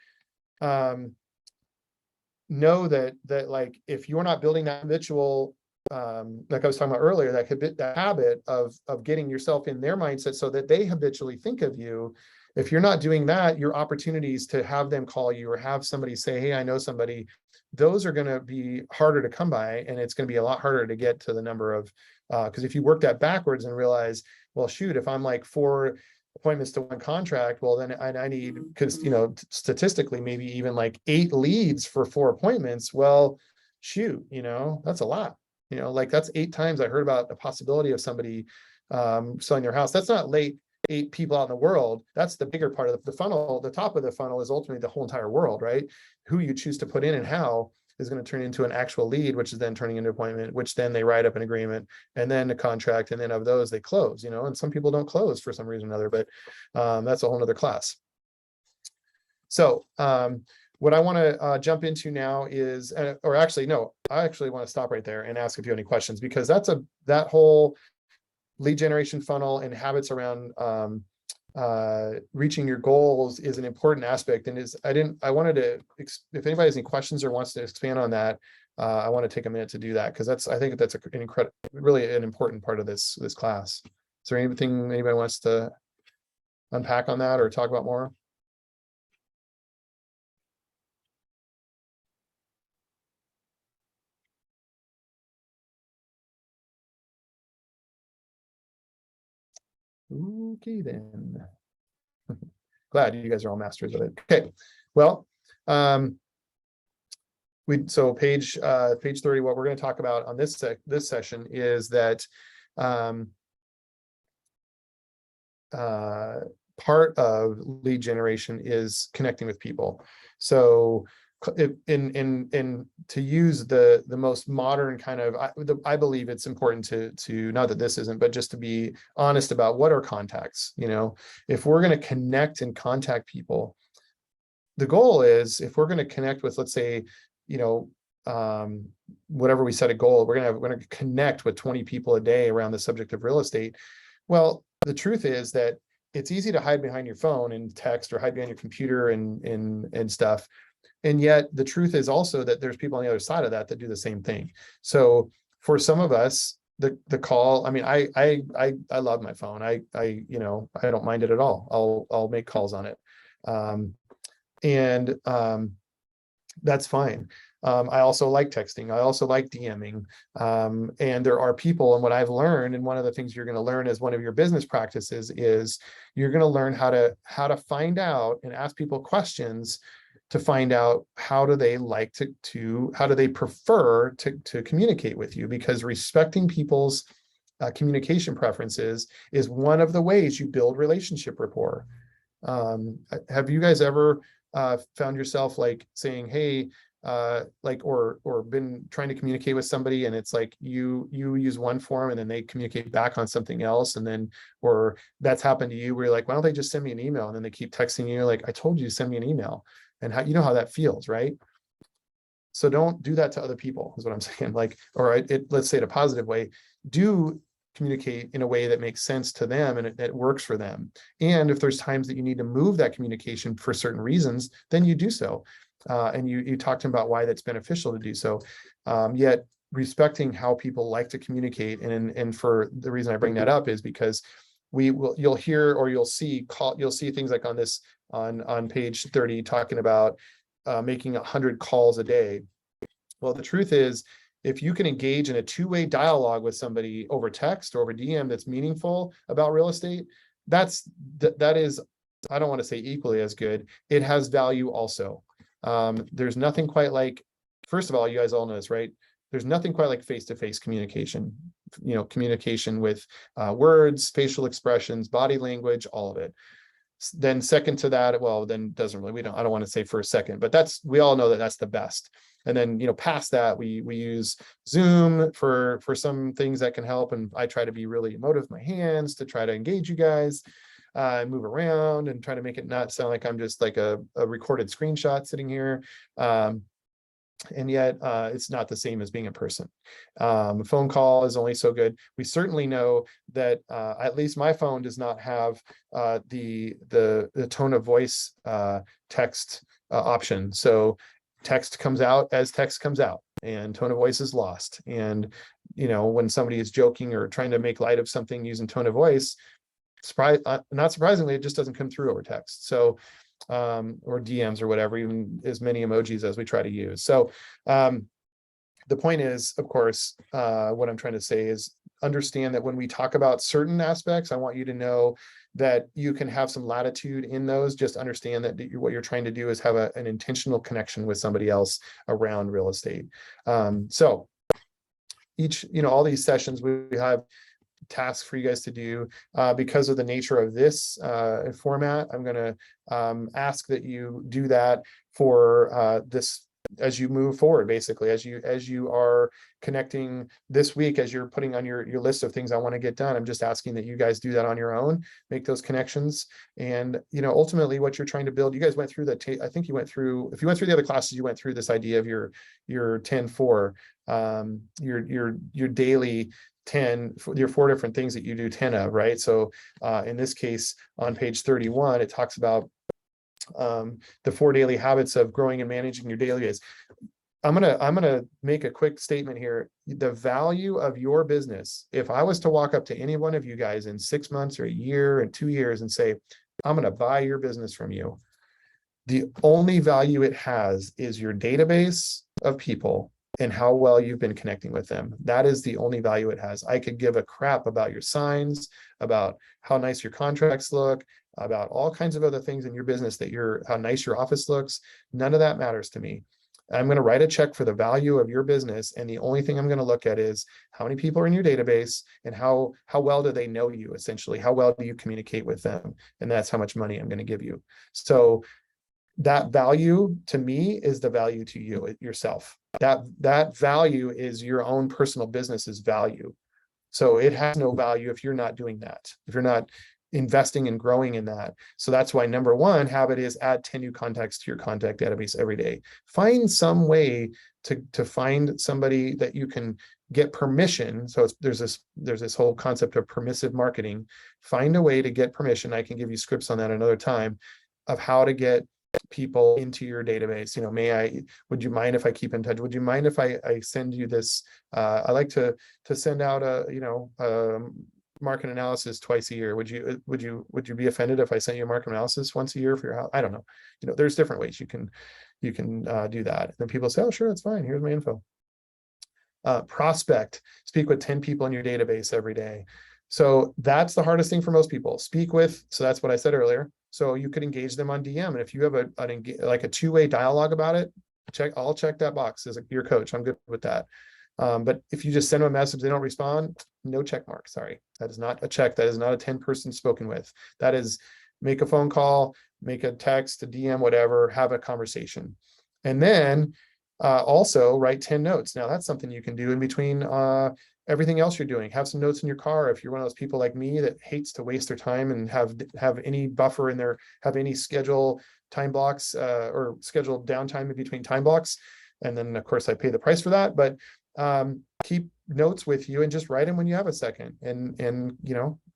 know that like if you're not building that habitual, like I was talking about earlier, that habit of getting yourself in their mindset so that they habitually think of you. If you're not doing that, your opportunities to have them call you or have somebody say, hey, I know somebody, those are going to be harder to come by, and it's going to be a lot harder to get to the number of, because if you work that backwards and realize, well, shoot, if I'm like 4 appointments to 1 contract, well, then I need, because, you know, statistically, maybe even like 8 leads for 4 appointments. Well, shoot, you know, that's a lot, you know, like that's 8 times I heard about a possibility of somebody selling their house. That's not 8 people out in the world. That's the bigger part of the funnel. The top of the funnel is ultimately the whole entire world, right? Who you choose to put in and how is going to turn into an actual lead, which is then turning into an appointment, which then they write up an agreement and then a contract. And then of those they close, you know, and some people don't close for some reason or another, but that's a whole nother class. So what I want to jump into now is, or actually, no, I actually want to stop right there and ask if you have any questions, because that whole lead generation funnel and habits around reaching your goals is an important aspect. And I wanted to, if anybody has any questions or wants to expand on that, I want to take a minute to do that, because I think that's really an important part of this class. Is there anything anybody wants to unpack on that or talk about more? Okay, then. Glad you guys are all masters of it. Okay, well, so page 30, what we're going to talk about on this session is that part of lead generation is connecting with people. So in to use the most modern kind of, I believe it's important to not that this isn't, but just to be honest about what are contacts. You know, if we're going to connect and contact people, the goal is, if we're going to connect with, let's say, you know, whatever we set a goal, we're going to connect with 20 people a day around the subject of real estate. Well, the truth is that it's easy to hide behind your phone and text, or hide behind your computer and stuff. And yet the truth is also that there's people on the other side of that do the same thing. So for some of us, the call, I mean, I love my phone. I you know, I don't mind it at all. I'll make calls on it. That's fine. I also like texting. I also like DMing. And there are people, and what I've learned, and one of the things you're going to learn as one of your business practices is you're going to learn how to find out and ask people questions to find out how do they like how do they prefer to communicate with you, because respecting people's communication preferences is one of the ways you build relationship rapport. Have you guys ever found yourself like saying, hey, like, or been trying to communicate with somebody, and it's like you use one form and then they communicate back on something else, and then, or that's happened to you where you're like, why don't they just send me an email? And then they keep texting you like, I told you to send me an email. And how, you know how that feels, right? So don't do that to other people, is what I'm saying. Like, or let's say it a positive way, do communicate in a way that makes sense to them and it works for them. And if there's times that you need to move that communication for certain reasons, then you do so. And you talk to them about why that's beneficial to do so. Yet respecting how people like to communicate. And for the reason I bring that up is because you'll hear, or you'll see things like on page 30 talking about making 100 calls a day. Well, the truth is, if you can engage in a two-way dialogue with somebody over text or over DM that's meaningful about real estate, that is, I don't want to say equally as good. It has value also. There's nothing quite like, first of all, you guys all know this, right? There's nothing quite like face-to-face communication, you know, communication with words, facial expressions, body language, all of it. Then second to that, well, then doesn't really, I don't want to say for a second, but we all know that that's the best. And then, you know, past that, we use Zoom for some things that can help. And I try to be really emotive with my hands to try to engage you guys, move around and try to make it not sound like I'm just like a recorded screenshot sitting here. And yet it's not the same as being in person. A phone call is only so good. We certainly know that at least my phone does not have the tone of voice text option. So text comes out as text comes out, and tone of voice is lost. And when somebody is joking or trying to make light of something using tone of voice, not surprisingly, it just doesn't come through over text. So or DMs or whatever, even as many emojis as we try to use. So the point is, of course, what I'm trying to say is understand that when we talk about certain aspects, I want you to know that you can have some latitude in those. Just understand that what you're trying to do is have an intentional connection with somebody else around real estate. So each, all these sessions we have tasks for you guys to do. Because of the nature of this format, I'm going to ask that you do that for this as you move forward, basically, as you are connecting this week, as you're putting on your list of things I want to get done. I'm just asking that you guys do that on your own, make those connections. And ultimately what you're trying to build, you guys went through I think you went through, if you went through the other classes, you went through this idea of your 10-4, your daily 10, your 4 different things that you do 10 of, right? So in this case, on page 31, it talks about the 4 daily habits of growing and managing your daily days. I'm gonna make a quick statement here. The value of your business, if I was to walk up to any one of you guys in 6 months or a year and 2 years and say, I'm gonna buy your business from you, the only value it has is your database of people and how well you've been connecting with them. That is the only value it has. I could give a crap about your signs, about how nice your contracts look, about all kinds of other things in your business, how nice your office looks. None of that matters to me. I'm going to write a check for the value of your business. And the only thing I'm going to look at is how many people are in your database and how well do they know you, essentially, how well do you communicate with them? And that's how much money I'm going to give you. So that value to me is the value to you yourself. That value is your own personal business's value. So it has no value if you're not doing that, if you're not investing and growing in that. So that's why number 1 habit is add 10 new contacts to your contact database every day. Find some way to find somebody that you can get permission. So there's this whole concept of permissive marketing. Find a way to get permission. I can give you scripts on that another time of how to get people into your database. Would you mind if I keep in touch? Would you mind if I send you this? I like to send out a market analysis twice a year. Would you be offended if I sent you a market analysis once a year for your house? I don't know. There's different ways you can do that. And then people say, oh, sure, that's fine. Here's my info. Prospect, speak with 10 people in your database every day. So that's the hardest thing for most people. So that's what I said earlier. So you could engage them on DM. And if you have a two-way dialogue about it, I'll check that box as your coach. I'm good with that. But if you just send them a message, they don't respond, no check mark. Sorry, that is not a check. That is not a 10-person spoken with. That is make a phone call, make a text, a DM, whatever, have a conversation. And then also write 10 notes. Now that's something you can do in between everything else you're doing. Have some notes in your car. If you're one of those people like me that hates to waste their time and have any buffer in there, have any schedule time blocks or scheduled downtime in between time blocks. And then of course I pay the price for that, but keep notes with you and just write them when you have a second. And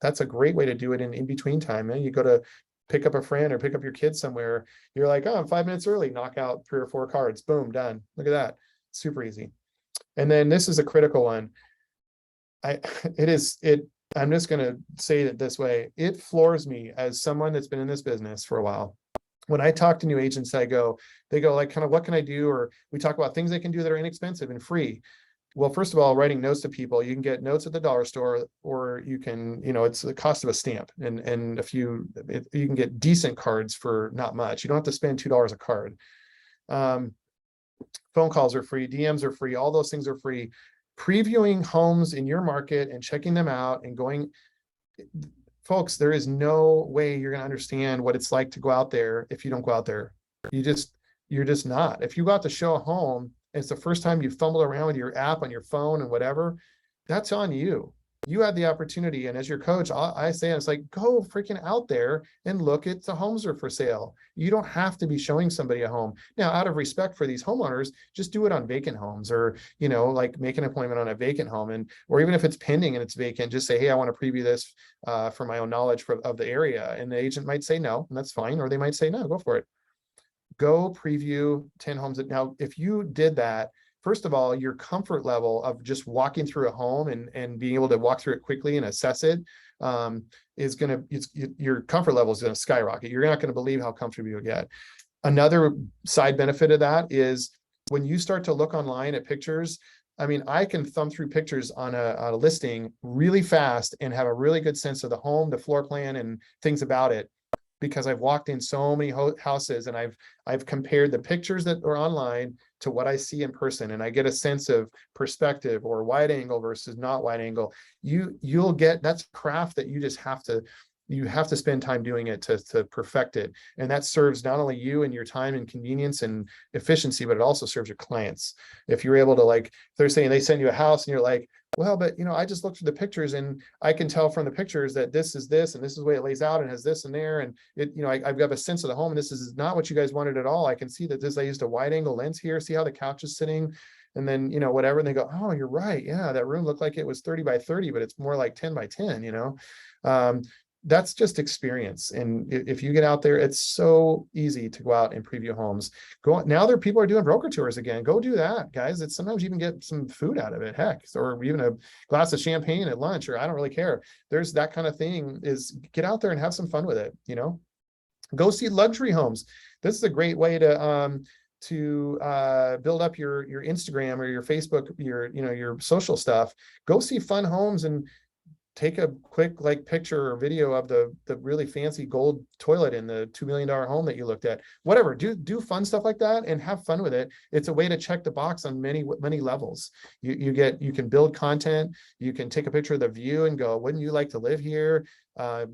that's a great way to do it in between time. And you go to pick up a friend or pick up your kids somewhere. You're like, oh, I'm 5 minutes early, knock out 3 or 4 cards, boom, done. Look at that. Super easy. And then this is a critical one. I'm just going to say it this way. It floors me as someone that's been in this business for a while. When I talk to new agents, they go like, kind of, what can I do? Or we talk about things they can do that are inexpensive and free. Well, first of all, writing notes to people, you can get notes at the dollar store, or you can, it's the cost of a stamp and you can get decent cards for not much. You don't have to spend $2 a card. Phone calls are free, DMs are free, all those things are free. Previewing homes in your market and checking them out and going, folks, there is no way you're going to understand what it's like to go out there if you don't go out there. You're just not. If you go out to show a home and it's the first time you fumbled around with your app on your phone and whatever, that's on you. you had the opportunity, and as your coach, I say, it's like, go freaking out there and look at the homes that are for sale. You don't have to be showing somebody a home. Now, out of respect for these homeowners, just do it on vacant homes, or, you know, like make an appointment on a vacant home, and, or even if it's pending and it's vacant, just say, hey, I want to preview this for my own knowledge of the area. And the agent might say no, and that's fine. Or they might say, no, go for it. Go preview 10 homes. Now, if you did that, first of all, your comfort level of just walking through a home and being able to walk through it quickly and assess it is going to, your comfort level is going to skyrocket. You're not going to believe how comfortable you'll get. Another side benefit of that is when you start to look online at pictures, I mean, I can thumb through pictures on a listing really fast and have a really good sense of the home, the floor plan, and things about it, because I've walked in so many houses, and I've compared the pictures that are online to what I see in person, and I get a sense of perspective, or wide angle versus not wide angle. You'll get, that's craft that you just have to spend time doing it to perfect it. And that serves not only you and your time and convenience and efficiency, but it also serves your clients. If you're able to, like, they're saying they send you a house and you're like, well, but you know, I just looked through the pictures and I can tell from the pictures that this is this, and this is the way it lays out, and has this in there. And it, you know, I've got a sense of the home, and this is not what you guys wanted at all. I can see that this, I used a wide angle lens here. See how the couch is sitting, and then, you know, whatever. And they go, oh, you're right. Yeah, that room looked like it was 30 by 30, but it's more like 10 by 10, you know. That's just experience. And if you get out there, it's so easy to go out and preview homes. Now there, people are doing broker tours again. Go do that, guys. It's sometimes you can get some food out of it, heck, or even a glass of champagne at lunch, or I don't really care. There's that kind of thing. Is get out there and have some fun with it, you know. Go see luxury homes. This is a great way to build up your Instagram or your Facebook, your social stuff. Go see fun homes and take a quick picture or video of the really fancy gold toilet in the $2 million home that you looked at. Whatever, do fun stuff like that and have fun with it. It's a way to check the box on many levels. You can build content. You can take a picture of the view and go, wouldn't you like to live here? I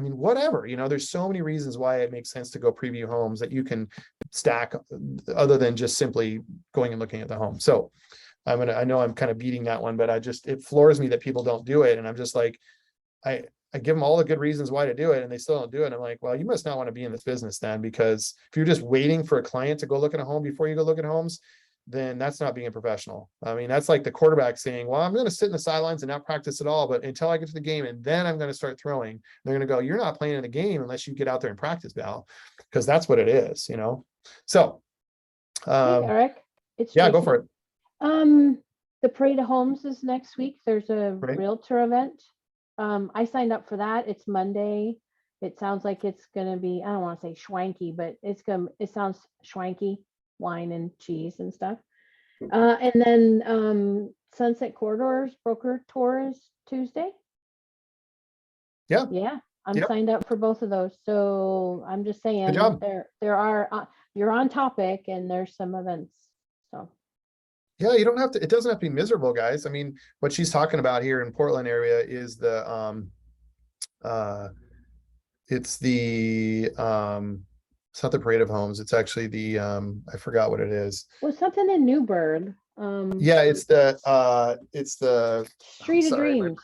mean, whatever, you know, there's so many reasons why it makes sense to go preview homes that you can stack other than just simply going and looking at the home. So I know I'm kind of beating that one, but it floors me that people don't do it. And I'm just like, I give them all the good reasons why to do it, and they still don't do it. And I'm like, well, you must not want to be in this business then, because if you're just waiting for a client to go look at a home before you go look at homes, then that's not being a professional. I mean, that's like the quarterback saying, well, I'm going to sit in the sidelines and not practice at all, but until I get to the game, and then I'm going to start throwing. They're going to go, you're not playing in the game unless you get out there and practice, Val, because that's what it is, you know? So, Hey, Eric, it's yeah, go Tracy. for it. The Parade of Homes is next week. There's a Right. realtor event. I signed up for that. It's Monday. It sounds like it's gonna be, I don't want to say schwanky, but it sounds schwanky, wine and cheese and stuff. And then Sunset Corridors broker tour is Tuesday. Yeah. Yeah, I'm Yep. signed up for both of those. So I'm just saying job. there are you're on topic, and there's some events. So Yeah, you don't have to, it doesn't have to be miserable, guys. I mean, what she's talking about here in Portland area is it's not the Parade of Homes. It's actually the, I forgot what it is. was something in Newburgh. Yeah, it's the Street of sorry, Dreams.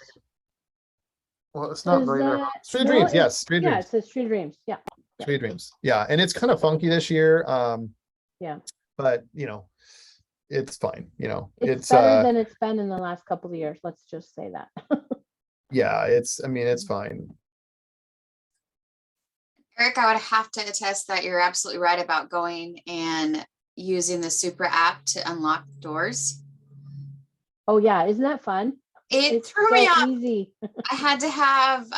well, it's not Is very, that- Street of no, Dreams. it- Yes, Street of Yeah, Dreams. it says Street of Dreams. Yeah. Street of Dreams. Yeah, and it's kind of funky this year. Yeah. But you know, it's fine. You know, It's better than it's been in the last couple of years. Let's just say that. yeah, I mean, it's fine. Eric, I would have to attest that you're absolutely right about going and using the Supra app to unlock doors. Oh yeah, isn't that fun? It It's threw me so off. easy. I had to have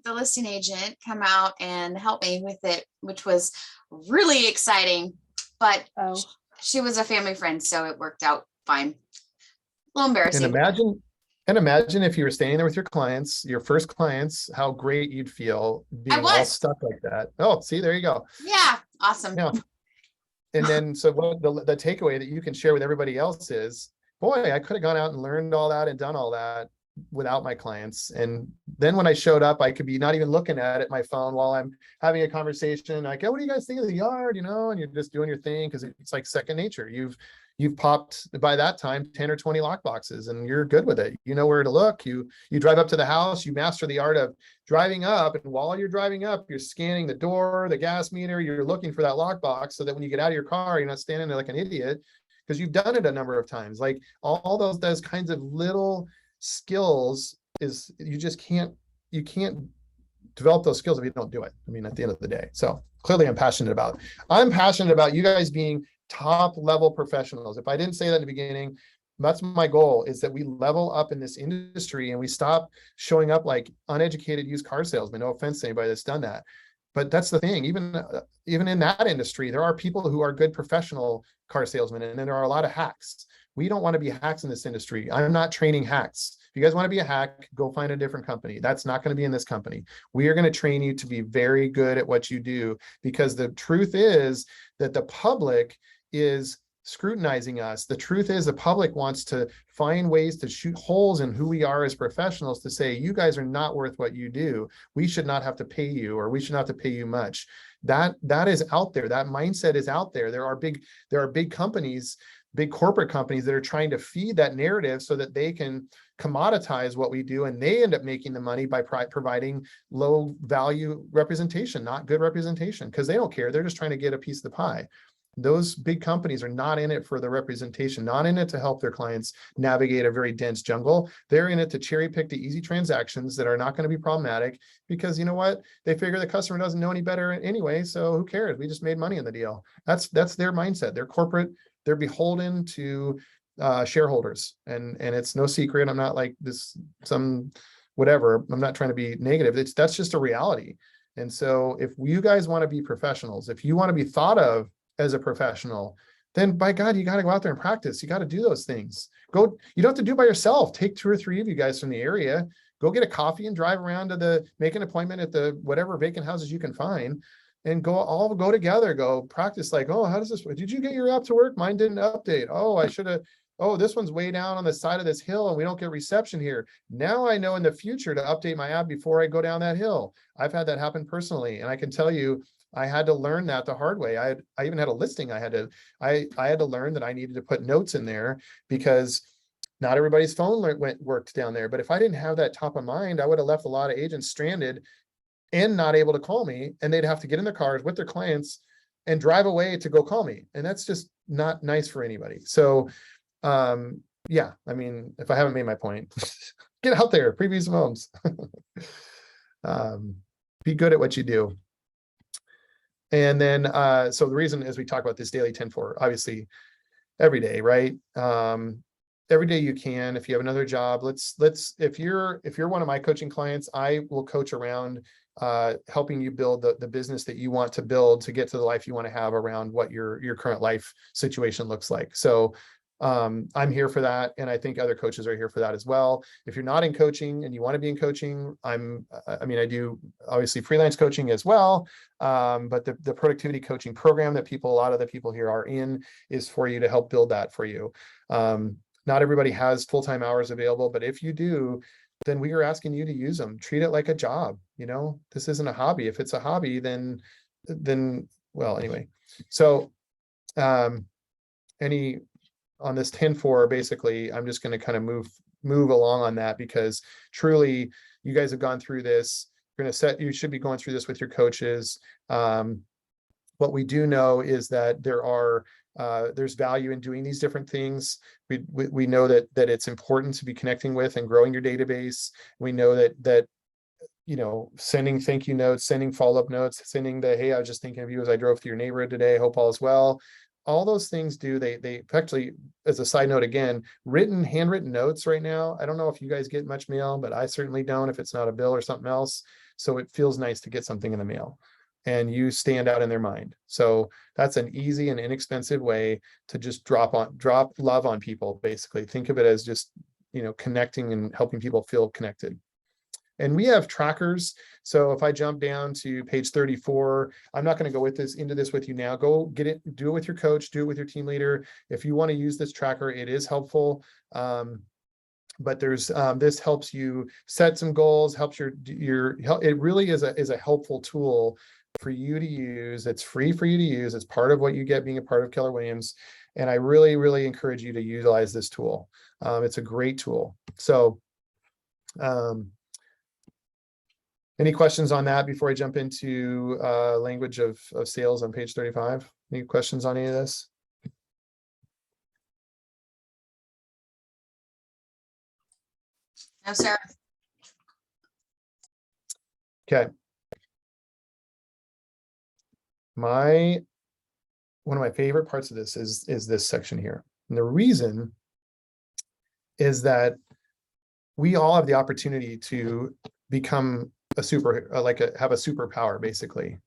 the listing agent come out and help me with it, which was really exciting. But Oh. she was a family friend, so it worked out fine. A little And embarrassing. imagine if you were standing there with your clients, your first clients, how great you'd feel being all was. stuck like that. Oh, see, there you go. Yeah, awesome. Yeah. And then, so what the takeaway that you can share with everybody else is, boy, I could have gone out and learned all that and done all that without my clients. And then when I showed up, I could be not even looking at my phone while I'm having a conversation. Like, oh, what do you guys think of the yard? And you're just doing your thing because it's like second nature. You've popped by that time 10 or 20 lock boxes and you're good with it. You know where to look. You drive up to the house, you master the art of driving up. And while you're driving up, you're scanning the door, the gas meter, you're looking for that lock box so that when you get out of your car, you're not standing there like an idiot because you've done it a number of times. Like all those kinds of little skills is you can't develop those skills if you don't do it. I mean, at the end of the day. So clearly I'm passionate about you guys being top level professionals. If I didn't say that in the beginning, that's my goal, is that we level up in this industry and we stop showing up like uneducated used car salesmen. No offense to anybody that's done that. But that's the thing, even in that industry, there are people who are good professional car salesmen, and then there are a lot of hacks. We don't want to be hacks in this industry. I'm not training hacks. If you guys want to be a hack, go find a different company. That's not going to be in this company. We are going to train you to be very good at what you do, because the truth is that the public is scrutinizing us. The truth is the public wants to find ways to shoot holes in who we are as professionals, to say, you guys are not worth what you do. We should not have to pay you, or we should not have to pay you much. That is out there. That mindset is out there. There are big companies, big corporate companies that are trying to feed that narrative so that they can commoditize what we do, and they end up making the money by providing low value representation, not good representation, because they don't care. They're just trying to get a piece of the pie. Those big companies are not in it for the representation, not in it to help their clients navigate a very dense jungle. They're in it to cherry pick the easy transactions that are not going to be problematic, because you know what? They figure the customer doesn't know any better anyway, so who cares? We just made money in the deal. That's their mindset. They're corporate. They're beholden to shareholders, and it's no secret. I'm not like this some whatever. I'm not trying to be negative. That's just a reality. And so if you guys want to be professionals, if you want to be thought of as a professional, then by God, you got to go out there and practice. You got to do those things. You don't have to do it by yourself. Take 2 or 3 of you guys from the area, go get a coffee and drive around to make an appointment at the whatever vacant houses you can find, and go together, go practice. Like, oh, how does this work? Did you get your app to work? Mine didn't update. Oh, I should have. Oh, this one's way down on the side of this hill and we don't get reception here. Now I know in the future to update my app before I go down that hill. I've had that happen personally. And I can tell you, I had to learn that the hard way. I even had a listing. I had to learn that I needed to put notes in there, because not everybody's phone worked down there. But if I didn't have that top of mind, I would have left a lot of agents stranded and not able to call me, and they'd have to get in their cars with their clients and drive away to go call me. And that's just not nice for anybody. So yeah, I mean, if I haven't made my point, get out there, preview some homes. Be good at what you do. And then, so the reason as we talk about this daily 10-4, obviously every day, right? Every day you can. If you have another job, if you're one of my coaching clients, I will coach around helping you build the business that you want to build to get to the life you want to have around what your current life situation looks like. So I'm here for that, and I think other coaches are here for that as well. If you're not in coaching and you want to be in coaching, I do obviously freelance coaching as well, but the productivity coaching program that a lot of the people here are in is for you to help build that for you. Not everybody has full-time hours available, but if you do, then we are asking you to use them. Treat it like a job. This isn't a hobby. If it's a hobby, then well, anyway. So on this 10-4, basically, I'm just going to kind of move along on that, because truly you guys have gone through this. You should be going through this with your coaches. What we do know is that there's value in doing these different things. We know that it's important to be connecting with and growing your database. We know that sending thank you notes, sending follow-up notes, sending hey, I was just thinking of you as I drove through your neighborhood today, hope all is well. All those things they actually, as a side note, again, handwritten notes right now. I don't know if you guys get much mail, but I certainly don't, if it's not a bill or something else. So it feels nice to get something in the mail and you stand out in their mind. So that's an easy and inexpensive way to just drop love on people. Basically, think of it as just, connecting and helping people feel connected. And we have trackers. So if I jump down to page 34, I'm not going to go into this with you now. Go get it, do it with your coach, do it with your team leader. If you want to use this tracker, it is helpful. but there's this helps you set some goals, helps it really is a helpful tool for you to use. It's free for you to use. It's part of what you get being a part of Keller Williams. And I really, really encourage you to utilize this tool. It's a great tool. So any questions on that before I jump into language of sales on page 35? Any questions on any of this? No, sir. Okay. One of my favorite parts of this is this section here. And the reason is that we all have the opportunity to become a have a superpower, basically.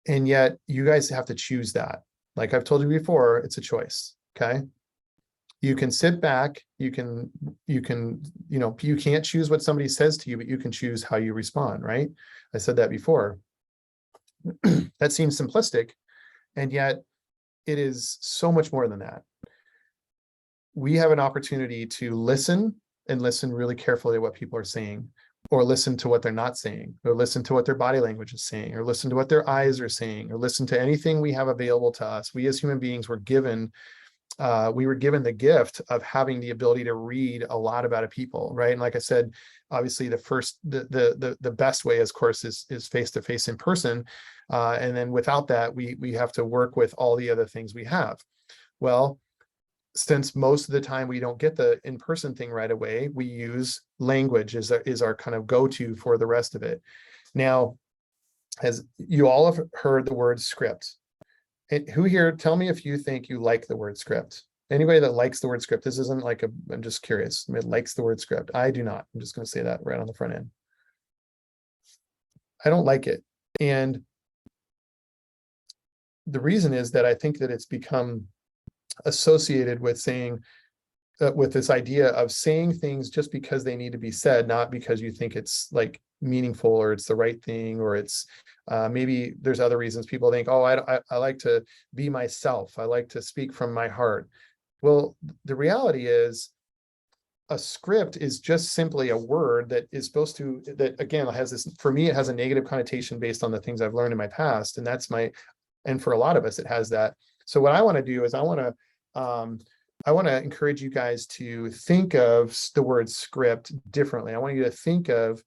And yet you guys have to choose that. Like I've told you before, it's a choice. Okay. You can sit back, you can't choose what somebody says to you, but you can choose how you respond, right? I said that before. That seems simplistic, and yet it is so much more than that. We have an opportunity to listen and listen really carefully to what people are saying, or listen to what they're not saying, or listen to what their body language is saying, or listen to what their eyes are saying, or listen to anything we have available to us. We as human beings were given the gift of having the ability to read a lot about a people, right? And like I said, obviously the best way, of course, is face-to-face in person. And then without that, we have to work with all the other things we have. Well, since most of the time we don't get the in-person thing right away, we use language is our kind of go-to for the rest of it. Now, as you all have heard the word script. Who here, tell me if you think you like the word script. Anybody that likes the word script? This isn't like I'm just curious. It likes the word script. I do not. I'm just going to say that right on the front end. I don't like it. And the reason is that I think that it's become associated with saying, with this idea of saying things just because they need to be said, not because you think it's like meaningful or it's the right thing, or it's maybe there's other reasons people think, oh, I like to be myself. I like to speak from my heart. Well, the reality is a script is just simply a word that is supposed to, that again, has this, for me, it has a negative connotation based on the things I've learned in my past. And for a lot of us, it has that. So what I want to do is I want to encourage you guys to think of the word script differently. I want you to think of,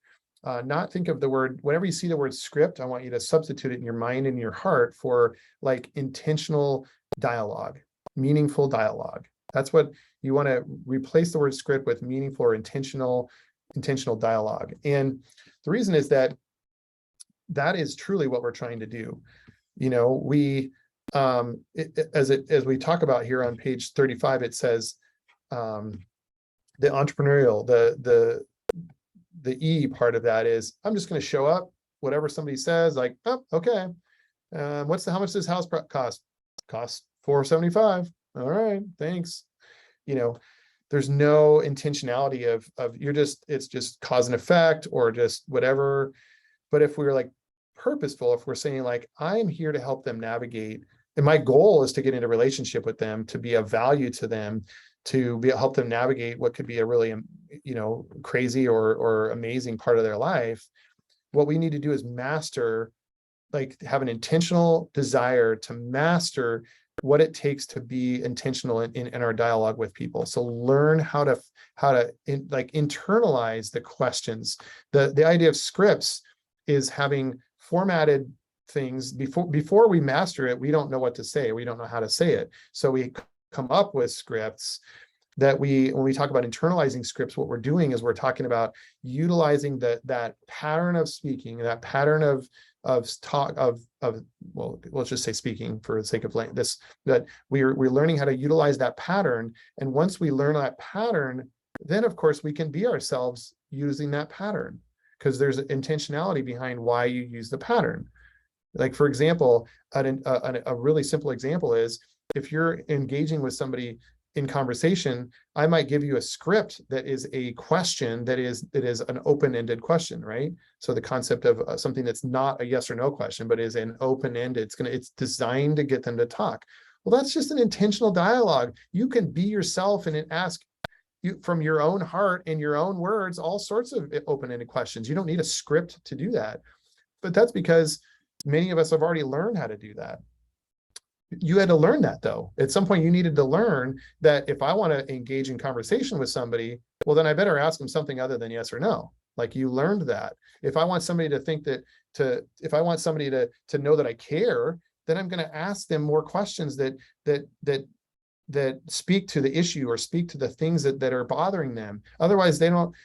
not think of the word, whenever you see the word script, I want you to substitute it in your mind and your heart for like intentional dialogue, meaningful dialogue. That's what you want to replace the word script with, meaningful or intentional dialogue. And the reason is that is truly what we're trying to do. You know, we, as we talk about here on page 35, it says the entrepreneurial, the E part of that is, I'm just going to show up, whatever somebody says, like, oh, okay. How much does this house cost? Costs $475. All right, thanks. You know, there's no intentionality of it's just cause and effect or just whatever. But if we're like purposeful, if we're saying like, I'm here to help them navigate, and my goal is to get into a relationship with them, to be of value to them, to help them navigate what could be a really, crazy or amazing part of their life. What we need to do is master, like have an intentional desire to master what it takes to be intentional in our dialogue with people. So learn how to internalize the questions. The idea of scripts is having formatted things before we master it. We don't know what to say. We don't know how to say it. So we come up with scripts that when we talk about internalizing scripts, what we're doing is we're talking about utilizing that pattern of speaking, that pattern of talk well, let's just say speaking for the sake of this, that we're learning how to utilize that pattern. And once we learn that pattern, then of course we can be ourselves using that pattern, because there's intentionality behind why you use the pattern. Like, for example, a really simple example is if you're engaging with somebody in conversation, I might give you a script that is a question that is an open-ended question, right? So the concept of something that's not a yes or no question, but is an open-ended, it's designed to get them to talk. Well, that's just an intentional dialogue. You can be yourself and ask you from your own heart and your own words, all sorts of open-ended questions. You don't need a script to do that. But that's because many of us have already learned how to do that. You had to learn that though. At some point you needed to learn that if I want to engage in conversation with somebody, well, then I better ask them something other than yes or no. Like you learned that. If I want somebody to think if I want somebody to know that I care, then I'm going to ask them more questions that speak to the issue or speak to the things that are bothering them. Otherwise they don't,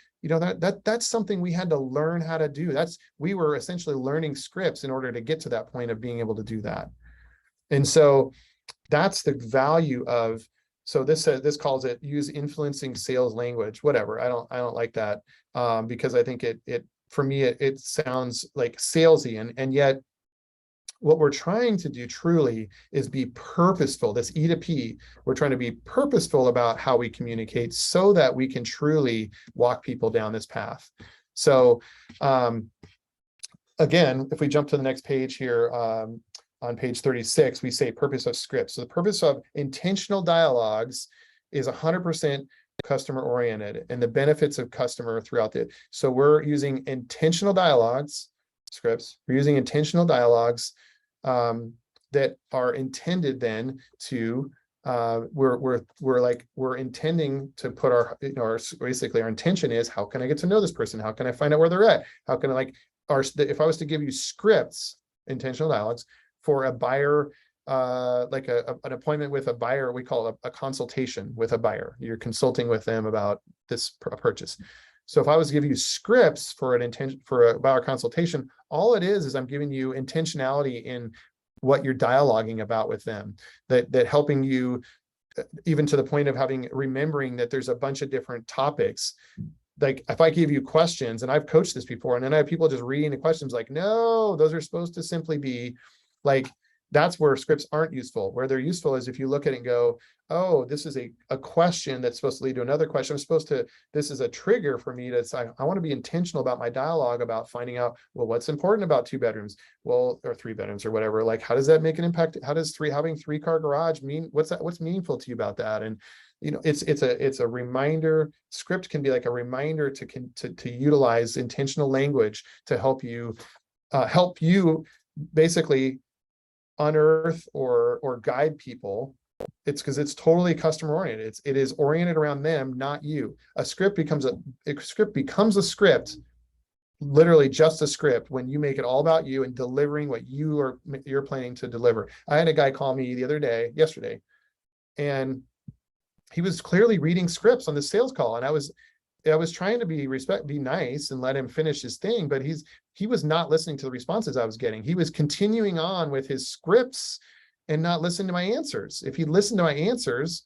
that's something we had to learn how to do. We were essentially learning scripts in order to get to that point of being able to do that. And so that's the value of, so this calls it use influencing sales language, whatever. I don't like that because I think it for me, it sounds like salesy, and yet what we're trying to do truly is be purposeful. This E to P, we're trying to be purposeful about how we communicate so that we can truly walk people down this path. So again, if we jump to the next page here, on page 36, we say purpose of scripts. So the purpose of intentional dialogues is 100% customer oriented, and the benefits of customer throughout it. So we're using intentional dialogues, scripts. We're using intentional dialogues that are intended then to we're intending to put basically our intention is, how can I get to know this person? How can I find out where they're at? How can I if I was to give you scripts, intentional dialogues for a buyer, like an appointment with a buyer, we call it a consultation with a buyer. You're consulting with them about this purchase. So if I was to give you scripts for a buyer consultation, all it is I'm giving you intentionality in what you're dialoguing about with them, that helping you even to the point of remembering that there's a bunch of different topics. Like if I give you questions, and I've coached this before, and then I have people just reading the questions like, no, those are supposed to simply be like, that's where scripts aren't useful. Where they're useful is if you look at it and go, oh, this is a question that's supposed to lead to another question. This is a trigger for me to say, I want to be intentional about my dialogue about finding out, well, what's important about 2 bedrooms, or 3 bedrooms or whatever. Like, how does that make an impact? How does having 3-car garage mean? What's meaningful to you about that? And it's a reminder. Script can be like a reminder to utilize intentional language to help you basically unearth or guide people. It's because it's totally customer oriented. It is oriented around them, not you. A script becomes a script, literally just a script, when you make it all about you and delivering what you're planning to deliver. I had a guy call me yesterday, and he was clearly reading scripts on the sales call, and I was trying to be nice and let him finish his thing, but he was not listening to the responses I was getting. He was continuing on with his scripts and not listening to my answers. If he listened to my answers,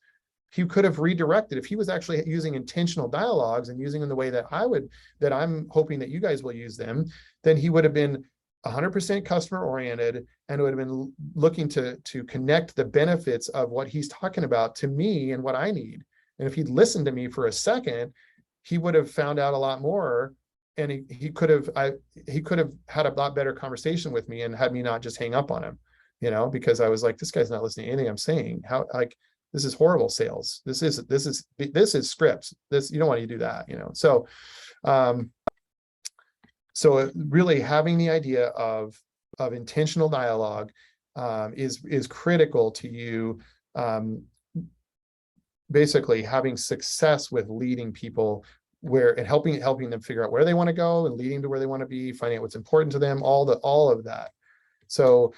he could have redirected. If he was actually using intentional dialogues and using them the way that I'm hoping that you guys will use them, then he would have been 100% customer oriented and would have been looking to connect the benefits of what he's talking about to me and what I need. And if he'd listened to me for a second, he would have found out a lot more, and he could have had a lot better conversation with me and had me not just hang up on him, because I was like, this guy's not listening to anything I'm saying. This is horrible sales. This is scripts. You don't want to do that, So really having the idea of intentional dialogue is critical to you. Basically having success with leading people and helping them figure out where they want to go and leading to where they want to be, finding out what's important to them, all of that. So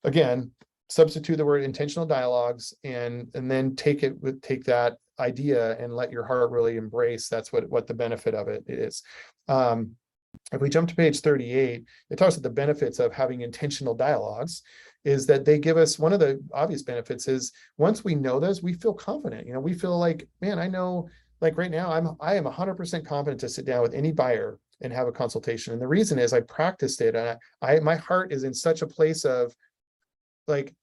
again, substitute the word intentional dialogues and then take that idea and let your heart really embrace. That's what the benefit of it is. If we jump to page 38, it talks about the benefits of having intentional dialogues. Is that they give us, one of the obvious benefits is once we know this, we feel confident. We feel like, man, I know, like right now, I am 100% confident to sit down with any buyer and have a consultation. And the reason is I practiced it, and my heart is in such a place of like,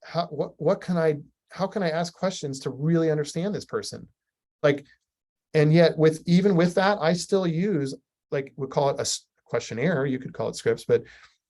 how can I ask questions to really understand this person? Like, and yet even with that, I still use, like, we call it a questionnaire. You could call it scripts, but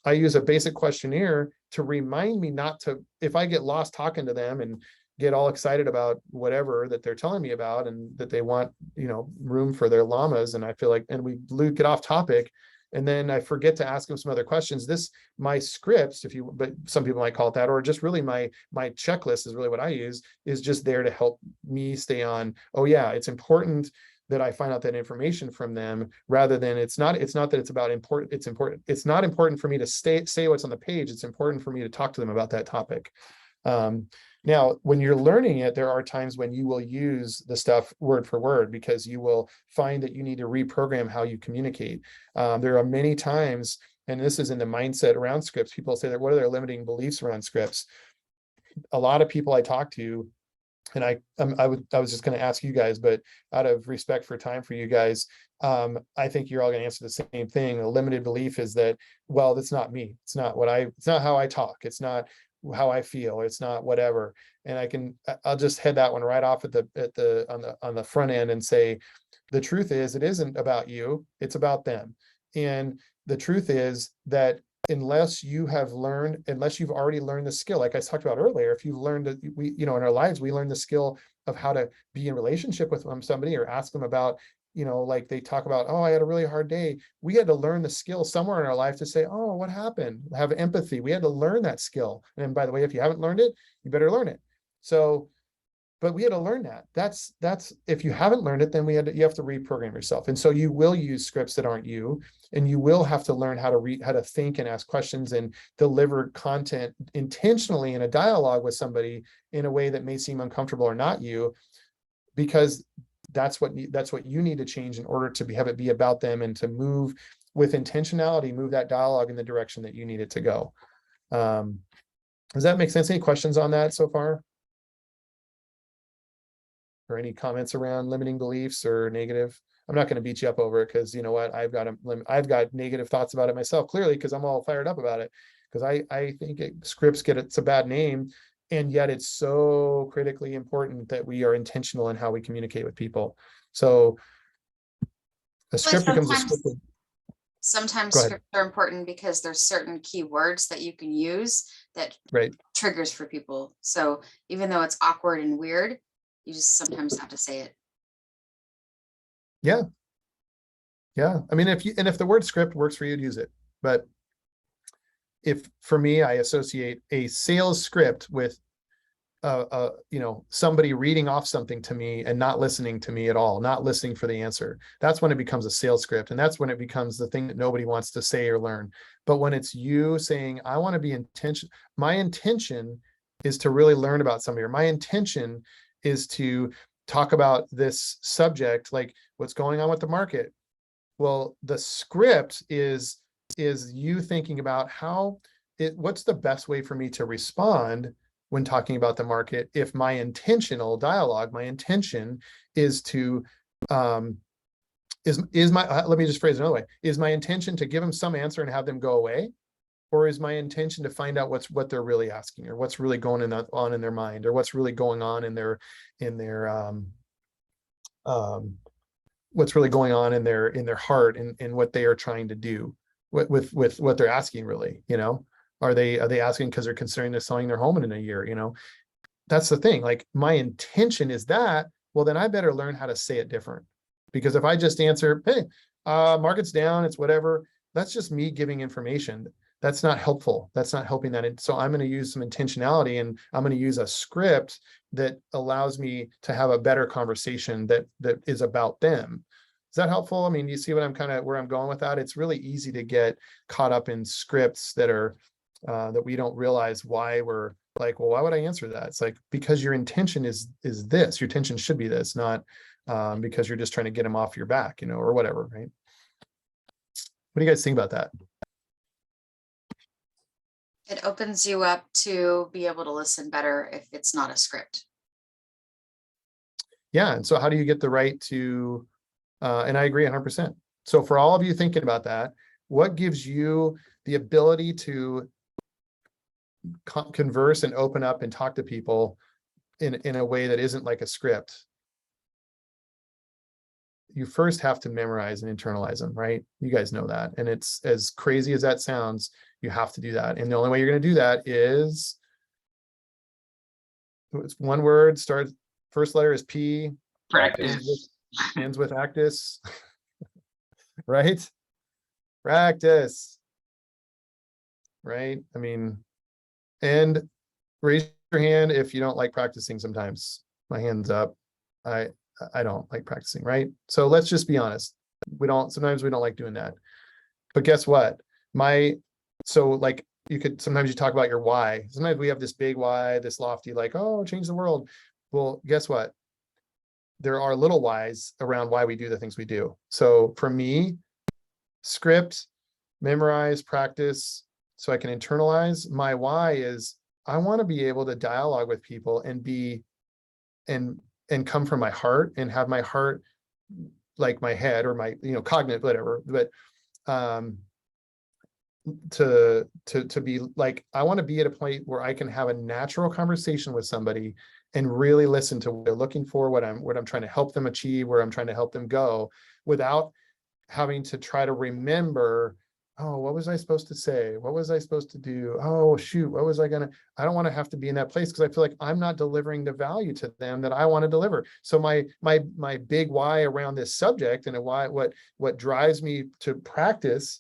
I use a basic questionnaire to remind me not to, if I get lost talking to them and get all excited about whatever that they're telling me about, and that they want, room for their llamas. And I feel like, and we get off topic, and then I forget to ask them some other questions. My scripts, but some people might call it that, or just really my checklist is really what I use, is just there to help me stay on, oh yeah, it's important that I find out that information from them, rather than it's not that it's about important. It's not important for me to say what's on the page. It's important for me to talk to them about that topic. Now, when you're learning it, there are times when you will use the stuff word for word, because you will find that you need to reprogram how you communicate. There are many times, and this is in the mindset around scripts, people say that, what are their limiting beliefs around scripts? A lot of people I talk to, and I was just going to ask you guys, but out of respect for time for you guys, I think you're all going to answer the same thing. A limited belief is that, well, that's not me. It's not how I talk. It's not how I feel. It's not whatever. And I'll just head that one right off on the front end and say, the truth is, it isn't about you. It's about them. And the truth is that unless you've already learned the skill, like I talked about earlier, if you've learned that in our lives, we learn the skill of how to be in relationship with somebody, or ask them about, like they talk about, oh, I had a really hard day. We had to learn the skill somewhere in our life to say, oh, what happened? Have empathy. We had to learn that skill. And by the way, if you haven't learned it, you better learn it. So, but we had to learn that. That's if you haven't learned it, then you have to reprogram yourself. And so you will use scripts that aren't you, and you will have to learn how to think and ask questions and deliver content intentionally in a dialogue with somebody in a way that may seem uncomfortable or not you, because that's what you need to change in order to have it be about them, and to move with intentionality, move that dialogue in the direction that you need it to go. Does that make sense? Any questions on that so far? Or any comments around limiting beliefs or negative? I'm not going to beat you up over it, because you know what, I've got negative thoughts about it myself, clearly, because I'm all fired up about it, because I think scripts it's a bad name, and yet it's so critically important that we are intentional in how we communicate with people. So a script becomes a script. Sometimes Go ahead. scripts are important because there's certain key words that you can use that Right. triggers for people. So even though it's awkward and weird, you just sometimes have to say it. Yeah. I mean, if the word script works for you, to use it. But for me, I associate a sales script with somebody reading off something to me and not listening to me at all, not listening for the answer. That's when it becomes a sales script, and that's when it becomes the thing that nobody wants to say or learn. But when it's you saying, I want to be my intention is to really learn about somebody, or my intention is to talk about this subject, like what's going on with the market. Well, the script is you thinking about what's the best way for me to respond when talking about the market, if my intentional dialogue, my intention is to let me just phrase it another way. Is my intention to give them some answer and have them go away? Or is my intention to find out what they're really asking, or what's really going on in their mind, or what's really going on in their what's really going on in their heart, and what they are trying to do with what they're asking, really, Are they asking because they're considering they're selling their home in a year? That's the thing. Like, my intention is that, well, then I better learn how to say it different. Because if I just answer, hey, market's down, it's whatever, that's just me giving information. That's not helpful. That's not helping that. So I'm going to use some intentionality, and I'm going to use a script that allows me to have a better conversation that is about them. Is that helpful? I mean, you see where I'm going with that? It's really easy to get caught up in scripts that are that we don't realize why we're like, well, why would I answer that? It's like, because your intention is this. Your intention should be this, not because you're just trying to get them off your back, or whatever, right? What do you guys think about that? It opens you up to be able to listen better if it's not a script. Yeah. And so how do you get the right to, and I agree 100%. So for all of you thinking about that, what gives you the ability to converse and open up and talk to people in a way that isn't like a script? You first have to memorize and internalize them, right? You guys know that. And it's, as crazy as that sounds, you have to do that. And the only way you're going to do that is It's one word, starts, first letter is P, Practice. ends with actus. Right? Practice. Right? I mean, and raise your hand if you don't like practicing sometimes. My hand's up. I don't like practicing, right? So let's just be honest. Sometimes we don't like doing that. But guess what? So like sometimes you talk about your why. Sometimes we have this big why, this lofty, like, oh, change the world. Well, guess what? There are little whys around why we do the things we do. So for me, script, memorize, practice, so I can internalize. My why is I want to be able to dialogue with people and be and come from my heart and have my heart like my head or my, cognate, whatever. But to be like, I want to be at a point where I can have a natural conversation with somebody and really listen to what they're looking for, what I'm trying to help them achieve, where I'm trying to help them go, without having to try to remember, oh, what was I supposed to say? What was I supposed to do? Oh, shoot, what was I I don't want to have to be in that place because I feel like I'm not delivering the value to them that I want to deliver. So my big why around this subject and what drives me to practice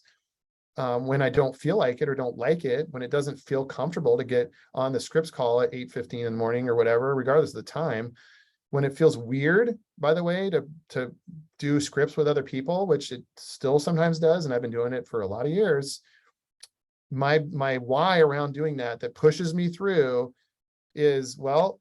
when I don't feel like it or don't like it, when it doesn't feel comfortable to get on the scripts call at 8:15 in the morning or whatever, regardless of the time, when it feels weird, by the way, to do scripts with other people, which it still sometimes does, and I've been doing it for a lot of years, my why around doing that pushes me through is, well,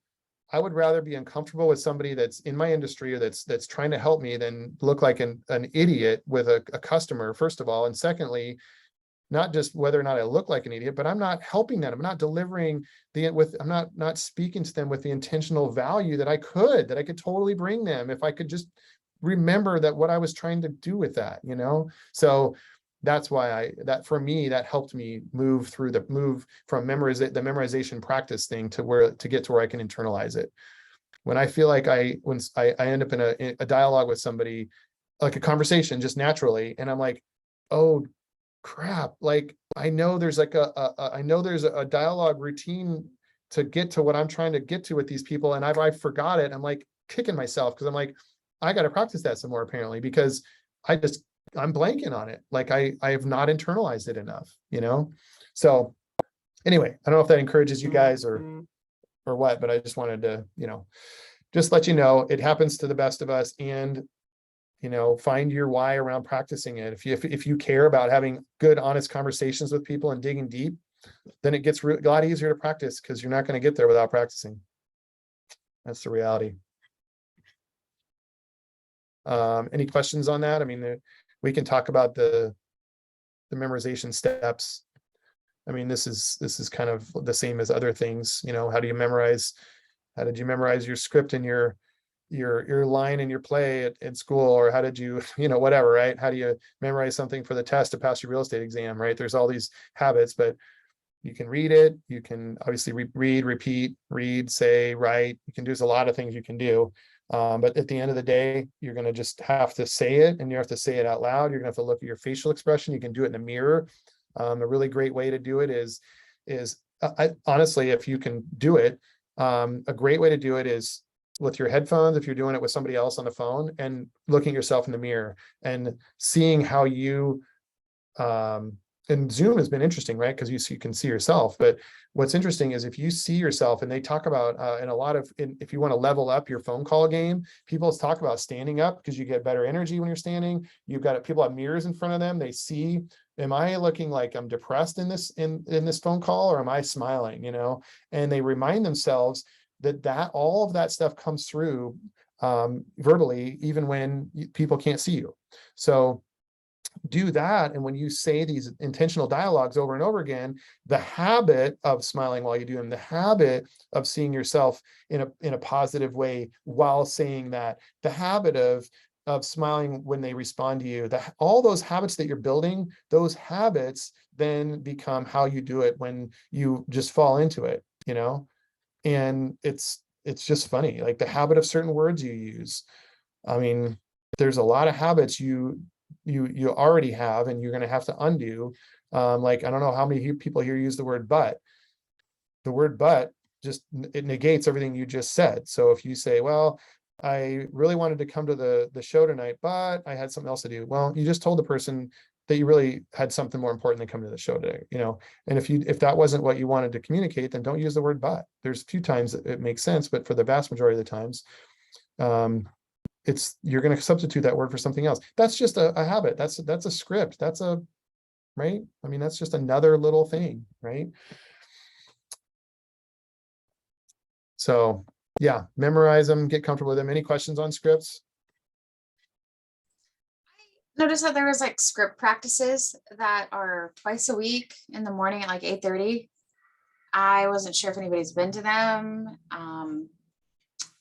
I would rather be uncomfortable with somebody that's in my industry or that's trying to help me than look like an idiot with a customer, first of all. And secondly, not just whether or not I look like an idiot, but I'm not helping them. I'm not delivering I'm not speaking to them with the intentional value that I could totally bring them if I could just remember that what I was trying to do with that, So that's why for me, that helped me move from the memorization practice thing to get to where I can internalize it. When I feel like when I end up in a dialogue with somebody, like a conversation just naturally, and I'm like, oh, crap, like I know there's like a dialogue routine to get to what I'm trying to get to with these people, and I forgot it. I'm like kicking myself because I'm like, I got to practice that some more apparently, because I'm blanking on it. Like I have not internalized it enough, So anyway, I don't know if that encourages you guys or what, but I just wanted to, just let you know it happens to the best of us. And find your why around practicing it. If you care about having good, honest conversations with people and digging deep, then it gets a lot easier to practice because you're not going to get there without practicing. That's the reality. Any questions on that? I mean, we can talk about the memorization steps. I mean, this is kind of the same as other things. How did you memorize your script and your line in your play at school, or how did you, whatever, right? How do you memorize something for the test to pass your real estate exam, right? There's all these habits, but you can read it. You can obviously read, repeat, read, say, write. There's a lot of things you can do. But at the end of the day, you're going to just have to say it, and you have to say it out loud. You're going to have to look at your facial expression. You can do it in the mirror. A really great way to do it is honestly, if you can do it, a great way to do it is with your headphones, if you're doing it with somebody else on the phone, and looking at yourself in the mirror and seeing how you, and Zoom has been interesting, right? Because you can see yourself. But what's interesting is if you see yourself, and they talk about if you want to level up your phone call game, people talk about standing up because you get better energy when you're standing. People have mirrors in front of them. They see, am I looking like I'm depressed in this phone call, or am I smiling? And they remind themselves that all of that stuff comes through verbally, even when people can't see you. So do that. And when you say these intentional dialogues over and over again, the habit of smiling while you do them, the habit of seeing yourself in a positive way while saying that, the habit of smiling when they respond to you, all those habits that you're building, those habits then become how you do it when you just fall into it, and it's just funny, like the habit of certain words you use. I mean, there's a lot of habits you already have, and you're going to have to undo. Like, I don't know how many people here use the word but. The word but it negates everything you just said. So if you say, well, I really wanted to come to the show tonight, but I had something else to do. Well, you just told the person that you really had something more important than coming to the show today, and if that wasn't what you wanted to communicate, then don't use the word but. There's a few times that it makes sense, but for the vast majority of the times, you're going to substitute that word for something else. That's just a habit. That's a script. Right. I mean, that's just another little thing, right? So yeah, memorize them, get comfortable with them. Any questions on scripts? Notice that there was like script practices that are twice a week in the morning at like 8:30. I wasn't sure if anybody's been to them,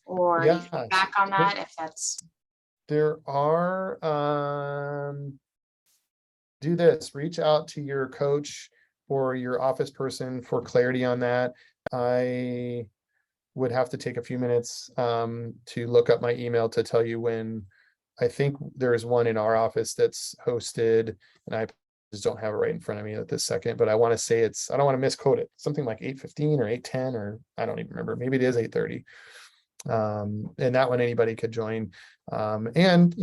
or any Yeah, feedback on that, if that's. there are, do this, reach out to your coach or your office person for clarity on that. I would have to take a few minutes to look up my email to tell you when. I think there's one in our office that's hosted, and I just don't have it right in front of me at this second, but I want to say I don't want to misquote it, something like 8:15 or 8:10, or I don't even remember, maybe it is 8:30. And that one anybody could join. And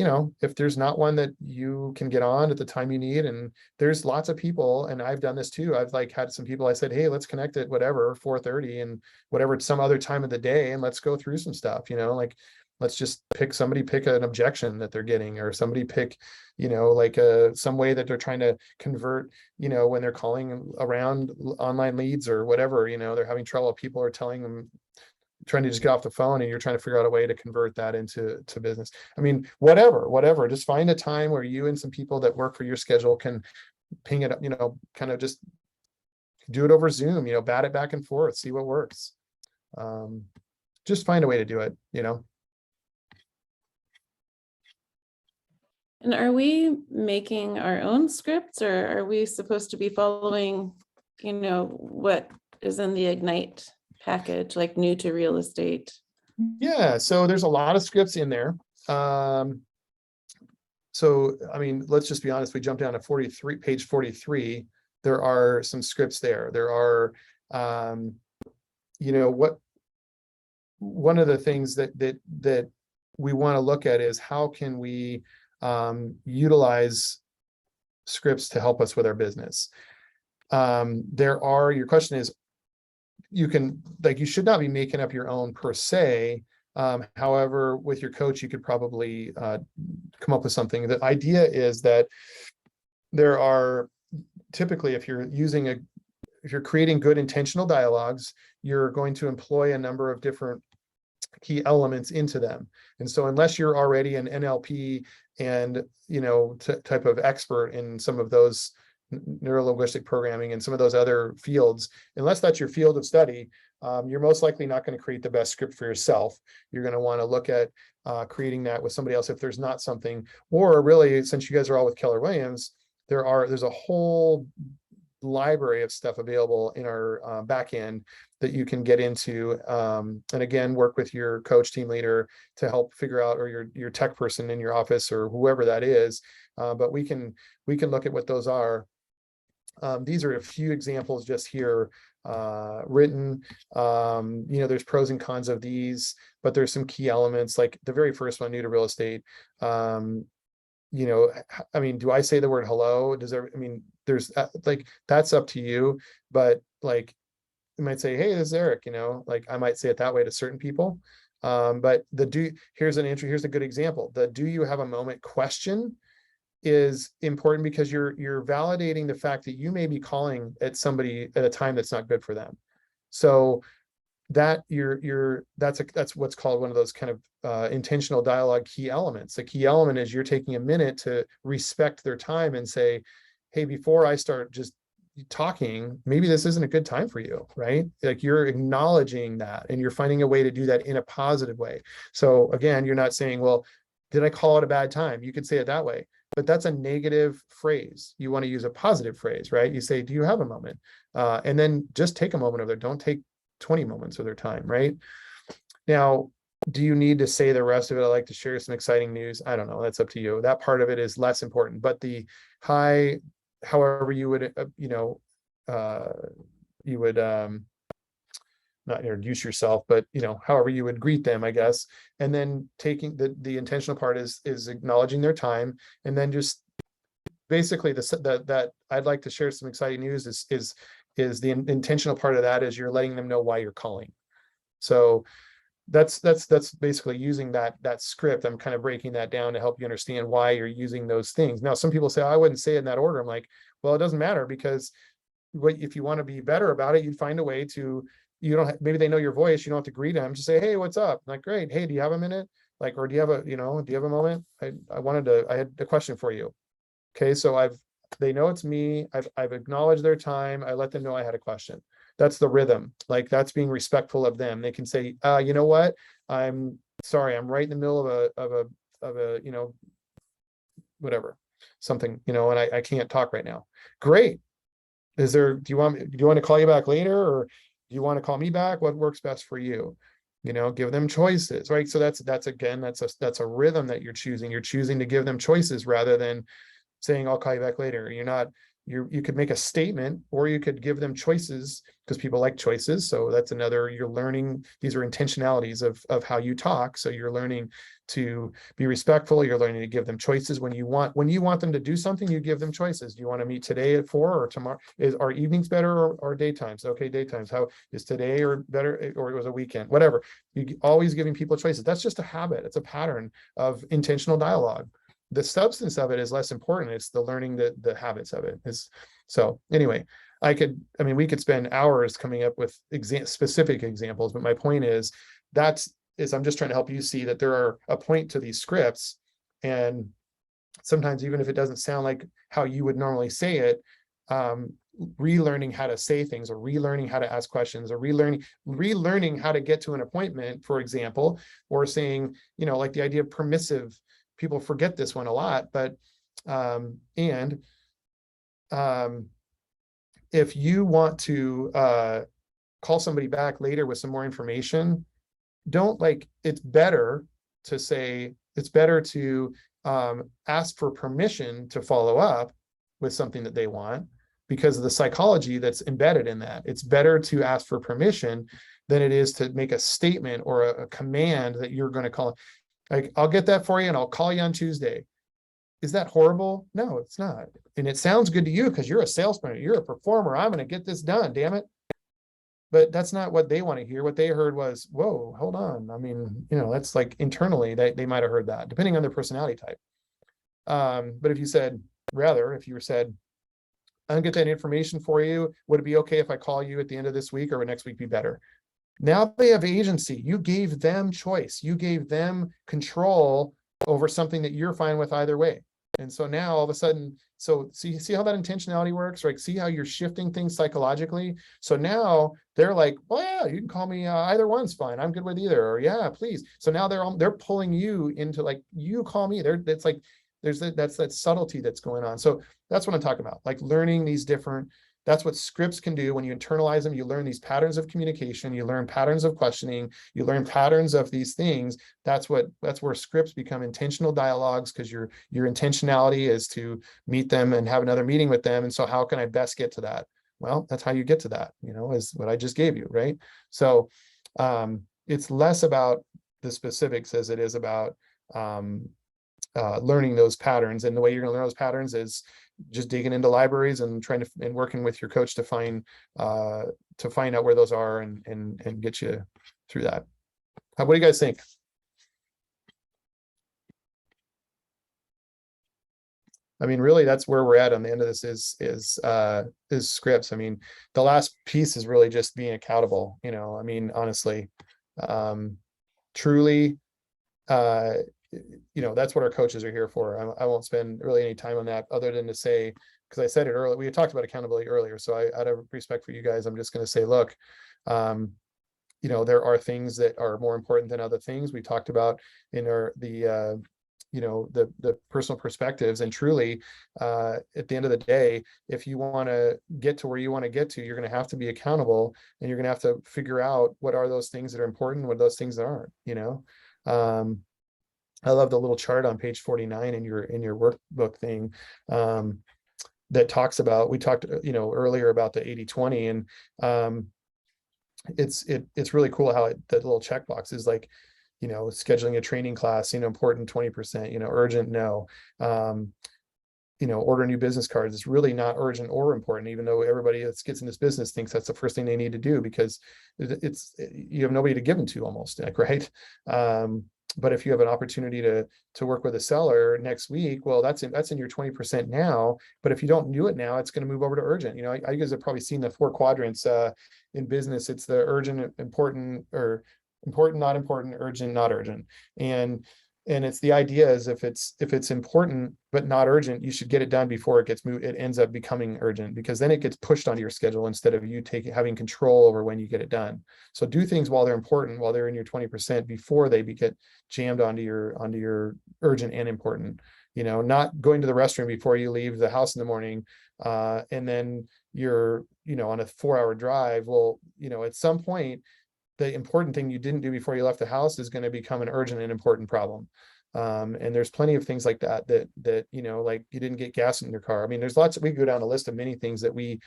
if there's not one that you can get on at the time you need, and there's lots of people, and I've done this too. I've like had some people I said, hey, let's connect at whatever 4:30 and whatever, some other time of the day, and let's go through some stuff, like let's just pick an objection that they're getting, or somebody pick, like some way that they're trying to convert, when they're calling around online leads or whatever, they're having trouble. People are telling them, trying to just get off the phone, and you're trying to figure out a way to convert that into business. I mean, whatever, just find a time where you and some people that work for your schedule can ping it up, kind of just do it over Zoom, bat it back and forth, see what works. Just find a way to do it, And are we making our own scripts, or are we supposed to be following, what is in the Ignite package, like new to real estate? Yeah, so there's a lot of scripts in there. So, I mean, let's just be honest, we jump down to page 43. There are some scripts there. There are, one of the things that we want to look at is how can we utilize scripts to help us with our business. Your question is, you should not be making up your own per se. However, with your coach, you could probably come up with something. The idea is that there are typically, if you're creating good intentional dialogues, you're going to employ a number of different key elements into them. And so unless you're already an NLP and type of expert in some of those neuro-linguistic programming and some of those other fields, unless that's your field of study, you're most likely not going to create the best script for yourself. You're going to want to look at creating that with somebody else if there's not something. Or really, since you guys are all with Keller Williams, there's a whole library of stuff available in our back end that you can get into, and again, work with your coach, team leader, to help figure out, or your tech person in your office, or whoever that is. But we can look at what those are. These are a few examples just here written. There's pros and cons of these, but there's some key elements, like the very first one, new to real estate. I mean, do I say the word hello? There's that's up to you, but like, you might say, hey, this is Eric, I might say it that way to certain people. But here's a good example. The do you have a moment question is important, because you're validating the fact that you may be calling at somebody at a time that's not good for them. So that's what's called one of those kind of intentional dialogue key elements. The key element is you're taking a minute to respect their time and say, hey, before I start just talking, maybe this isn't a good time for you, right? Like, you're acknowledging that, and you're finding a way to do that in a positive way. So again, you're not saying, well, did I call it a bad time? You could say it that way, but that's a negative phrase. You want to use a positive phrase, right? You say, do you have a moment? And then just take a moment of their, don't take 20 moments of their time, right? Now, do you need to say the rest of it? I'd like to share some exciting news. I don't know. That's up to you. That part of it is less important, but however you would, not introduce yourself, but however you would greet them, I guess. And then taking the intentional part is acknowledging their time, and then just basically that I'd like to share some exciting news is the intentional part of that is you're letting them know why you're calling. So that's basically using that script. I'm kind of breaking that down to help you understand why you're using those things. Now, some people say, I wouldn't say it in that order. I'm like, well, it doesn't matter, because if you want to be better about it, you'd find a way to, maybe they know your voice, you don't have to greet them, just say, hey, what's up? Like, great. Hey, do you have a minute? Like, or do you have a moment? I had a question for you. Okay. So they know it's me. I've acknowledged their time. I let them know I had a question. That's the rhythm. Like, that's being respectful of them. They can say, you know what? I'm sorry. I'm right in the middle of a whatever, something, and I can't talk right now. Great. Do you want to call you back later, or do you want to call me back? What works best for you? Give them choices, right? So that's a rhythm that you're choosing. You're choosing to give them choices rather than saying, I'll call you back later. You could make a statement, or you could give them choices, because people like choices. So that's you're learning, these are intentionalities of how you talk. So you're learning to be respectful. You're learning to give them choices. When you want them to do something, you give them choices. Do you want to meet today at 4 or tomorrow? Are evenings better or daytimes? Okay, daytimes. How is today or better, or it was a weekend? Whatever. You always giving people choices. That's just a habit. It's a pattern of intentional dialogue. The substance of it is less important. It's the learning the habits of it is. So anyway, we could spend hours coming up with specific examples, but my point is I'm just trying to help you see that there are a point to these scripts. And sometimes, even if it doesn't sound like how you would normally say it, relearning how to say things, or relearning how to ask questions, or relearning how to get to an appointment, for example, or saying, like the idea of permissive. People forget this one a lot, but if you want to call somebody back later with some more information, it's better to ask for permission to follow up with something that they want, because of the psychology that's embedded in that. It's better to ask for permission than it is to make a statement or a command that you're going to call. Like, I'll get that for you and I'll call you on Tuesday. Is that horrible? No, it's not. And it sounds good to you because you're a salesman, you're a performer. I'm going to get this done, damn it. But that's not what they want to hear. What they heard was, whoa, hold on. That's like internally they might have heard that, depending on their personality type. But if you said, I'll get that information for you. Would it be okay if I call you at the end of this week, or would next week be better? Now they have agency. You gave them choice. You gave them control over something that you're fine with either way. And so now all of a sudden, see how that intentionality works, right? See how you're shifting things psychologically. So now they're like, well, yeah, you can call me, either one's fine. I'm good with either, or yeah, please. So now they're pulling you into, like, you call me. It's like that's that subtlety that's going on. So that's what I'm talking about, like learning these different. That's what scripts can do. When you internalize them, you learn these patterns of communication, you learn patterns of questioning, you learn patterns of these things. That's where scripts become intentional dialogues, because your intentionality is to meet them and have another meeting with them. And so how can I best get to that? Well, that's how you get to that, is what I just gave you, right? So it's less about the specifics as it is about learning those patterns. And the way you're going to learn those patterns is just digging into libraries and and working with your coach to find out where those are and get you through that. What do you guys think? Really, that's where we're at on the end of this is scripts. The last piece is really just being accountable. Honestly, truly, that's what our coaches are here for. I won't spend really any time on that, other than to say, because I said it earlier, we had talked about accountability earlier. So out of respect for you guys, I'm just going to say, look, there are things that are more important than other things. We talked about in the personal perspectives, and truly, at the end of the day, if you want to get to where you want to get to, you're going to have to be accountable, and you're going to have to figure out what are those things that are important, what are those things that aren't. I love the little chart on page 49 in your workbook thing, that talks about, we talked, earlier about the 80-20, and it's really cool how that little checkbox is like, scheduling a training class, important 20%, urgent, no. Order new business cards. It's really not urgent or important, even though everybody that gets in this business thinks that's the first thing they need to do, because you have nobody to give them to, almost, like, right? But if you have an opportunity to work with a seller next week, well, that's in your 20% now. But if you don't do it now, it's going to move over to urgent. You guys have probably seen the 4 quadrants in business. It's the urgent, important, or important, not important, urgent, not urgent. And it's the idea is if it's important but not urgent, you should get it done before it gets moved. It ends up becoming urgent, because then it gets pushed onto your schedule instead of you having control over when you get it done. So do things while they're important, while they're in your 20%, before they get jammed onto your urgent and important. Not going to the restroom before you leave the house in the morning, and then you're on a 4-hour drive. Well, at some point, the important thing you didn't do before you left the house is going to become an urgent and important problem. And there's plenty of things like that, like you didn't get gas in your car. I mean, there's lots. We go down a list of many things that we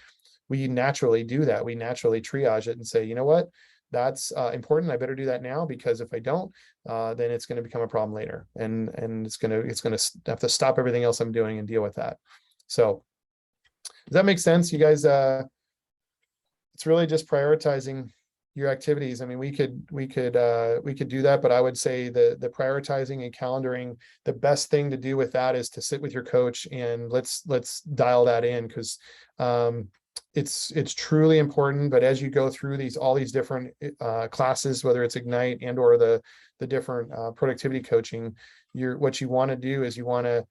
naturally do, that we naturally triage it and say, you know what, that's important. I better do that now, because if I don't, then it's going to become a problem later, and it's going to have to stop everything else I'm doing and deal with that. So does that make sense, you guys? It's really just prioritizing your activities. I mean, we could do that, but I would say the prioritizing and calendaring, the best thing to do with that is to sit with your coach and let's dial that in, because it's truly important. But as you go through all these different classes, whether it's Ignite and or the different productivity coaching, what you want to do is you want to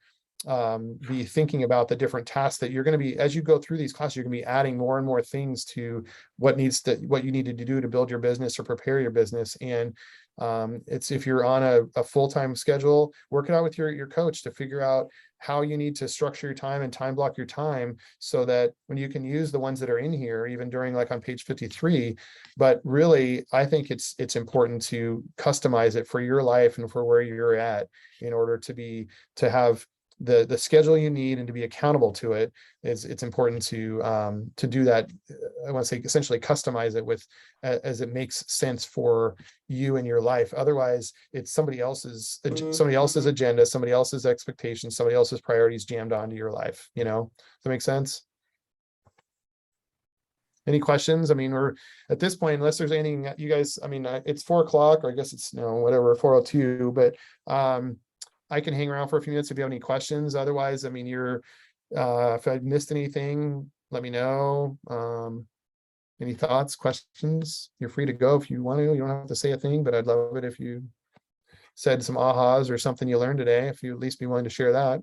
be thinking about the different tasks that you're going to be, as you go through these classes, you're going to be adding more and more things to what you needed to do to build your business or prepare your business. And it's, if you're on a full-time schedule, work it out with your coach to figure out how you need to structure your time and time block your time, so that when you can use the ones that are in here, even during, like on page 53. But really, I think it's important to customize it for your life and for where you're at, in order to have the schedule you need and to be accountable to it. It's important to do that. I want to say essentially customize it with as it makes sense for you and your life. Otherwise, it's somebody else's agenda, somebody else's expectations, somebody else's priorities jammed onto your life. Does that make sense? Any questions? I mean, we're at this point, unless there's anything you guys, I mean, it's 4 o'clock, or I guess it's, whatever, 4:02, but I can hang around for a few minutes if you have any questions. Otherwise, I mean, if I missed anything, let me know. Any thoughts, questions? You're free to go if you want to. You don't have to say a thing, but I'd love it if you said some ahas or something you learned today, if you at least be willing to share that.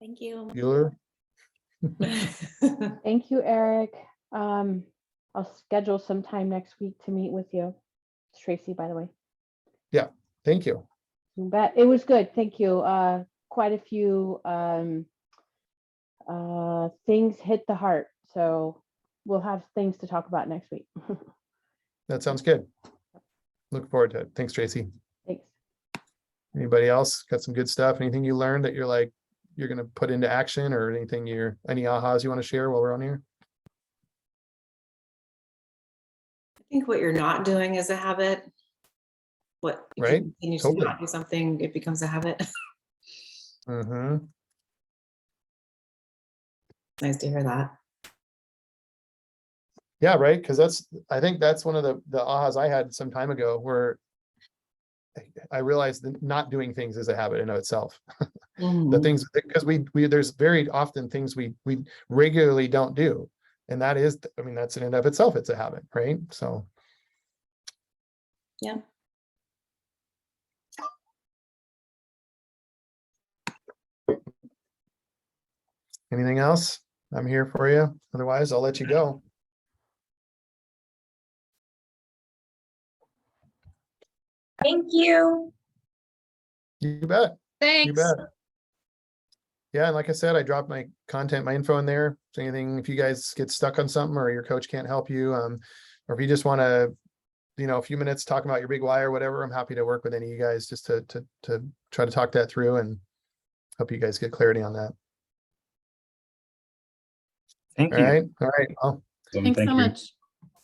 Thank you. Bueller? Thank you, Eric. I'll schedule some time next week to meet with you. It's Tracy, by the way. Yeah, thank you. You bet. It was good. Thank you. Quite a few things hit the heart. So we'll have things to talk about next week. That sounds good. Look forward to it. Thanks, Tracy. Thanks. Anybody else got some good stuff? Anything you learned that you're going to put into action, or any ahas you want to share while we're on here? I think what you're not doing is a habit. If right? you continue Totally. to not do something, it becomes a habit. Mm-hmm. Nice to hear that. Yeah, right. Because I think that's one of the ahas I had some time ago, where I realized that not doing things is a habit in of itself. The things, because there's very often things we regularly don't do. And that is, I mean, that's in and of itself, it's a habit, right? So. Yeah. Anything else? I'm here for you. Otherwise, I'll let you go. Thank you. You bet. Thanks. You bet. Yeah, and like I said, I dropped my info in there. So if you guys get stuck on something, or your coach can't help you, or if you just want to, a few minutes talking about your big why or whatever, I'm happy to work with any of you guys just to try to talk that through. And help you guys get clarity on that. Thank All you. right, all right. Well, Thanks Thank so you. much.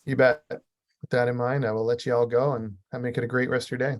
you bet. With that in mind, I will let you all go and make it a great rest of your day.